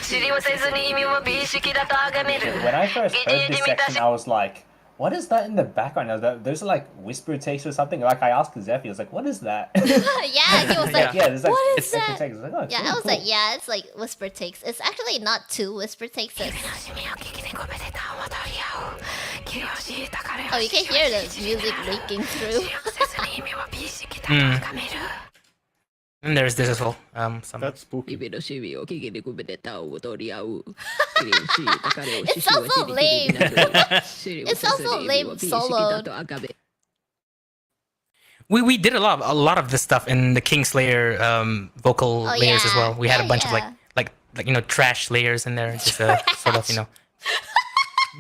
Speaker 1: 知りはせずに意味も美意識だと崇める
Speaker 4: When I first heard this section, I was like, what is that in the background? Those are like whisper takes or something. Like I asked Zephy, I was like, what is that?
Speaker 2: Yeah, he was like,
Speaker 4: yeah, there's like
Speaker 2: what is
Speaker 4: whisper
Speaker 2: that?
Speaker 4: takes. I was like, oh, it's
Speaker 2: Yeah,
Speaker 4: really
Speaker 2: I was
Speaker 4: cool.
Speaker 2: like, yeah, it's like whisper takes. It's actually not two whisper takes. Oh, you can hear the music leaking through.
Speaker 5: And there's this as well. Some
Speaker 6: That's spooky.
Speaker 2: It sounds so lame. It sounds so lame soloed.
Speaker 5: we did a lot of this stuff in the Kingslayer vocal
Speaker 2: Oh,
Speaker 5: layers as
Speaker 2: yeah.
Speaker 5: well. We had a
Speaker 2: Yeah,
Speaker 5: bunch
Speaker 2: yeah.
Speaker 5: of like trash layers in there, just sort of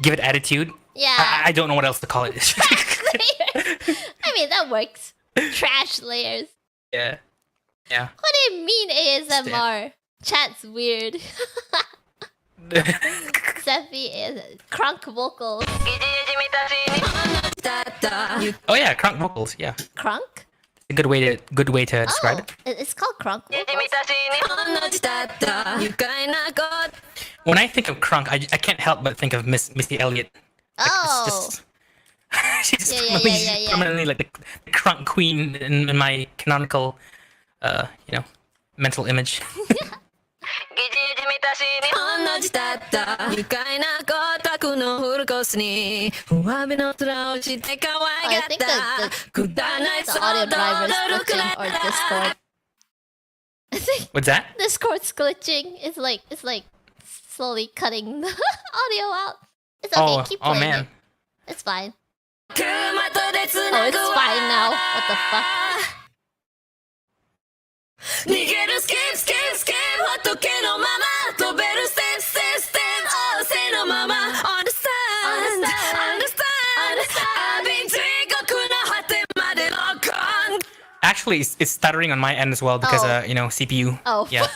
Speaker 5: give it attitude.
Speaker 2: Yeah.
Speaker 5: I don't know what else to call it.
Speaker 2: I mean, that works. Trash layers.
Speaker 5: Yeah. Yeah.
Speaker 2: What do you mean ASMR? Chat's weird. Zephy is crunk vocals.
Speaker 5: Oh yeah, crunk vocals. Yeah,
Speaker 2: Crunk?
Speaker 5: a good way to describe it.
Speaker 2: It's called crunk vocals.
Speaker 5: When I think of crunk, I can't help but think of Missy Elliott. Like,
Speaker 2: Oh.
Speaker 5: it's just, she's
Speaker 2: Yeah.
Speaker 5: permanently like the crunk queen in my canonical, mental image.
Speaker 2: Oh, I think the audio driver is glitching or Discord. I think
Speaker 5: What's that?
Speaker 2: Discord's glitching. It's like slowly cutting the audio out. It's okay, keep playing
Speaker 5: man.
Speaker 2: it. It's fine. Oh, it's fine now. What the fuck?
Speaker 1: 逃げるスケープスケープスケープ仏のまま飛べるステップステップステップ仰せのまま Understand I've been 地獄の果てま
Speaker 5: actually, it's stuttering on my end as well because
Speaker 2: Oh.
Speaker 5: you know, CPU.
Speaker 2: Oh.
Speaker 5: Yeah.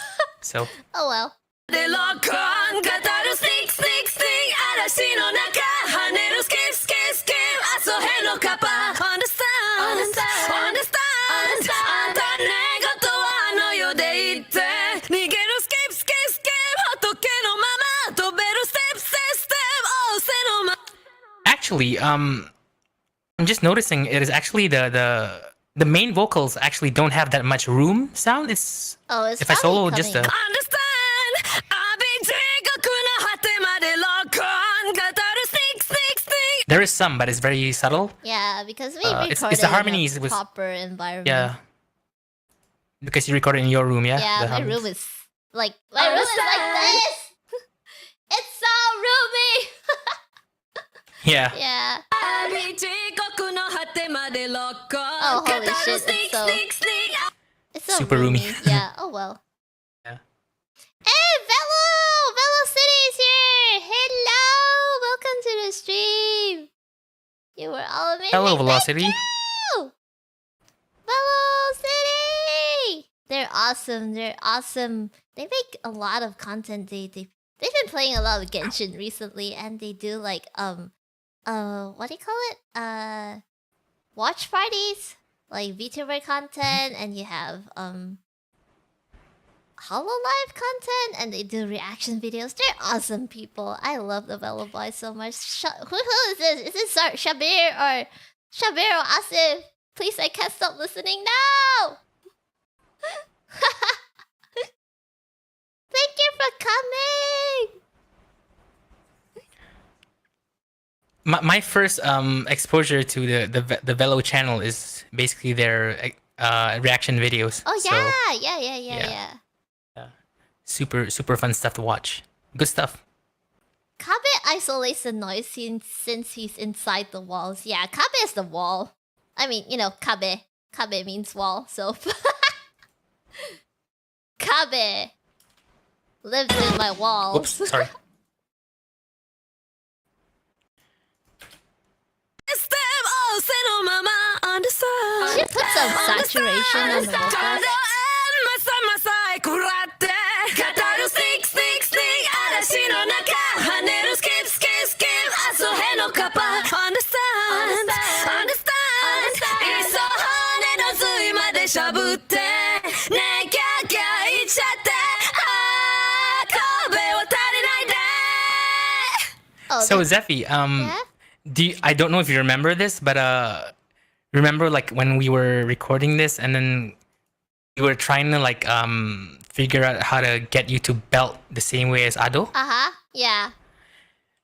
Speaker 5: So
Speaker 2: Oh well.
Speaker 1: でロックオン語るスティックスティックスティック嵐の中跳ねるスキップスキップスキップ遊へのカパ Understand Understand あんたねことはあの世で言って逃げるスキップスキップスキップ仏のまま飛べるステップステップステップ仰せのま
Speaker 5: actually, I'm just noticing it is actually the main vocals actually don't have that much room sound. It's
Speaker 2: Oh, it's
Speaker 5: if I solo
Speaker 2: probably
Speaker 5: just
Speaker 2: coming.
Speaker 1: Understand 阿ビ地獄の果てまでロックオン語るスティックスティックスティック
Speaker 5: there is some, but it's very subtle.
Speaker 2: Yeah, because we
Speaker 5: it's
Speaker 2: recorded
Speaker 5: the harmonies
Speaker 2: in a
Speaker 5: was-
Speaker 2: proper environment.
Speaker 5: Yeah. Because you recorded in your room, yeah.
Speaker 2: Yeah,
Speaker 5: the
Speaker 2: my
Speaker 5: harmonies.
Speaker 2: room is like this. It's so roomy.
Speaker 5: Yeah.
Speaker 2: Yeah.
Speaker 1: 阿ビ地獄の果てまでロックオン
Speaker 2: Oh,
Speaker 1: 語
Speaker 2: holy
Speaker 1: る
Speaker 2: shit,
Speaker 1: スティッ
Speaker 2: it's
Speaker 1: ク
Speaker 2: so
Speaker 1: スティックスティック
Speaker 2: it's so
Speaker 5: Super
Speaker 2: roomy.
Speaker 5: roomy.
Speaker 2: Yeah. Oh well.
Speaker 5: Yeah.
Speaker 2: Hey, Velo! Velo City is here. Hello. Welcome to the stream. You were all amazing.
Speaker 5: Hello,
Speaker 2: Thank
Speaker 5: Velocity.
Speaker 2: you. Velo City. They're awesome. They're awesome. They make a lot of content. They've been playing a lot of Genshin recently, and they do like what do you call it? Watch parties, like VTuber content, and you have HoloLive content, and they do reaction videos. They're awesome people. I love the Velo Boys so much. Who is this? Is this Shabir or Asif? Please, I can't stop listening now. Thank you for coming.
Speaker 5: My first exposure to the Velo channel is basically their reaction videos.
Speaker 2: Oh
Speaker 5: So,
Speaker 2: yeah.
Speaker 5: super fun stuff to watch. Good stuff.
Speaker 2: Kabe isolates the noise since he's inside the walls. Yeah, Kabe is the wall. I mean, you know, Kabe. Kabe means wall, so... Kabe lives in my walls.
Speaker 5: Whoops, sorry.
Speaker 1: Step 仰せのまま Understand
Speaker 2: Should put some saturation on the vocals.
Speaker 1: まさまさへ食らって語るスティックスティックスティック嵐の中跳ねるスキップスキップスキップ遊へのカパ Understand Understand いっそ骨の髄までしゃぶってねキャーキャー言っちゃってあー壁を足りないで
Speaker 2: Oh,
Speaker 5: So
Speaker 2: that-
Speaker 5: Zephy,
Speaker 2: yeah?
Speaker 5: I don't know if you remember this, but remember like when we were recording this and then we were trying to like figure out how to get you to belt the same way as Ado?
Speaker 2: Uh-huh. Yeah.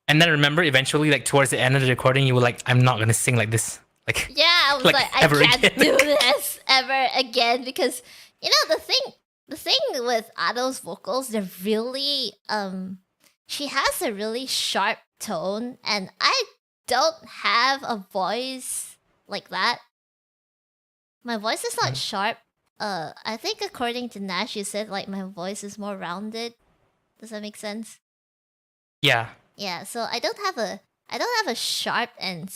Speaker 5: And then remember eventually like towards the end of the recording you were like, I'm not gonna sing like this. Like
Speaker 2: Yeah, I was
Speaker 5: Like,
Speaker 2: like, I
Speaker 5: ever
Speaker 2: can't
Speaker 5: again.
Speaker 2: do this ever again because you know the thing with Ado's vocals, they're really she has a really sharp tone, and I don't have a voice like that. My voice is not sharp. I think according to Nash, you said like my voice is more rounded. Does that make sense?
Speaker 5: yeah.
Speaker 2: Yeah, so I don't have a sharp and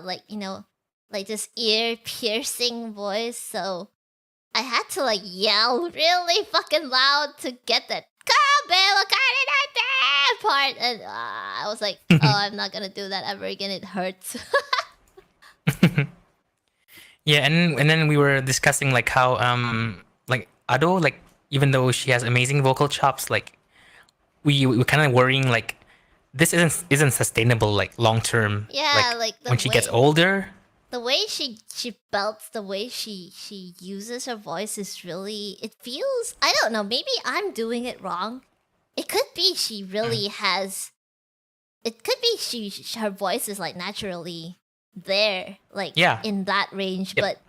Speaker 2: like, you know, like this ear piercing voice, so I had to like yell really fucking loud to get that part, and I was like, oh, I'm not gonna do that ever again. It hurts.
Speaker 5: Yeah, and then we were discussing like how like Ado, like even though she has amazing vocal chops, like we were kind of worrying like this isn't sustainable like long term.
Speaker 2: Yeah, like the
Speaker 5: when she gets
Speaker 2: way-
Speaker 5: older.
Speaker 2: The way she belts, the way she uses her voice is really, it feels, I don't know, maybe I'm doing it wrong. It could be she really has, it could be her voice is like naturally there, like
Speaker 5: Yeah.
Speaker 2: in that range,
Speaker 5: Yep.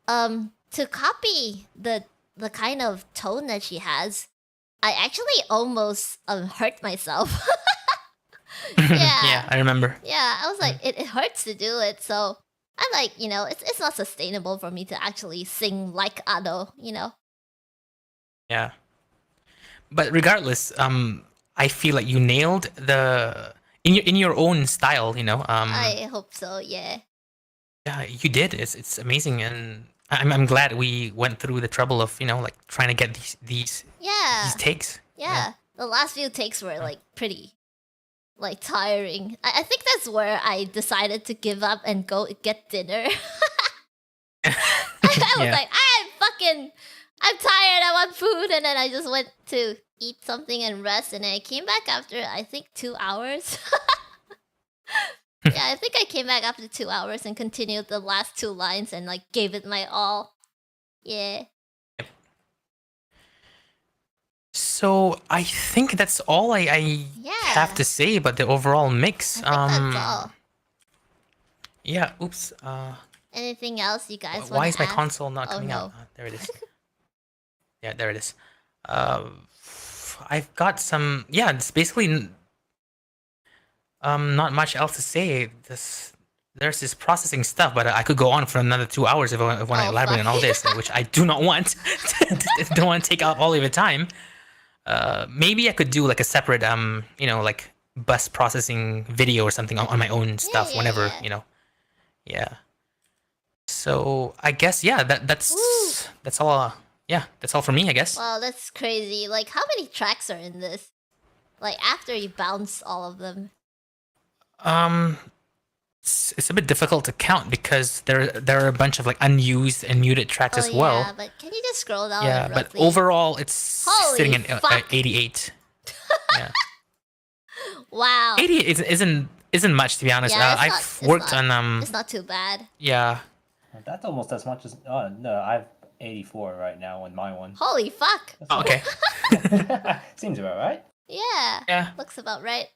Speaker 2: but to copy the kind of tone that she has, I actually almost hurt myself.
Speaker 5: Yeah, I remember.
Speaker 2: Yeah, I was like, it hurts to do it, so I'm like, you know, it's not sustainable for me to actually sing like Ado, you know?
Speaker 5: Yeah. But regardless, I feel like you nailed the in your own style, you know.
Speaker 2: I hope so, yeah.
Speaker 5: Yeah, you did. It's amazing, and I'm glad we went through the trouble of like trying to get these
Speaker 2: Yeah.
Speaker 5: takes.
Speaker 2: Yeah. The last few takes were like pretty like tiring. I think that's where I decided to give up and go get dinner. I was
Speaker 5: Yeah.
Speaker 2: like, I'm tired, I want food, and then I just went to eat something and rest, and then I came back after I think 2 hours. Yeah, I think I came back after 2 hours and continued the last 2 lines and like gave it my all. Yeah.
Speaker 5: So I think that's all I
Speaker 2: Yeah.
Speaker 5: have to say about the overall mix.
Speaker 2: I think that's all.
Speaker 5: Yeah. Oops.
Speaker 2: Anything else you guys want
Speaker 5: Why
Speaker 2: to
Speaker 5: is my
Speaker 2: ask?
Speaker 5: console not
Speaker 2: Oh,
Speaker 5: coming
Speaker 2: no.
Speaker 5: out? There it is. Yeah, there it is. I've got some. Yeah, it's basically not much else to say. There's this processing stuff, but I could go on for another 2 hours if I want to
Speaker 2: Oh,
Speaker 5: elaborate on
Speaker 2: fuck.
Speaker 5: all this, which I do not want. Don't want to take up all of your time. Maybe I could do like a separate like bus processing video or something on my own stuff
Speaker 2: yeah,
Speaker 5: whenever
Speaker 2: yeah.
Speaker 5: Yeah. So I guess that's all. Yeah, that's all for me, I guess.
Speaker 2: Wow, that's crazy. Like, how many tracks are in this? Like, after you bounce all of them.
Speaker 5: It's a bit difficult to count because there are a bunch of like unused and muted tracks as well.
Speaker 2: Yeah, but can you just scroll down?
Speaker 5: Yeah,
Speaker 2: and
Speaker 5: but
Speaker 2: roughly...
Speaker 5: overall it's
Speaker 2: Holy
Speaker 5: sitting at
Speaker 2: fuck.
Speaker 5: 88. Yeah.
Speaker 2: Wow.
Speaker 5: 88 isn't much, to be honest.
Speaker 2: Yeah,
Speaker 5: I've worked on
Speaker 2: It's not too bad.
Speaker 5: yeah.
Speaker 4: That's almost as much as. Oh no, I have 84 right now on my one.
Speaker 2: Holy fuck.
Speaker 5: Oh, okay.
Speaker 4: Seems about right.
Speaker 2: Yeah.
Speaker 5: Yeah.
Speaker 2: Looks about right.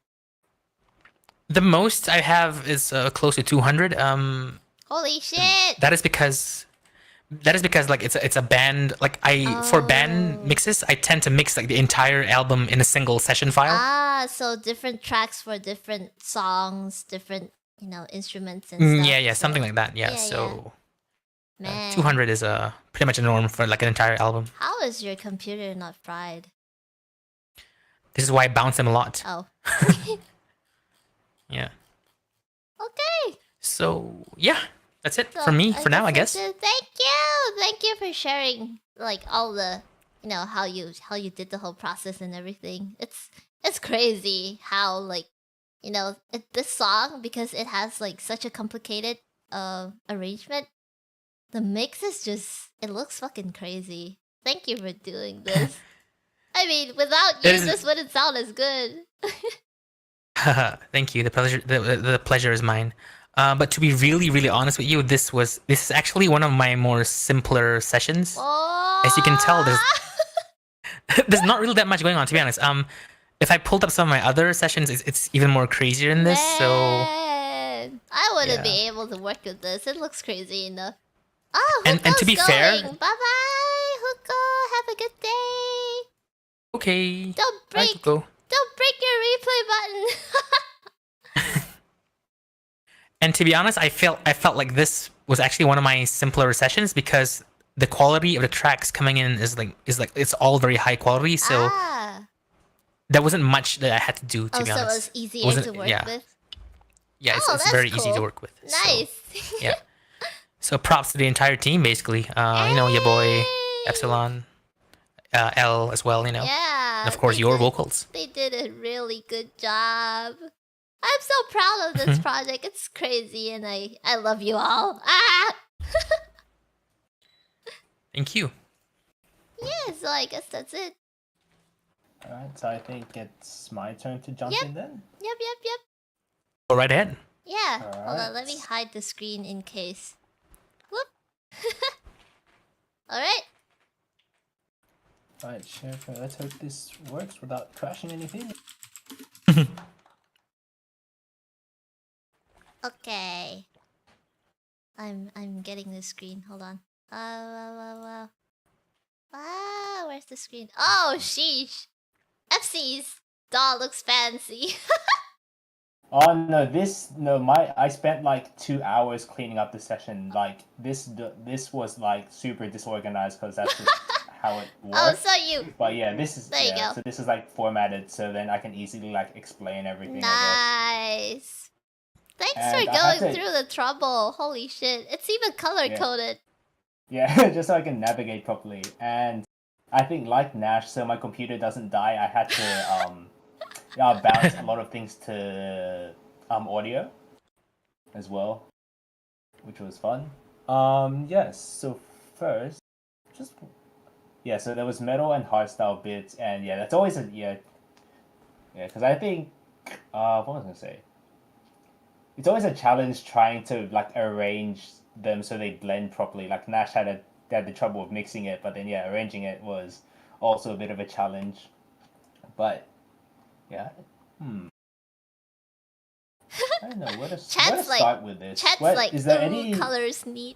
Speaker 5: The most I have is close to 200.
Speaker 2: Holy shit.
Speaker 5: That is because like it's a band, like for band mixes I tend to mix like the entire album in a single session file.
Speaker 2: Ah, so different tracks for different songs, different, instruments and stuff.
Speaker 5: Yeah,
Speaker 2: so...
Speaker 5: something like that. Yeah,
Speaker 2: Yeah,
Speaker 5: so
Speaker 2: Man.
Speaker 5: 200 is pretty much a norm for like an entire album.
Speaker 2: How is your computer not fried?
Speaker 5: This is why I bounce them a lot.
Speaker 2: Oh.
Speaker 5: Yeah.
Speaker 2: Okay.
Speaker 5: So yeah, that's it
Speaker 2: So
Speaker 5: for me for now, I guess.
Speaker 2: that's it. Thank you for sharing like all the how you did the whole process and everything. It's crazy how like this song, because it has like such a complicated arrangement, the mix is just, it looks fucking crazy. Thank you for doing this. I mean, without you, this wouldn't sound as good.
Speaker 5: Thank you. The pleasure is mine. But to be really, really honest with you, this is actually one of my more simpler sessions.
Speaker 2: Oh.
Speaker 5: As you can tell, there's not really that much going on, to be honest. If I pulled up some of my other sessions, it's even more crazier than this. So
Speaker 2: Man, I wouldn't be able to work with this. It looks crazy enough. Oh,
Speaker 5: and to be fair,
Speaker 2: bye bye, Huko. Have a good day.
Speaker 5: Okay.
Speaker 2: Don't
Speaker 5: Bye,
Speaker 2: break
Speaker 5: Huko.
Speaker 2: your replay button.
Speaker 5: And to be honest, I felt like this was actually one of my simpler sessions because the quality of the tracks coming in is like it's all very high quality. So there wasn't much that I had to do, to be honest.
Speaker 2: So it was easier to work with.
Speaker 5: Yeah, it's very easy to work with.
Speaker 2: Nice.
Speaker 5: So, yeah. So props to the entire team, basically. Your boy Epsilon, L as well.
Speaker 2: Yeah.
Speaker 5: And of course your vocals.
Speaker 2: They did a really good job. I'm so proud of this project. It's crazy, and I love you all.
Speaker 5: Thank you.
Speaker 2: Yeah, so I guess that's it.
Speaker 4: Alright, so I think it's my turn to jump in then.
Speaker 2: Yep.
Speaker 5: Go right ahead.
Speaker 2: Yeah. Hold on,
Speaker 4: Alright.
Speaker 2: let me hide the screen in case. Whoop. Alright.
Speaker 4: Alright, sure. Let's hope this works without crashing anything.
Speaker 2: Okay. I'm getting the screen. Hold on. Wow. Where's the screen? Oh, sheesh. FC's doll looks fancy.
Speaker 4: Oh no, I spent like 2 hours cleaning up the session. Like this was like super disorganized because that's just how it works.
Speaker 2: Oh, so you.
Speaker 4: But yeah, this is
Speaker 2: There you go.
Speaker 4: So this is like formatted, so then I can easily like explain everything.
Speaker 2: Nice. Thanks
Speaker 4: And
Speaker 2: for
Speaker 4: I have
Speaker 2: going
Speaker 4: to-
Speaker 2: through the trouble. Holy shit. It's even color coded.
Speaker 4: Yeah, just so I can navigate properly. And I think like Nash, so my computer doesn't die, I had to bounce a lot of things to audio as well, which was fun. Yes. So first, just so there was metal and hardstyle bits, and that's always because I think what was I gonna say? It's always a challenge trying to like arrange them so they blend properly. Like Nash had the trouble of mixing it, but then arranging it was also a bit of a challenge. But yeah, I don't know where to start with this.
Speaker 2: Chat's like,
Speaker 4: is there any
Speaker 2: colors neat.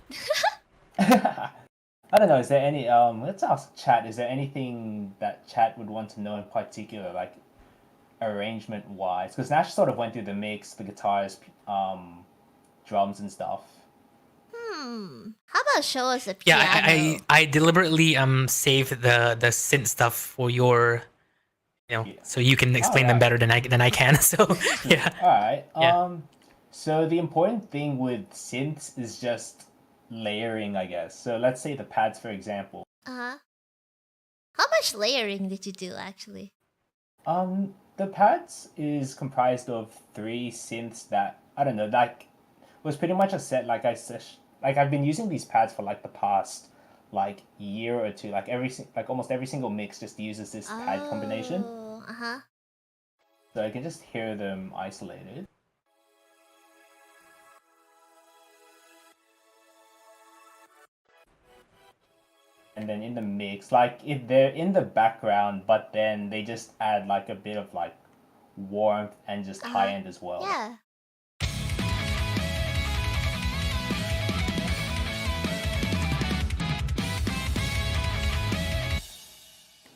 Speaker 4: I don't know. Is there any let's ask chat. Is there anything that chat would want to know in particular, like arrangement wise? Because Nash sort of went through the mix, the guitars, drums and stuff.
Speaker 2: How about show us a piano?
Speaker 5: Yeah, I deliberately saved the synth stuff for your, so you can explain them better than I can. So yeah.
Speaker 4: All right.
Speaker 5: Yeah.
Speaker 4: So the important thing with synths is just layering, I guess. So let's say the pads, for example.
Speaker 2: How much layering did you do actually?
Speaker 4: The pads is comprised of 3 synths that I don't know, like was pretty much a set. Like I said, like I've been using these pads for like the past like year or two. Like almost every single mix just uses this pad combination. So I can just hear them isolated. And then in the mix, like if they're in the background, but then they just add like a bit of like warmth and just high end as well.
Speaker 2: Yeah.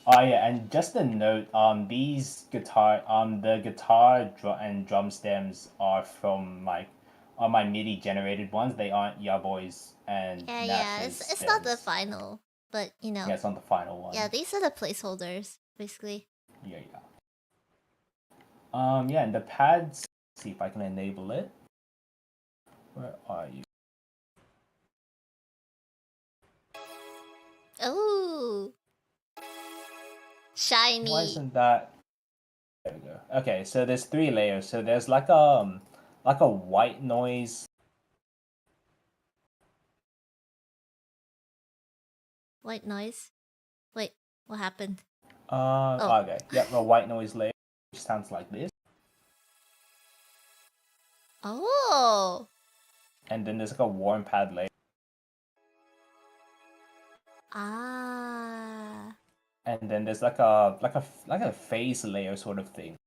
Speaker 4: Oh yeah, and just a note, these the guitar and drum stems are from like on my MIDI generated ones. They aren't Yaboi's and Nash's
Speaker 2: It's not the final, but
Speaker 4: Yeah, it's not the final one.
Speaker 2: Yeah, these are the placeholders, basically.
Speaker 4: Yeah. Yeah, and the pads. Let's see if I can enable it. Where are you?
Speaker 2: Oh, shiny.
Speaker 4: Why isn't that? There we go. Okay, so there's 3 layers. So there's like a white noise.
Speaker 2: White noise. Wait, what happened?
Speaker 4: Okay. Yep, a white noise layer, which sounds like this.
Speaker 2: Oh.
Speaker 4: And then there's like a warm pad layer.
Speaker 2: Ah.
Speaker 4: And then there's like a phase layer sort of thing.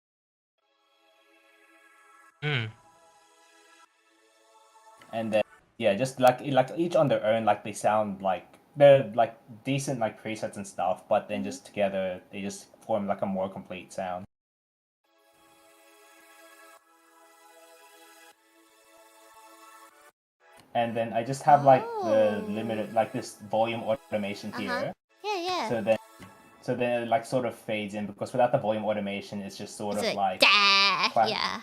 Speaker 4: And then just like each on their own, like they sound like they're like decent like presets and stuff, but then just together they just form like a more complete sound. And then I just have like the limited like this volume automation here.
Speaker 2: Yeah.
Speaker 4: So then it like sort of fades in, because without the volume automation it's just sort of like
Speaker 2: yeah.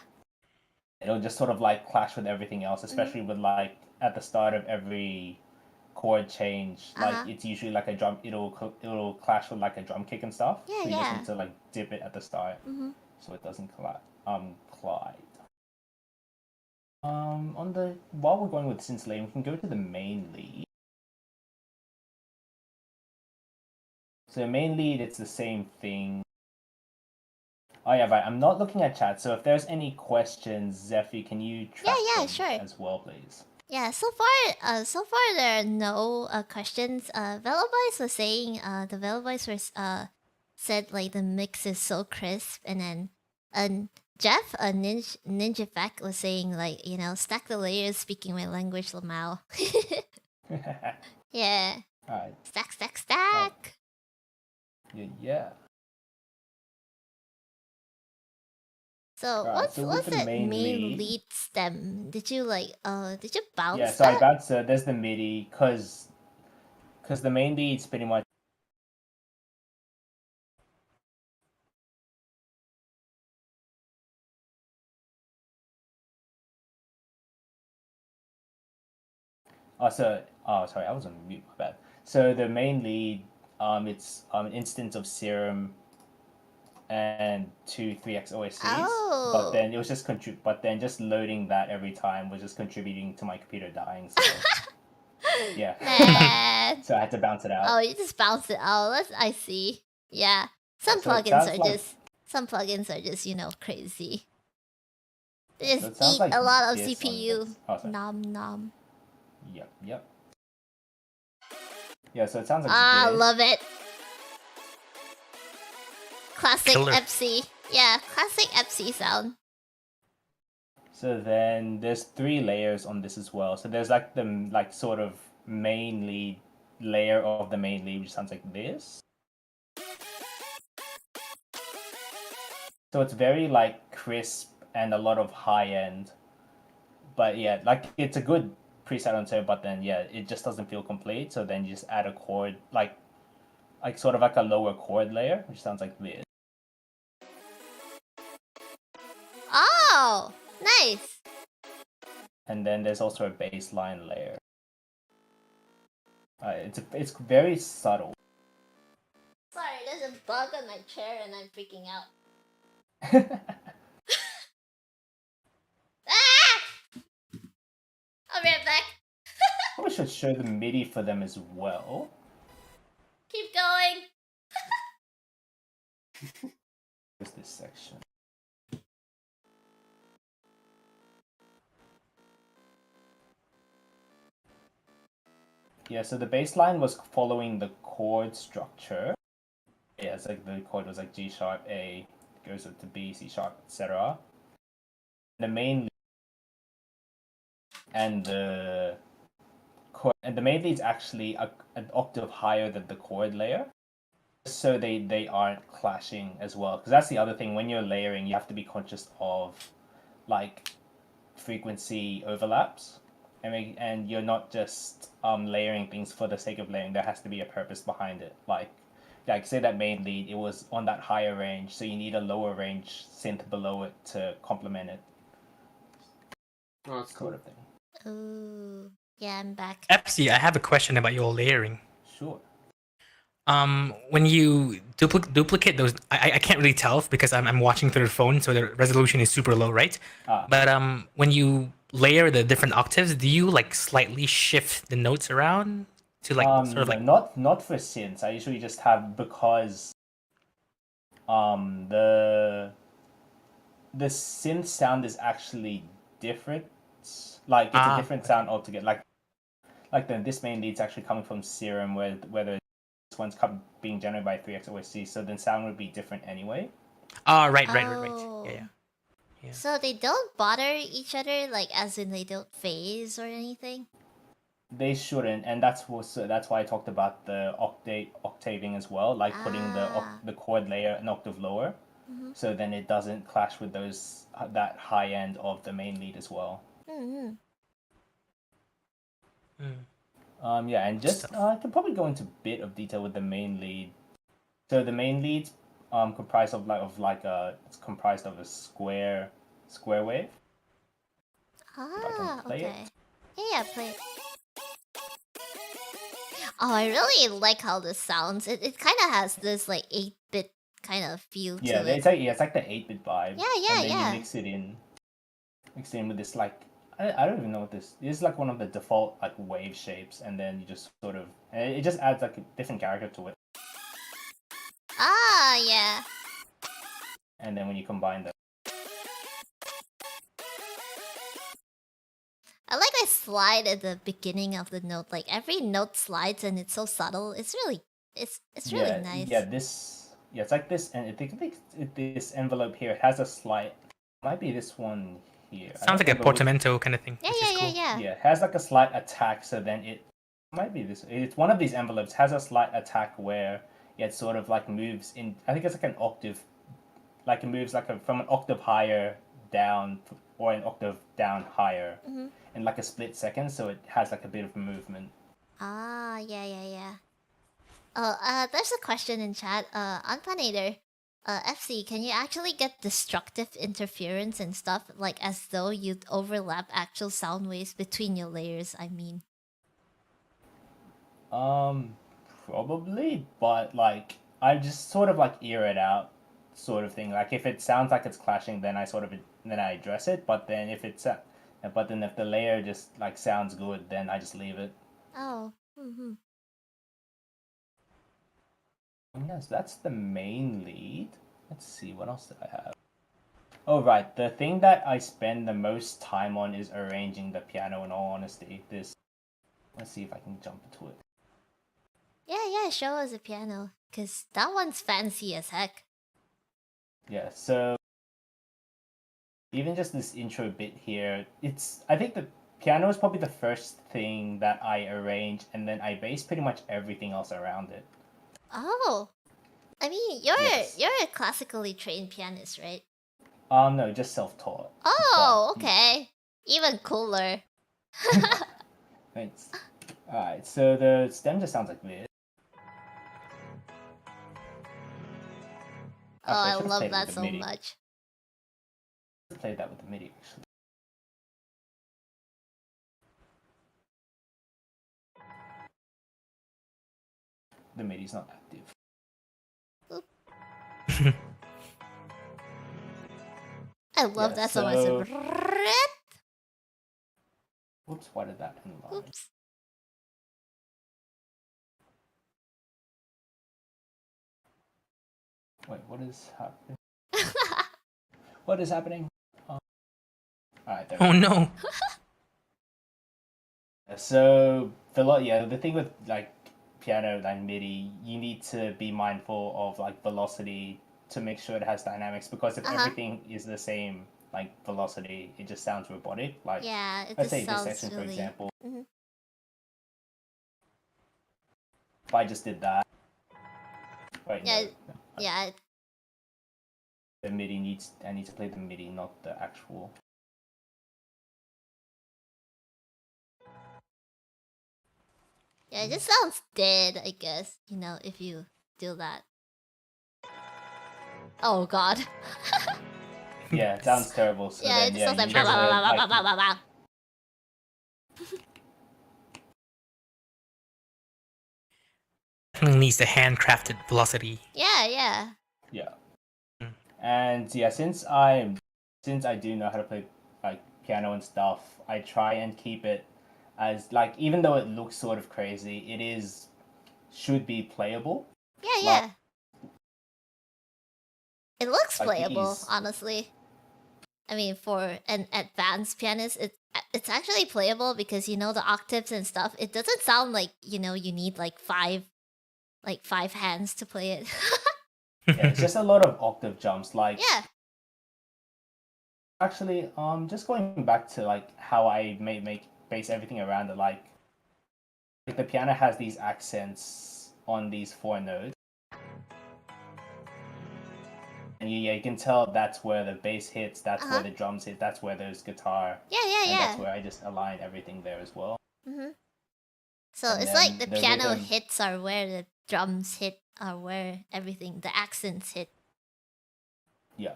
Speaker 4: It'll just sort of like clash with everything else, especially with like at the start of every chord change, like it's usually like a drum. It'll clash with like a drum kick and stuff.
Speaker 2: Yeah,
Speaker 4: so you just need to like dip it at the start, so it doesn't collide. While we're going with synth lane, we can go to the main lead. So main lead, it's the same thing. Oh yeah, right. I'm not looking at chat, so if there's any questions, Zephy, can you track them
Speaker 2: sure.
Speaker 4: as well, please?
Speaker 2: Yeah, so far there are no questions. Velovoice was saying the Velovoice was said like the mix is so crisp, and then Jeff Ninja Fact was saying like, stack the layers, speaking my language, Lamau. Yeah.
Speaker 4: Alright.
Speaker 2: Stack.
Speaker 4: Yeah.
Speaker 2: So
Speaker 4: Right,
Speaker 2: what's
Speaker 4: the
Speaker 2: that
Speaker 4: main
Speaker 2: lead stem? Did you bounce
Speaker 4: Yeah, so I
Speaker 2: that?
Speaker 4: bounced. There's the MIDI, cause the main lead's pretty much. Oh, sorry, I was on mute. My bad. So the main lead, it's an instance of Serum and 3x OSCs.
Speaker 2: Oh.
Speaker 4: But then it was just But then just loading that every time was just contributing to my computer dying. So yeah.
Speaker 2: Man.
Speaker 4: So I had to bounce it out.
Speaker 2: Oh, you just bounce it out. I see. Yeah. Some
Speaker 4: So it
Speaker 2: plugins
Speaker 4: sounds
Speaker 2: are
Speaker 4: like-
Speaker 2: just you know, crazy. They
Speaker 4: So
Speaker 2: just
Speaker 4: it sounds
Speaker 2: eat
Speaker 4: like
Speaker 2: a lot of
Speaker 4: this on
Speaker 2: CPU.
Speaker 4: this. Oh, sorry.
Speaker 2: Nom nom.
Speaker 4: Yep. Yeah, so it sounds like
Speaker 2: Ah,
Speaker 4: this.
Speaker 2: love it. Classic
Speaker 5: Killer.
Speaker 2: FC. Yeah, classic FC sound.
Speaker 4: So then there's 3 layers on this as well. So there's like the sort of main lead layer of the main lead, which sounds like this. So it's very like crisp and a lot of high end. But yeah, like it's a good preset on so, but then yeah, it just doesn't feel complete. So then you just add a chord, like sort of like a lower chord layer, which sounds like this.
Speaker 2: Oh, nice.
Speaker 4: And then there's also a baseline layer. It's very subtle.
Speaker 2: Sorry, there's a bug on my chair and I'm freaking out. Ah! I'll be right back.
Speaker 4: Probably should show the MIDI for them as well.
Speaker 2: Keep going.
Speaker 4: Where's this section? Yeah, so the bass line was following the chord structure. Yeah, it's like the chord was like G sharp, A, goes up to B, C sharp, etc. The main and the chord, and the main lead's actually an octave higher than the chord layer, so they aren't clashing as well. Because that's the other thing, when you're layering, you have to be conscious of like frequency overlaps. And you're not just layering things for the sake of layering. There has to be a purpose behind it. Like say that main lead, it was on that higher range, so you need a lower range synth below it to complement it.
Speaker 6: Oh, that's
Speaker 4: Sort of thing.
Speaker 2: Ooh. Yeah, I'm back.
Speaker 5: Epsi, I have a question about your layering.
Speaker 4: Sure.
Speaker 5: When you duplicate those, I can't really tell because I'm watching through the phone, so the resolution is super low, right? But when you layer the different octaves, do you like slightly shift the notes around to like sort of like
Speaker 4: not for synths. I usually just have, because the synth sound is actually different. Like it's a different sound altogether. Like this main lead's actually coming from Serum, whether this one's being generated by 3x OSC, so then sound would be different anyway.
Speaker 5: right.
Speaker 2: Oh.
Speaker 5: Yeah. Yeah.
Speaker 2: So they don't bother each other, like as in they don't phase or anything?
Speaker 4: They shouldn't, and that's why I talked about the octaving as well, like putting the chord layer an octave lower, so then it doesn't clash with that high end of the main lead as well.
Speaker 2: Mm-hmm.
Speaker 4: Yeah, and just I can probably go into a bit of detail with the main lead. So the main lead's comprised of it's comprised of a square wave.
Speaker 2: Ah,
Speaker 4: play it.
Speaker 2: okay. Yeah, play it. Oh, I really like how this sounds. It kind of has this like 8-bit kind of feel
Speaker 4: Yeah,
Speaker 2: to it.
Speaker 4: it's like the 8-bit vibe.
Speaker 2: Yeah,
Speaker 4: And then
Speaker 2: yeah.
Speaker 4: you mix it in with this like I don't even know what this is, like one of the default like wave shapes, and then you just sort of, and it just adds like a different character to it.
Speaker 2: Ah, yeah.
Speaker 4: And then when you combine them,
Speaker 2: I like the slide at the beginning of the note. Like every note slides and it's so subtle. It's really nice.
Speaker 4: Yeah, it's like this, and I think this envelope here, it has a slight, might be this one here.
Speaker 5: Sounds like a portamento kind of thing.
Speaker 2: Yeah,
Speaker 5: which is cool.
Speaker 4: Yeah, it has like a slight attack, so then it might be this. It's one of these envelopes has a slight attack where it sort of like moves in. I think it's like an octave, like it moves like from an octave higher down, or an octave down higher, in like a split second. So it has like a bit of movement.
Speaker 2: Ah, yeah. Oh, there's a question in chat. Unpanator. FC, can you actually get destructive interference and stuff, like as though you'd overlap actual sound waves between your layers, I mean?
Speaker 4: Probably, but like I just sort of like ear it out, sort of thing. Like if it sounds like it's clashing, then I address it. But then if if the layer just like sounds good, then I just leave it.
Speaker 2: Oh. Mm-hmm.
Speaker 4: Yes, that's the main lead. Let's see, what else did I have? Oh right, the thing that I spend the most time on is arranging the piano. In all honesty, let's see if I can jump into it.
Speaker 2: Yeah, show us a piano. Cause that one's fancy as heck.
Speaker 4: Yeah, so even just this intro bit here, I think the piano is probably the first thing that I arrange, and then I base pretty much everything else around it.
Speaker 2: Oh. I mean,
Speaker 4: Yes.
Speaker 2: you're a classically trained pianist, right?
Speaker 4: No, just self-taught.
Speaker 2: Oh, okay. Even cooler.
Speaker 4: Thanks. Alright, so the stem just sounds like this.
Speaker 2: Oh, I
Speaker 4: should've
Speaker 2: love
Speaker 4: played
Speaker 2: that
Speaker 4: with the
Speaker 2: so
Speaker 4: MIDI.
Speaker 2: much.
Speaker 4: Played that with the MIDI actually. The MIDI's not active.
Speaker 2: I love that so much.
Speaker 4: Whoops, why did that inline?
Speaker 2: Oops.
Speaker 4: Wait, what is happening? What is happening? Alright, there we
Speaker 5: Oh
Speaker 4: go.
Speaker 5: no.
Speaker 4: So the thing with like piano and MIDI, you need to be mindful of like velocity to make sure it has dynamics, because if everything is the same like velocity, it just sounds robotic. Like
Speaker 2: Yeah, it
Speaker 4: let's
Speaker 2: just
Speaker 4: say this
Speaker 2: sounds
Speaker 4: section for
Speaker 2: really...
Speaker 4: example.
Speaker 2: Mhm.
Speaker 4: If I just did that. Wait,
Speaker 2: Yeah,
Speaker 4: no.
Speaker 2: yeah.
Speaker 4: The MIDI I need to play the MIDI, not the actual.
Speaker 2: Yeah, it just sounds dead, I guess, you know, if you do that. Oh god.
Speaker 4: Yeah, it sounds terrible. So
Speaker 2: Yeah,
Speaker 4: then,
Speaker 2: it just sounds
Speaker 4: you
Speaker 2: like
Speaker 4: need to,
Speaker 2: bah.
Speaker 5: Definitely needs the handcrafted velocity.
Speaker 2: Yeah.
Speaker 4: Yeah.
Speaker 5: Mm.
Speaker 4: And yeah, since I do know how to play like piano and stuff, I try and keep it as like, even though it looks sort of crazy, should be playable.
Speaker 2: Yeah. It looks
Speaker 4: Like
Speaker 2: playable,
Speaker 4: these.
Speaker 2: honestly. I mean, for an advanced pianist, it's actually playable because, you know, the octaves and stuff. It doesn't sound like, you know, you need like five hands to play it.
Speaker 4: Yeah, it's just a lot of octave jumps. Like
Speaker 2: Yeah.
Speaker 4: actually, just going back to like how I base everything around it, like the piano has these accents on these 4 notes. And you can tell that's where the bass hits, that's where the drums hit, that's where there's guitar.
Speaker 2: Yeah.
Speaker 4: And that's where I just align everything there as well.
Speaker 2: Mm-hmm. So
Speaker 4: And
Speaker 2: it's like
Speaker 4: then
Speaker 2: the
Speaker 4: the
Speaker 2: piano
Speaker 4: rhythm-
Speaker 2: hits are where the drums hit, are where everything, the accents hit.
Speaker 4: Yeah.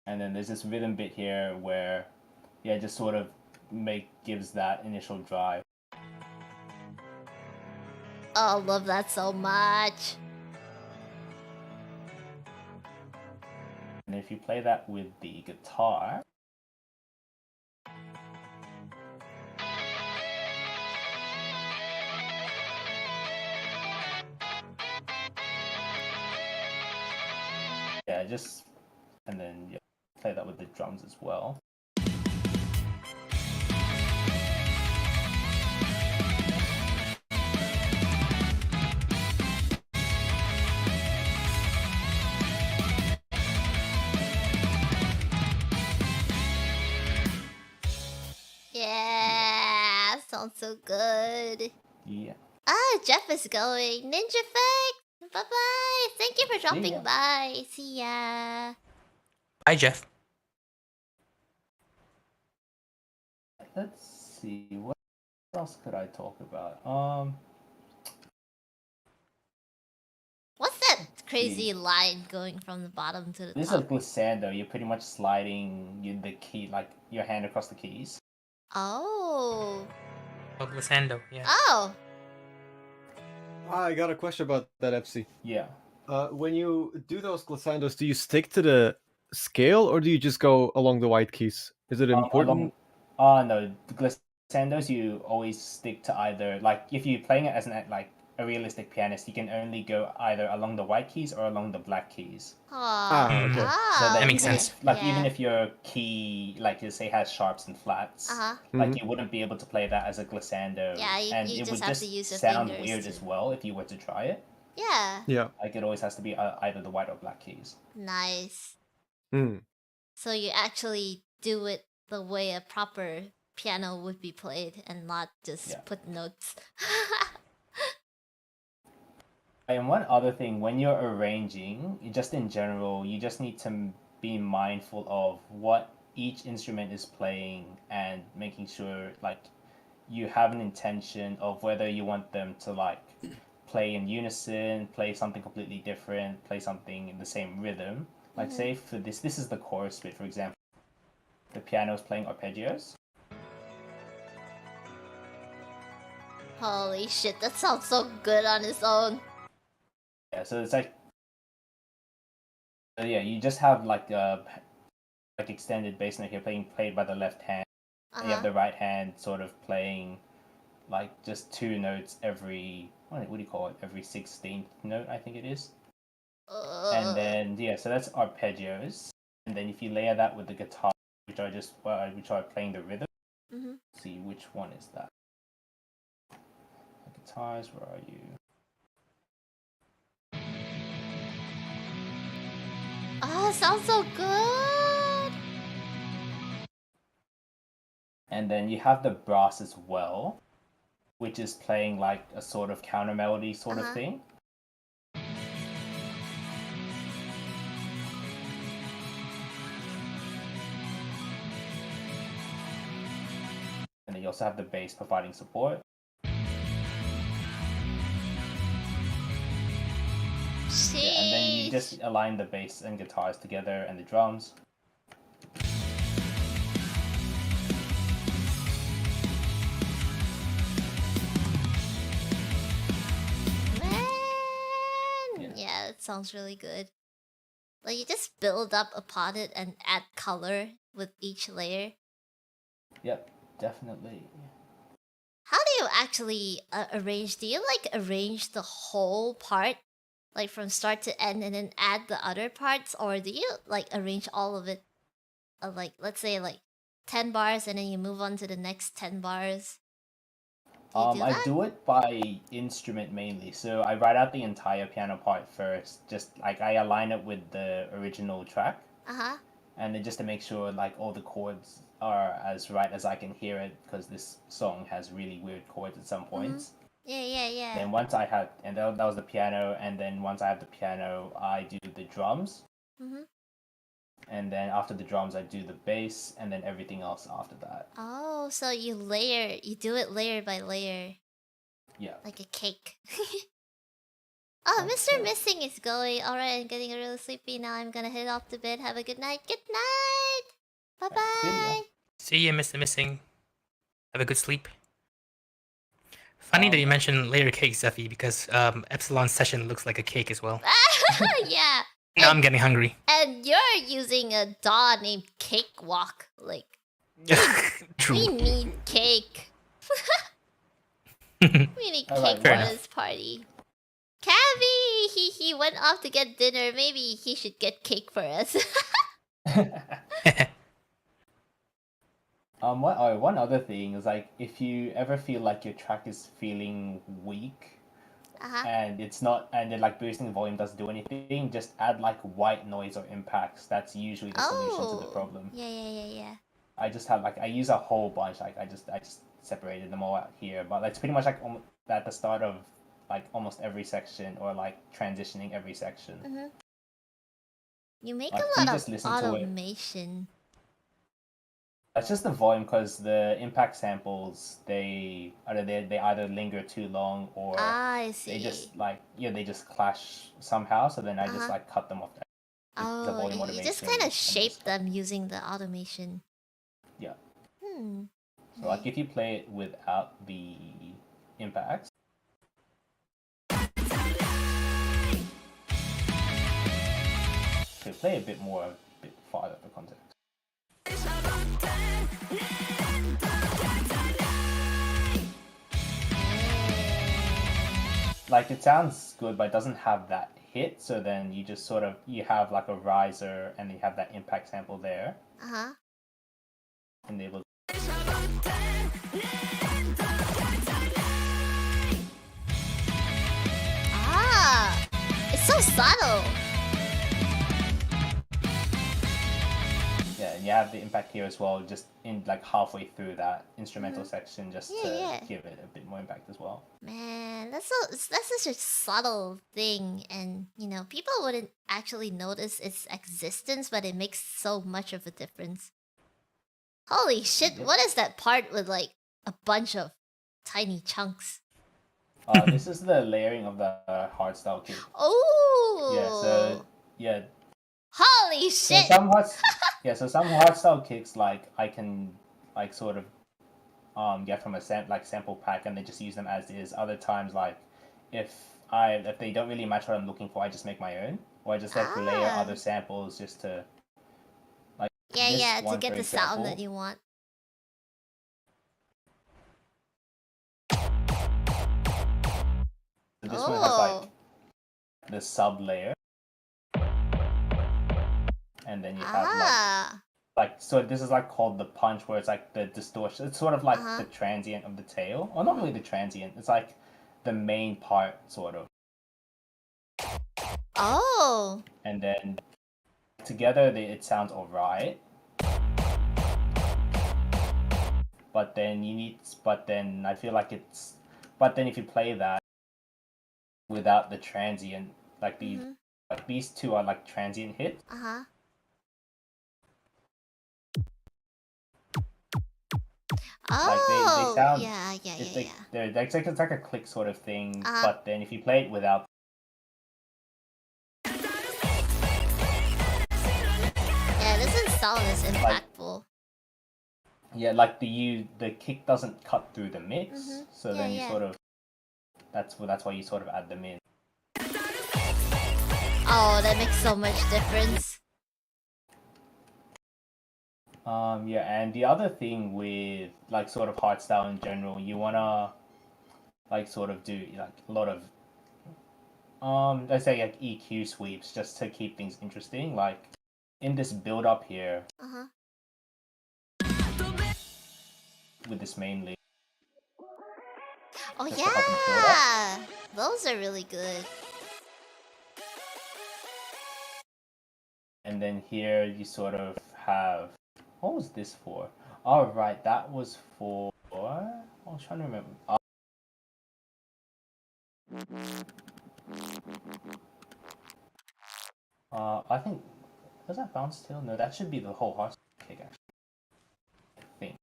Speaker 4: And then there's this rhythm bit here where, just sort of gives that initial drive.
Speaker 2: Oh, love that so much.
Speaker 4: And if you play that with the guitar, and then play that with the drums as well.
Speaker 2: Yeah, sounds so good.
Speaker 4: Yeah.
Speaker 2: Ah, Jeff is going. Ninja Fake! Bye-bye! Thank you for dropping
Speaker 4: ya.
Speaker 2: by. See ya.
Speaker 5: Bye, Jeff.
Speaker 4: Let's see, what else could I talk about?
Speaker 2: What's that crazy line going from the bottom to the
Speaker 4: This is a
Speaker 2: top?
Speaker 4: glissando. You're pretty much sliding the key, like your hand across the keys.
Speaker 2: Oh.
Speaker 5: Oh, glissando, yeah.
Speaker 2: Oh.
Speaker 6: I got a question about that, Epsi.
Speaker 4: Yeah.
Speaker 6: When you do those glissandos, do you stick to the scale or do you just go along the white keys? Is it important?
Speaker 4: No, the glissandos you always stick to either, like if you're playing it as a realistic pianist, you can only go either along the white keys or along the black keys.
Speaker 6: Okay.
Speaker 4: So
Speaker 5: That
Speaker 4: then
Speaker 5: makes
Speaker 4: even
Speaker 5: sense.
Speaker 4: even if your key, like you say, has sharps and flats, like you wouldn't be able to play that as a glissando.
Speaker 2: Yeah,
Speaker 4: and
Speaker 2: you
Speaker 4: it
Speaker 2: just
Speaker 4: would
Speaker 2: have
Speaker 4: just
Speaker 2: to use your
Speaker 4: sound
Speaker 2: fingers
Speaker 4: weird
Speaker 2: to-
Speaker 4: as well if you were to try it.
Speaker 2: Yeah.
Speaker 6: Yeah.
Speaker 4: Like it always has to be either the white or black keys.
Speaker 2: Nice.
Speaker 6: Mm.
Speaker 2: So you actually do it the way a proper piano would be played and not just
Speaker 4: Yeah.
Speaker 2: put notes.
Speaker 4: And one other thing, when you're arranging, just in general, you just need to be mindful of what each instrument is playing and making sure like you have an intention of whether you want them to like play in unison, play something completely different, play something in the same rhythm. Like say for this is the chorus bit, for example. The piano is playing arpeggios.
Speaker 2: Holy shit, that sounds so good on its own.
Speaker 4: Yeah, so it's like you just have like extended bass note here played by the left hand. And you have the right hand sort of playing like just two notes every what do you call it? Every 16th note, I think it is. And then so that's arpeggios. And then if you layer that with the guitar, which are playing the rhythm. Let's see which one is that. The guitars, where are you?
Speaker 2: Oh, sounds so good.
Speaker 4: And then you have the brass as well, which is playing like a sort of counter melody sort of thing. And then you also have the bass providing support. Yeah, and then you just align the bass and guitars together and the drums.
Speaker 2: Man, yeah, it sounds really good. Like you just build up upon it and add color with each layer.
Speaker 4: Yep, definitely.
Speaker 2: How do you actually arrange? Do you like arrange the whole part, like from start to end, and then add the other parts, or do you like arrange all of it? Like let's say like 10 bars, and then you move on to the next 10 bars.
Speaker 4: I do it by instrument mainly. So I write out the entire piano part first, just like I align it with the original track. And then just to make sure like all the chords are as right as I can hear it, because this song has really weird chords at some points.
Speaker 2: Yeah.
Speaker 4: Then once I had, and that was the piano, and then once I have the piano, I do the drums. And then after the drums, I do the bass, and then everything else after that.
Speaker 2: Oh, so you do it layer by layer.
Speaker 4: Yeah.
Speaker 2: Like a cake. Oh, Mr. Missing is going. Alright, I'm getting really sleepy now. I'm gonna head off to bed. Have a good night. Good night! Bye bye!
Speaker 5: See you, Mr. Missing. Have a good sleep. Funny that you mentioned layer cake, Zephy, because Epsilon's session looks like a cake as well.
Speaker 2: Yeah.
Speaker 5: Now I'm getting hungry.
Speaker 2: And you're using a DAW named Cakewalk. Like,
Speaker 5: True.
Speaker 2: we need cake. We need cake for this party. Cavi! He went off to get dinner. Maybe he should get cake for us.
Speaker 4: One other thing is like if you ever feel like your track is feeling weak, and it's not, and then like boosting the volume doesn't do anything, just add like white noise or impacts. That's usually the solution to the problem.
Speaker 2: Yeah.
Speaker 4: I just have like I use a whole bunch. Like I just separated them all out here, but that's pretty much like at the start of like almost every section, or like transitioning every section.
Speaker 2: You make
Speaker 4: Like,
Speaker 2: a
Speaker 4: you
Speaker 2: lot
Speaker 4: just
Speaker 2: of
Speaker 4: listen to it.
Speaker 2: automation.
Speaker 4: That's just the volume, because the impact samples they either linger too long, or
Speaker 2: I see.
Speaker 4: they just like they just clash somehow. So then I just like cut them off. The
Speaker 2: Oh,
Speaker 4: volume
Speaker 2: you just
Speaker 4: automation
Speaker 2: kind of
Speaker 4: and
Speaker 2: shape them using the automation.
Speaker 4: Yeah.
Speaker 2: Hmm.
Speaker 4: So like if you play it without the impacts, play a bit more, a bit farther for context. Like it sounds good, but it doesn't have that hit. So then you just sort of you have like a riser, and you have that impact sample there,
Speaker 2: Uh-huh.
Speaker 4: and they will.
Speaker 2: Ah, it's so subtle.
Speaker 4: Yeah, and you have the impact here as well, just in like halfway through that instrumental section, just
Speaker 2: Yeah,
Speaker 4: to
Speaker 2: yeah.
Speaker 4: give it a bit more impact as well.
Speaker 2: Man, that's such a subtle thing, and you know, people wouldn't actually notice its existence, but it makes so much of a difference. Holy shit,
Speaker 4: Yep.
Speaker 2: what is that part with like a bunch of tiny chunks?
Speaker 4: This is the layering of the hardstyle kit.
Speaker 2: Oh!
Speaker 4: Yeah, so yeah,
Speaker 2: Holy
Speaker 4: so
Speaker 2: shit!
Speaker 4: some some hardstyle kicks like I can like sort of get from a sample pack and then just use them as is. Other times like if they don't really match what I'm looking for, I just make my own, or I just like layer
Speaker 2: Ah.
Speaker 4: other samples just to like
Speaker 2: Yeah,
Speaker 4: this
Speaker 2: yeah, to
Speaker 4: one,
Speaker 2: get
Speaker 4: for
Speaker 2: the sound
Speaker 4: example.
Speaker 2: that you want.
Speaker 4: This one has like
Speaker 2: Oh.
Speaker 4: the sub layer, and then you have
Speaker 2: Ah.
Speaker 4: so this is like called the punch, where it's like the distortion. It's sort of like
Speaker 2: Uh-huh.
Speaker 4: the transient of the tail, or not really the transient. It's like the main part sort of,
Speaker 2: Oh.
Speaker 4: and then together it sounds alright. But then I feel like but then if you play that without the transient, like these two are like transient hits.
Speaker 2: Uh-huh. Oh,
Speaker 4: they sound
Speaker 2: yeah.
Speaker 4: it's like a click sort of thing.
Speaker 2: Uh-huh.
Speaker 4: But then if you play it without,
Speaker 2: Yeah, this install is impactful.
Speaker 4: yeah, like the kick doesn't cut through the mix, so
Speaker 2: Yeah,
Speaker 4: then you
Speaker 2: yeah.
Speaker 4: sort of that's why you sort of add them in.
Speaker 2: Oh, that makes so much difference.
Speaker 4: Yeah, and the other thing with like sort of hardstyle in general, you wanna like sort of do like a lot of let's say like EQ sweeps just to keep things interesting. Like in this build up here
Speaker 2: Uh-huh.
Speaker 4: with this main lead.
Speaker 2: Oh
Speaker 4: Just to help you build
Speaker 2: yeah. Those are really good.
Speaker 4: And then here you sort of have, what was this for? Oh right, that was for, I was trying to remember. I think, was that bounce tail? No, that should be the whole horse kick actually. I think.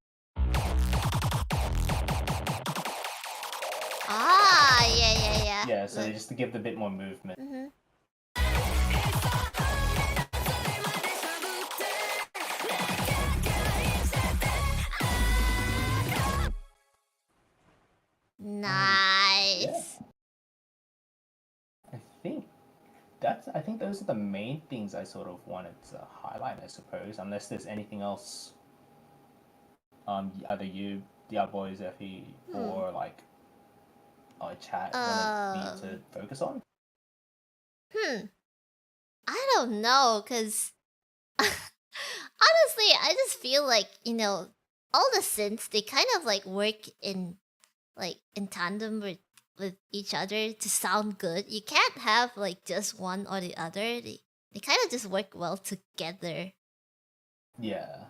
Speaker 2: Ah, yeah.
Speaker 4: Yeah, so just to give it a bit more movement.
Speaker 2: Nice.
Speaker 4: I think those are the main things I sort of wanted to highlight, I suppose, unless there's anything else either you, Yaboy, Zephy, or like chat wanted me to focus on.
Speaker 2: I don't know, cause honestly, I just feel like, you know, all the synths, they kind of like work in tandem with each other to sound good. You can't have like just one or the other. They kind of just work well together.
Speaker 4: Yeah.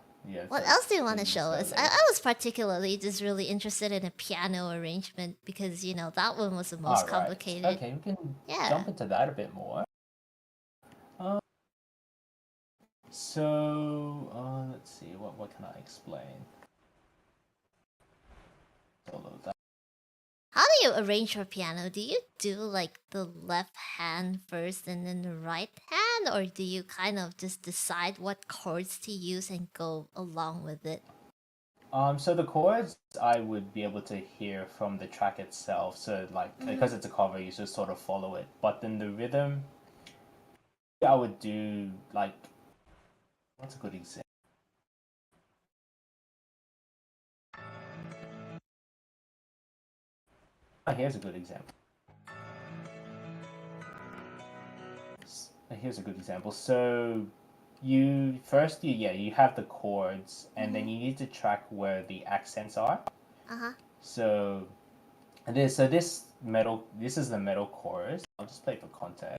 Speaker 2: What else do you want to show us? I was particularly just really interested in a piano arrangement because, you know, that one was the most complicated.
Speaker 4: Okay, we can jump into that a bit more. So let's see, what can I explain? All of that.
Speaker 2: How do you arrange your piano? Do you do like the left hand first and then the right hand, or do you kind of just decide what chords to use and go along with it?
Speaker 4: So the chords I would be able to hear from the track itself. So like because it's a cover, you just sort of follow it. But then the rhythm, I would do like, what's a good example? Here's a good example. Here's a good example. So you have the chords, and then you need to track where the accents are. So this is the metal chorus. I'll just play it for context.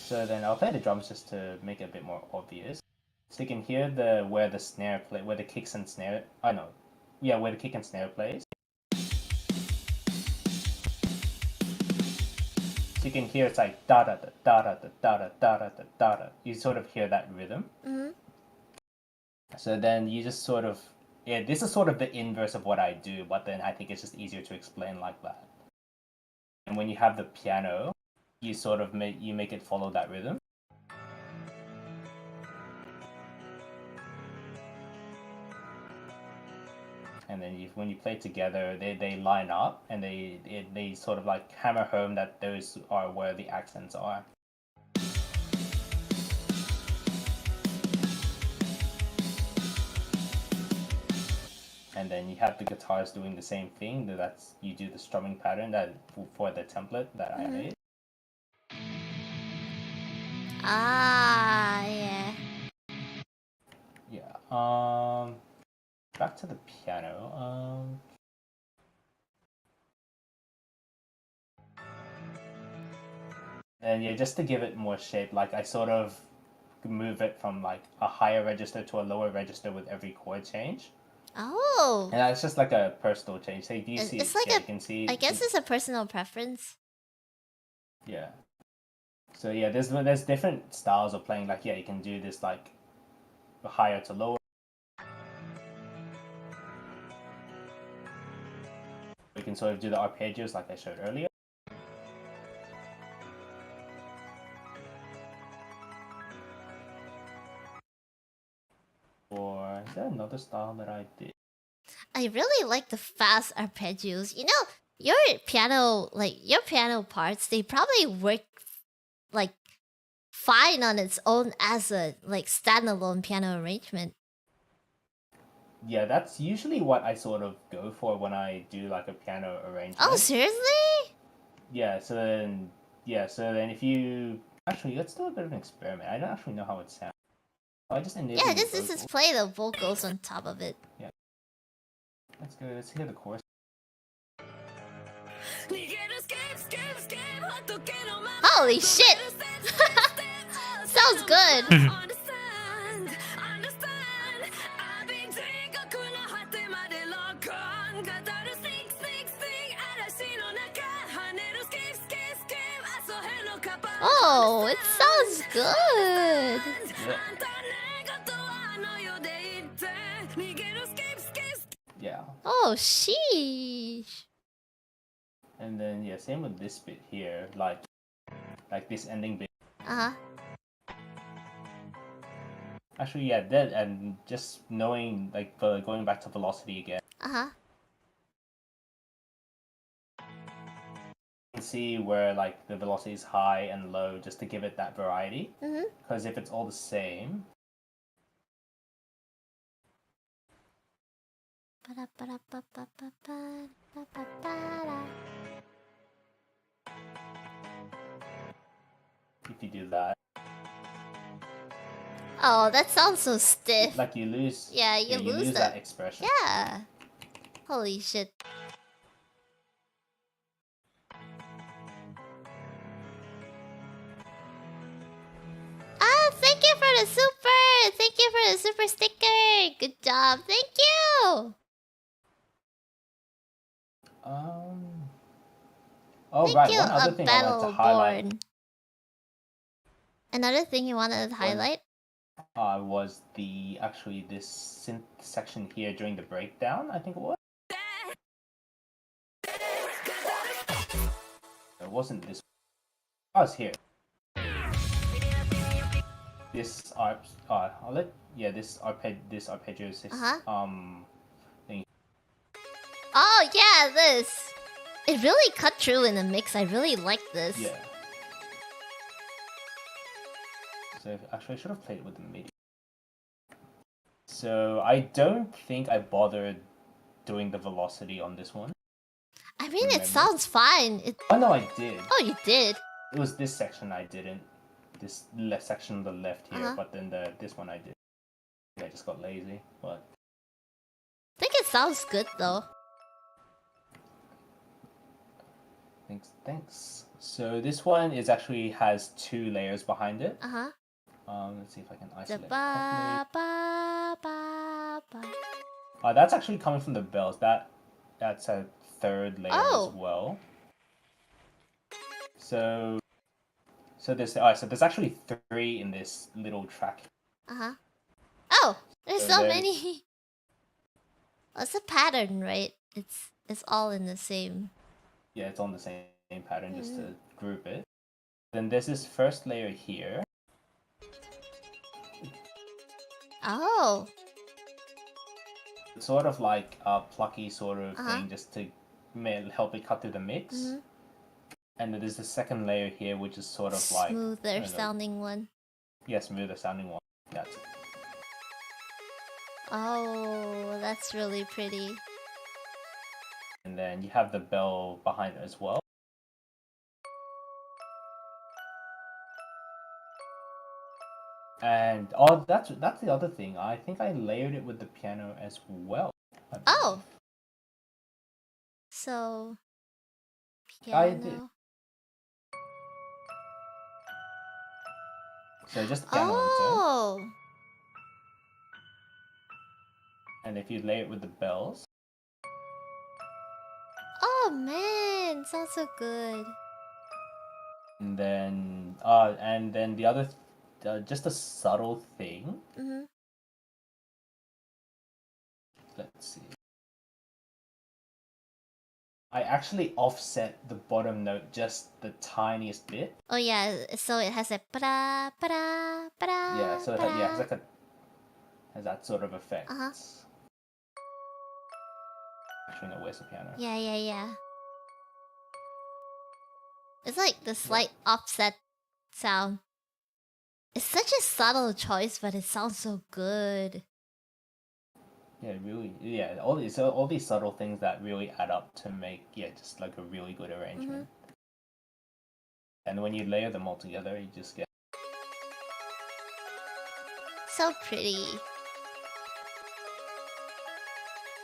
Speaker 4: So then I'll play the drums just to make it a bit more obvious. So you can hear where the snare play, where the kicks and snare. Where the kick and snare plays. So you can hear it's like da da da da da da da da da da da. You sort of hear that rhythm. So then you just sort of this is sort of the inverse of what I do, but then I think it's just easier to explain like that. And when you have the piano, you sort of make it follow that rhythm. And then when you play together, they line up, and they sort of like hammer home that those are where the accents are. And then you have the guitars doing the same thing. You do the strumming pattern for the template that I made.
Speaker 2: Yeah.
Speaker 4: Yeah. Back to the piano. And yeah, just to give it more shape, like I sort of move it from like a higher register to a lower register with every chord change.
Speaker 2: Oh.
Speaker 4: And that's just like a personal change. So you see,
Speaker 2: It's like
Speaker 4: you can see.
Speaker 2: I guess it's a personal preference.
Speaker 4: Yeah. So yeah, there's different styles of playing. Like you can do this like higher to lower. We can sort of do the arpeggios like I showed earlier. Or is there another style that I did?
Speaker 2: I really like the fast arpeggios. You know, your piano parts, they probably work like fine on its own as a like standalone piano arrangement.
Speaker 4: Yeah, that's usually what I sort of go for when I do like a piano arrangement.
Speaker 2: Oh, seriously?
Speaker 4: Yeah, so then if you actually, let's do a bit of an experiment. I don't actually know how it sounds. I just enable.
Speaker 2: Yeah, just play the vocals on top of it.
Speaker 4: Yeah. Let's go. Let's hear the chorus.
Speaker 2: Holy shit! Sounds good. Oh, it sounds good.
Speaker 4: Yeah.
Speaker 2: Oh, sheesh.
Speaker 4: And then yeah, same with this bit here, like this ending bit. Actually, yeah, that and just knowing like going back to velocity again. You can see where like the velocity is high and low, just to give it that variety. Because if it's all the same. If you do that.
Speaker 2: Oh, that sounds so stiff.
Speaker 4: Like you lose.
Speaker 2: Yeah, you lose
Speaker 4: that expression.
Speaker 2: Yeah. Holy shit. Thank you for the super! Thank you for the super sticker! Good job, thank you!
Speaker 4: Oh,
Speaker 2: thank
Speaker 4: right,
Speaker 2: you,
Speaker 4: one other
Speaker 2: a
Speaker 4: thing I wanted to highlight.
Speaker 2: Battleborn. Another thing you wanted to highlight?
Speaker 4: Was this synth section here during the breakdown, I think it was. It wasn't this. I was here. This this arpeggio system thing.
Speaker 2: Oh yeah, this. It really cut through in the mix. I really like this.
Speaker 4: Yeah. So actually, I should have played it with the MIDI. So I don't think I bothered doing the velocity on this one.
Speaker 2: I mean, it
Speaker 4: Remember?
Speaker 2: sounds fine.
Speaker 4: Oh no, I did.
Speaker 2: Oh, you did.
Speaker 4: It was this section I didn't. This section on the left here, but then this one I did. Yeah, I just got lazy, but...
Speaker 2: I think it sounds good though.
Speaker 4: Thanks. So this one is actually has 2 layers behind it.
Speaker 2: Uh-huh.
Speaker 4: Let's see if I can
Speaker 2: The
Speaker 4: isolate it
Speaker 2: ba
Speaker 4: properly.
Speaker 2: ba ba ba.
Speaker 4: That's actually coming from the bells. That's a 3rd layer as well. So there's actually 3 in this little track.
Speaker 2: Uh-huh. Oh, there's so
Speaker 4: there-
Speaker 2: many. Oh, it's a pattern, right? It's all in the same.
Speaker 4: Yeah, it's on the same pattern just to group it. Then there's this first layer here.
Speaker 2: Oh.
Speaker 4: It's sort of like a plucky sort of thing just to help it cut through the mix. And then there's the second layer here, which is sort of like...
Speaker 2: Smoother sounding one.
Speaker 4: Yeah, smoother sounding one. That's it.
Speaker 2: Oh, that's really pretty.
Speaker 4: And then you have the bell behind it as well. And that's the other thing. I think I layered it with the piano as well.
Speaker 2: Oh. So piano.
Speaker 4: I did. So just the piano on its own.
Speaker 2: Oh.
Speaker 4: And if you layer it with the bells.
Speaker 2: Oh man, sounds so good.
Speaker 4: And then the other just a subtle thing. Let's see. I actually offset the bottom note just the tiniest bit.
Speaker 2: Oh yeah, so it has a pra pra pra.
Speaker 4: Yeah, so it has like has that sort of effect. Actually, no, where's the piano?
Speaker 2: Yeah. It's like the slight offset sound. It's such a subtle choice, but it sounds so good.
Speaker 4: Yeah, really. Yeah, all these subtle things that really add up to make just like a really good arrangement. And when you layer them all together, you just get
Speaker 2: so pretty.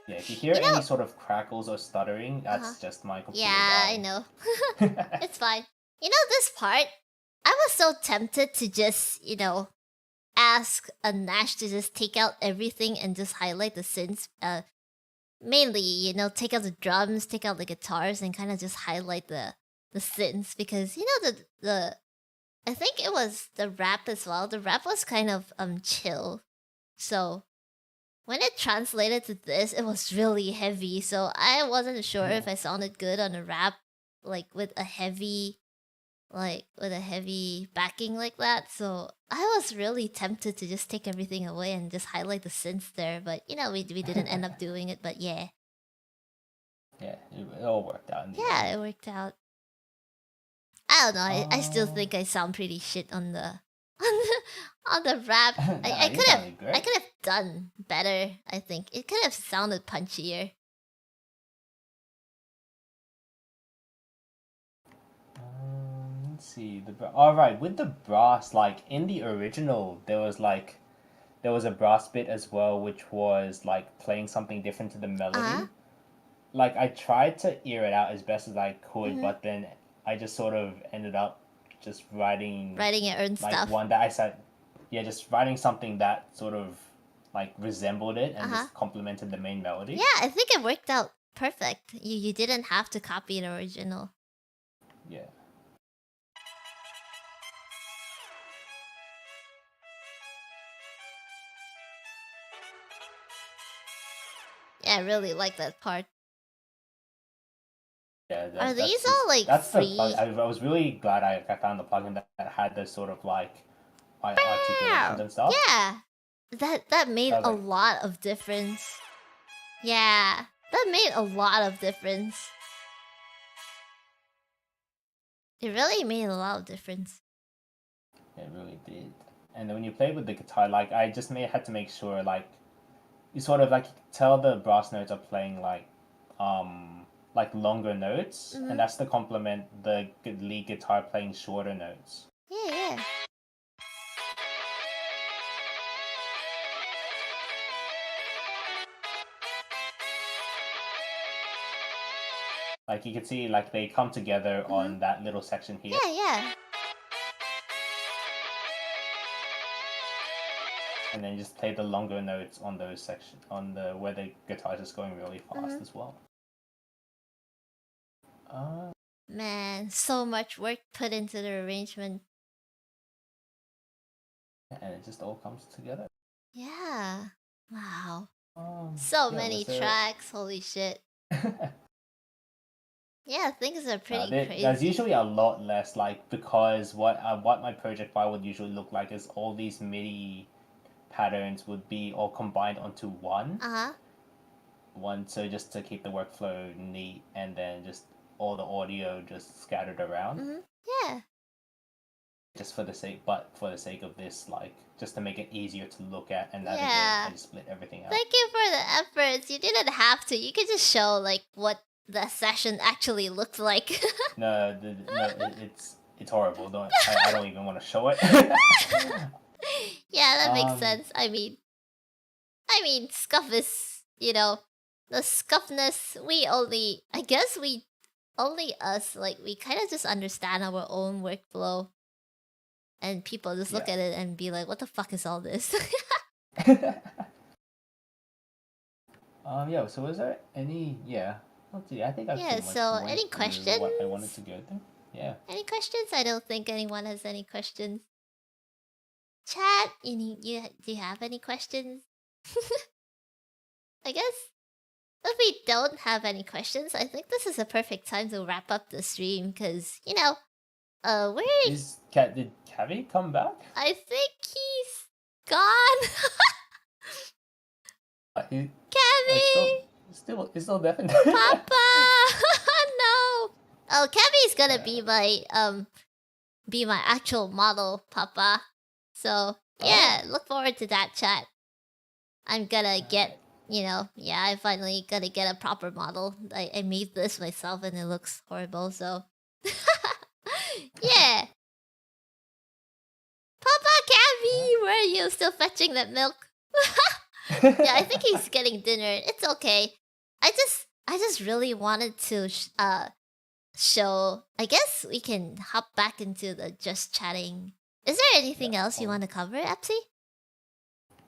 Speaker 4: Yeah, if you hear any sort of crackles or stuttering, that's just my computer.
Speaker 2: Yeah, I know. It's fine. You know this part? I was so tempted to just, ask a Nash to just take out everything and just highlight the synths. Mainly, take out the drums, take out the guitars, and kind of just highlight the synths because the I think it was the rap as well. The rap was kind of chill, so when it translated to this, it was really heavy. So I wasn't sure if I sounded good on a rap, like with a heavy backing like that. So I was really tempted to just take everything away and just highlight the synths there. But we didn't end up doing it. But yeah.
Speaker 4: Yeah, it all worked out.
Speaker 2: Yeah, it worked out. I don't know. I still think I sound pretty shit on the on the rap. I could have done better. I think it could have sounded punchier.
Speaker 4: Let's see alright, with the brass, like in the original there was a brass bit as well, which was like playing something different to the melody. Like I tried to ear it out as best as I could, but then I just sort of ended up just writing
Speaker 2: your own
Speaker 4: like
Speaker 2: stuff.
Speaker 4: one that I said, just writing something that sort of like resembled it and just complemented the main melody.
Speaker 2: Yeah, I think it worked out perfect. You didn't have to copy an original.
Speaker 4: Yeah.
Speaker 2: Yeah, I really like that part.
Speaker 4: Yeah,
Speaker 2: Are these all like free?
Speaker 4: I was really glad I found the plugin that had those sort of like articulations and stuff.
Speaker 2: Yeah, that made a lot of difference. Yeah. That made a lot of difference. It really made a lot of difference.
Speaker 4: It really did. And then when you play with the guitar, like I just had to make sure like you sort of like tell the brass notes are playing like longer notes,
Speaker 2: Mhm.
Speaker 4: and that's to complement the lead guitar playing shorter notes.
Speaker 2: Yeah.
Speaker 4: Like you can see like they come together on that little section here.
Speaker 2: Yeah.
Speaker 4: And then just play the longer notes on those sections, on the where the guitar is just going really fast as well.
Speaker 2: Man, so much work put into the arrangement.
Speaker 4: And it just all comes together.
Speaker 2: Yeah. Wow.
Speaker 4: Yeah,
Speaker 2: Many
Speaker 4: was there-
Speaker 2: tracks. Holy shit. Yeah, things are pretty crazy.
Speaker 4: There's usually a lot less, like because what my project file would usually look like is all these MIDI patterns would be all combined onto one. One, so just to keep the workflow neat, and then just all the audio just scattered around.
Speaker 2: Yeah.
Speaker 4: Just for the sake of this, like just to make it easier to look at and navigate,
Speaker 2: Yeah.
Speaker 4: I just split everything out.
Speaker 2: Thank you for the efforts. You didn't have to. You could just show like what the session actually looked like.
Speaker 4: No, it's horrible. I don't even want to show it.
Speaker 2: Yeah, that makes sense. I mean, scuff is, the scuffness. Only us, like we kind of just understand our own workflow, and people just look at it and be like, "What the fuck is all this?"
Speaker 4: Yeah. So was there any? Yeah. Let's see. I think I've pretty much
Speaker 2: so
Speaker 4: went
Speaker 2: any
Speaker 4: through
Speaker 2: questions?
Speaker 4: what I wanted to go through. Yeah.
Speaker 2: Any questions? I don't think anyone has any questions. Chat, do you have any questions? I guess if we don't have any questions, I think this is a perfect time to wrap up the stream because did
Speaker 4: Kavi come back?
Speaker 2: I think he's gone. Kevy!
Speaker 4: He's still deaf and
Speaker 2: Papa! No! Oh, Kevy's gonna be my actual model, Papa. So, yeah, look forward to that, chat. I'm gonna get, I finally gonna get a proper model. I made this myself and it looks horrible, so... Yeah! Papa Kevy, where are you? Still fetching that milk? Yeah, I think he's getting dinner. It's okay. I just really wanted to show. I guess we can hop back into the just chatting. Is there anything else you want to cover, Epsy?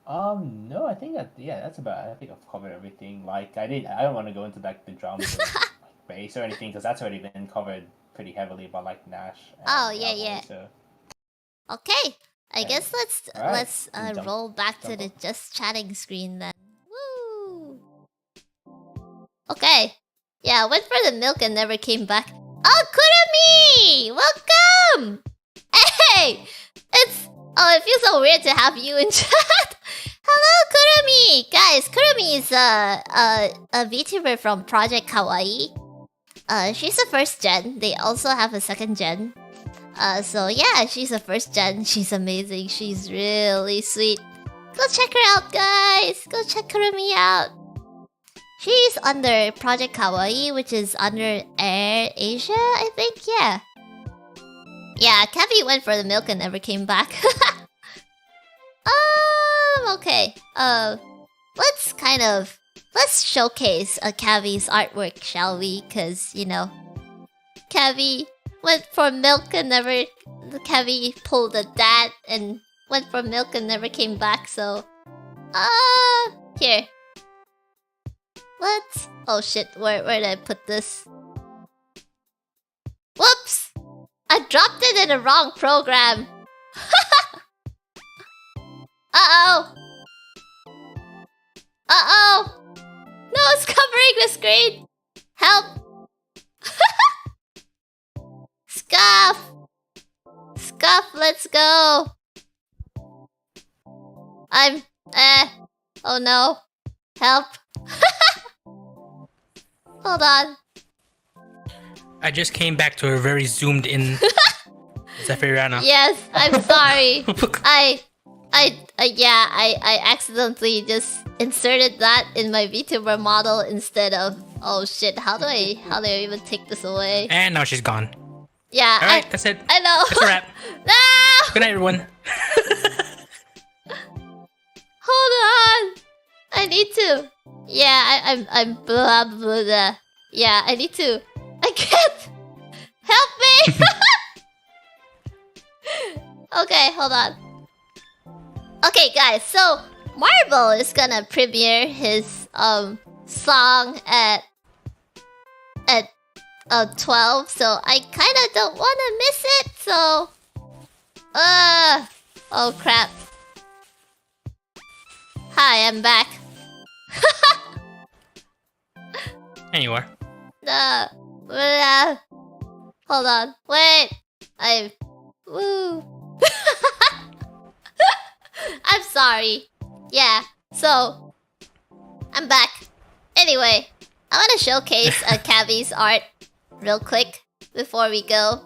Speaker 4: No, I think that's about it. I think I've covered everything. Like I don't want to go into like the drums or like, bass or anything because that's already been covered pretty heavily by like Nash. And
Speaker 2: Yeah.
Speaker 4: So.
Speaker 2: Okay. I guess let's
Speaker 4: jump-
Speaker 2: roll back to
Speaker 4: jump
Speaker 2: the
Speaker 4: up.
Speaker 2: just chatting screen then. Woo! Okay. Yeah, went for the milk and never came back. Oh, Kurumi! Welcome! Hey! It feels so weird to have you in chat. Hello, Kurumi! Guys, Kurumi is a VTuber from Project Kawaii. She's a first gen. They also have a second gen. So yeah, she's a first gen. She's amazing. She's really sweet. Go check her out, guys. Go check Kurumi out. She's under Project Kawaii, which is under Asia, I think. Yeah. Yeah, Kevy went for the milk and never came back. Okay. Let's showcase Kavy's artwork, shall we? Cause Kevy went for milk and never... Kevy pulled a dad and went for milk and never came back, so... Here. Let's... Oh shit, where did I put this? Whoops! I dropped it in the wrong program! Uh-oh! Uh-oh! No, it's covering the screen! Help! Scuff! Scuff, let's go! Oh no. Help. Hold on.
Speaker 5: I just came back to a very zoomed in Zephyrianna.
Speaker 2: Yes, I'm sorry. I accidentally just inserted that in my VTuber model instead of, oh shit, how do I even take this away?
Speaker 5: And now she's gone.
Speaker 2: Yeah,
Speaker 5: Alright, that's it.
Speaker 2: I know.
Speaker 5: That's a wrap.
Speaker 2: No!
Speaker 5: Good night, everyone.
Speaker 2: Hold on. I need to. Yeah, I'm blah blah blah. Yeah, I need to. I can't. Help me. Okay, hold on. Okay, guys. So Marble is gonna premiere his song at 12. So I kind of don't want to miss it. So oh crap. Hi, I'm back.
Speaker 5: And you are.
Speaker 2: Hold on. Wait. Woo. I'm sorry. Yeah. So I'm back. Anyway, I want to showcase Kavy's art real quick before we go.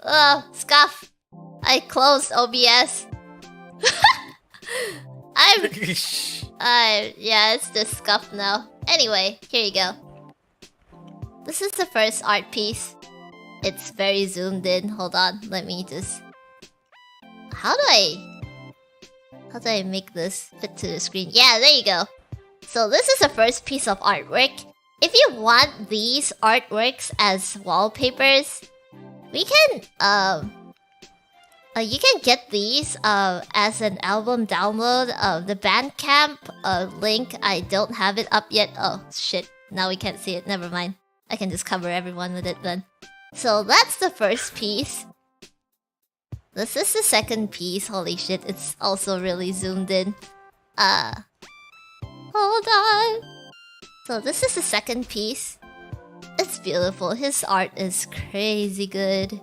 Speaker 2: Oh, scuff. I closed OBS. Yeah, it's just scuffed now. Anyway, here you go. This is the first art piece. It's very zoomed in. Hold on, let me just... How do I make this fit to the screen? Yeah, there you go. So this is the first piece of artwork. If you want these artworks as wallpapers, we can you can get these as an album download. The Bandcamp link, I don't have it up yet. Oh shit, now we can't see it. Never mind. I can just cover everyone with it then. So that's the first piece. This is the second piece. Holy shit, it's also really zoomed in. Hold on. So this is the second piece. It's beautiful. His art is crazy good.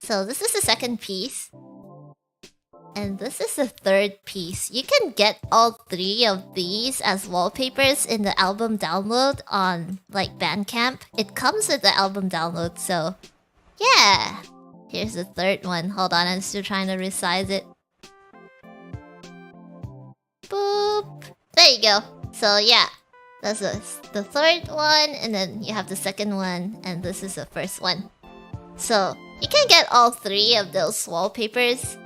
Speaker 2: So this is the second piece. And this is the third piece. You can get all three of these as wallpapers in the album download on like Bandcamp. It comes with the album download, so yeah. Here's the third one. Hold on, I'm still trying to resize it. Boop. There you go. So yeah, that's the third one, and then you have the second one, and this is the first one. So you can get all three of those wallpapers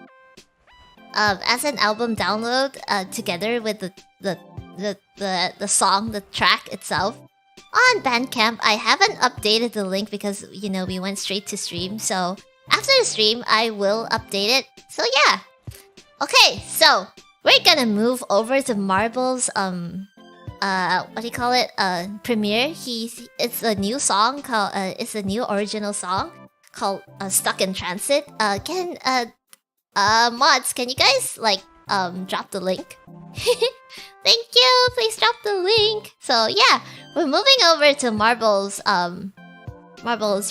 Speaker 2: as an album download together with the song, the track itself on Bandcamp. I haven't updated the link because you know we went straight to stream. So after the stream, I will update it. So yeah. Okay, so we're gonna move over to Marble's what do you call it? Premiere. It's a new song called it's a new original song called Stuck in Transit. Mods, can you guys like drop the link? Thank you. Please drop the link. So yeah, we're moving over to Marble's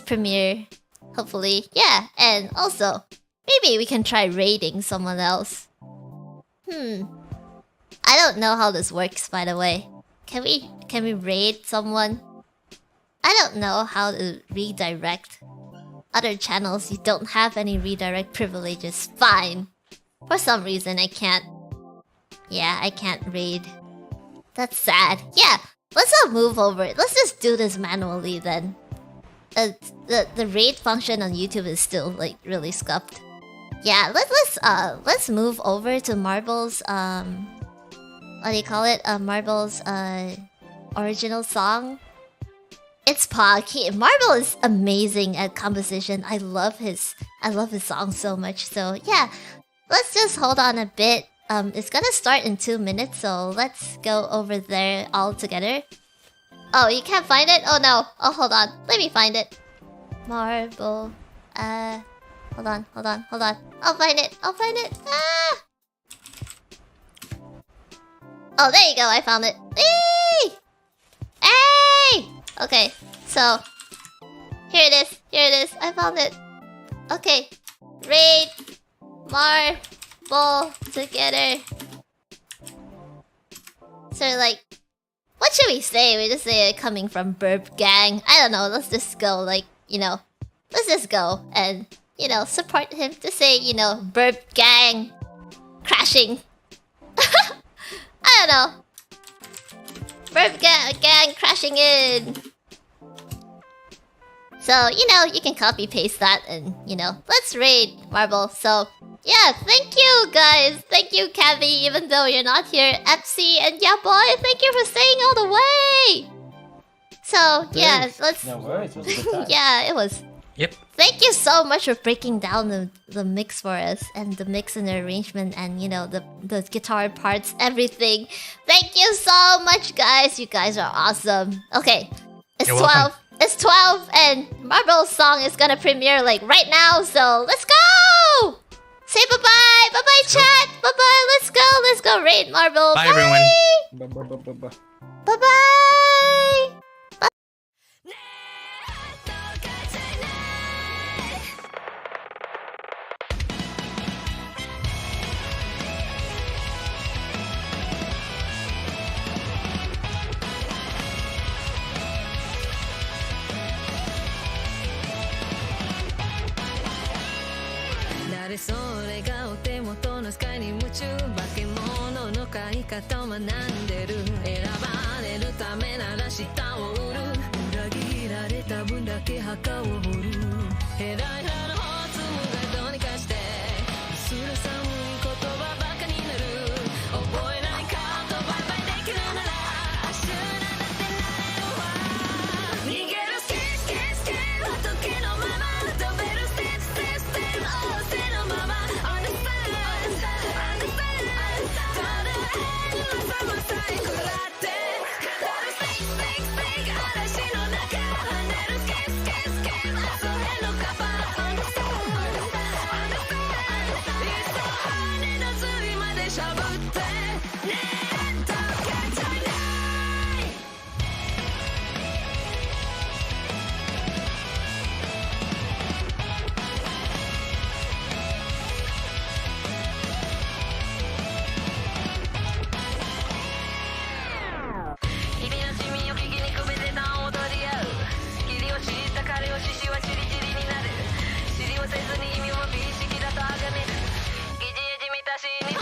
Speaker 2: premiere. Hopefully, yeah, and also maybe we can try raiding someone else. I don't know how this works, by the way. Can we raid someone? I don't know how to redirect other channels. You don't have any redirect privileges. Fine. For some reason, I can't. Yeah, I can't raid. That's sad. Yeah, let's not move over. Let's just do this manually then. The raid function on YouTube is still like really scuffed. Yeah, let's move over to Marble's what do you call it? Marble's original song. It's Pog. Marble is amazing at composition. I love his song so much. So yeah, let's just hold on a bit. It's gonna start in 2 minutes, so let's go over there all together. Oh, you can't find it? Oh no. Oh, hold on. Let me find it. Marble. Hold on. I'll find it. Ah! Oh, there you go. I found it. Eee! Hey! Okay, so here it is. I found it. Okay. Raid Marble together. So like, What should we say? We just say it coming from Burp Gang. I don't know. Let's just go, like, you know. Let's just go and, you know, support him to say, you know, Burp Gang crashing. I don't know. Burp Gang crashing in. So, you know, you can copy paste that and, you know, let's raid Marble. So, yeah, thank you guys. Thank you, Kavi, even though you're not here. Epsi and Yaboy, thank you for staying all the way. So, yeah, let's...
Speaker 4: No worries, it was a good time.
Speaker 2: Yeah, it was.
Speaker 5: Yep.
Speaker 2: Thank you so much for breaking down the mix for us. And the mix and the arrangement and, you know, the guitar parts, everything. Thank you so much, guys. You guys are awesome. Okay, it's
Speaker 5: You're
Speaker 2: 12.
Speaker 5: welcome.
Speaker 2: It's 12 and Marble's song is gonna premiere like right now, so let's go! Say bye-bye! Bye-bye, chat! Bye-bye, let's go raid Marble!
Speaker 5: Bye, everyone.
Speaker 2: Bye-bye!
Speaker 1: 誰それがお手元のスカイに夢中化け物の飼い方を学んでる選ばれるためなら舌を売る裏切られた分だけ墓を掘るヘラヘラのホーツムがどうにかして薄ら寒い言葉ばかになる覚えないかとバイバイできるならアシュラだってなれるわ逃げるスケスケスケ仏のまま飛べるステップステップステップ仰せのまま Understandただ変なさまさえ食らって語るステイステイステイ嵐の中跳ねるスケスケスケ遊べのカバー Understand いっそ羽の釣りまでしゃぶってねえとかじゃない日々の地味を聞きにくべて段を踊り合う義理を知った彼を獅子はチリチリになる知りをせずに意味を美意識だとあがめる疑似地味たしに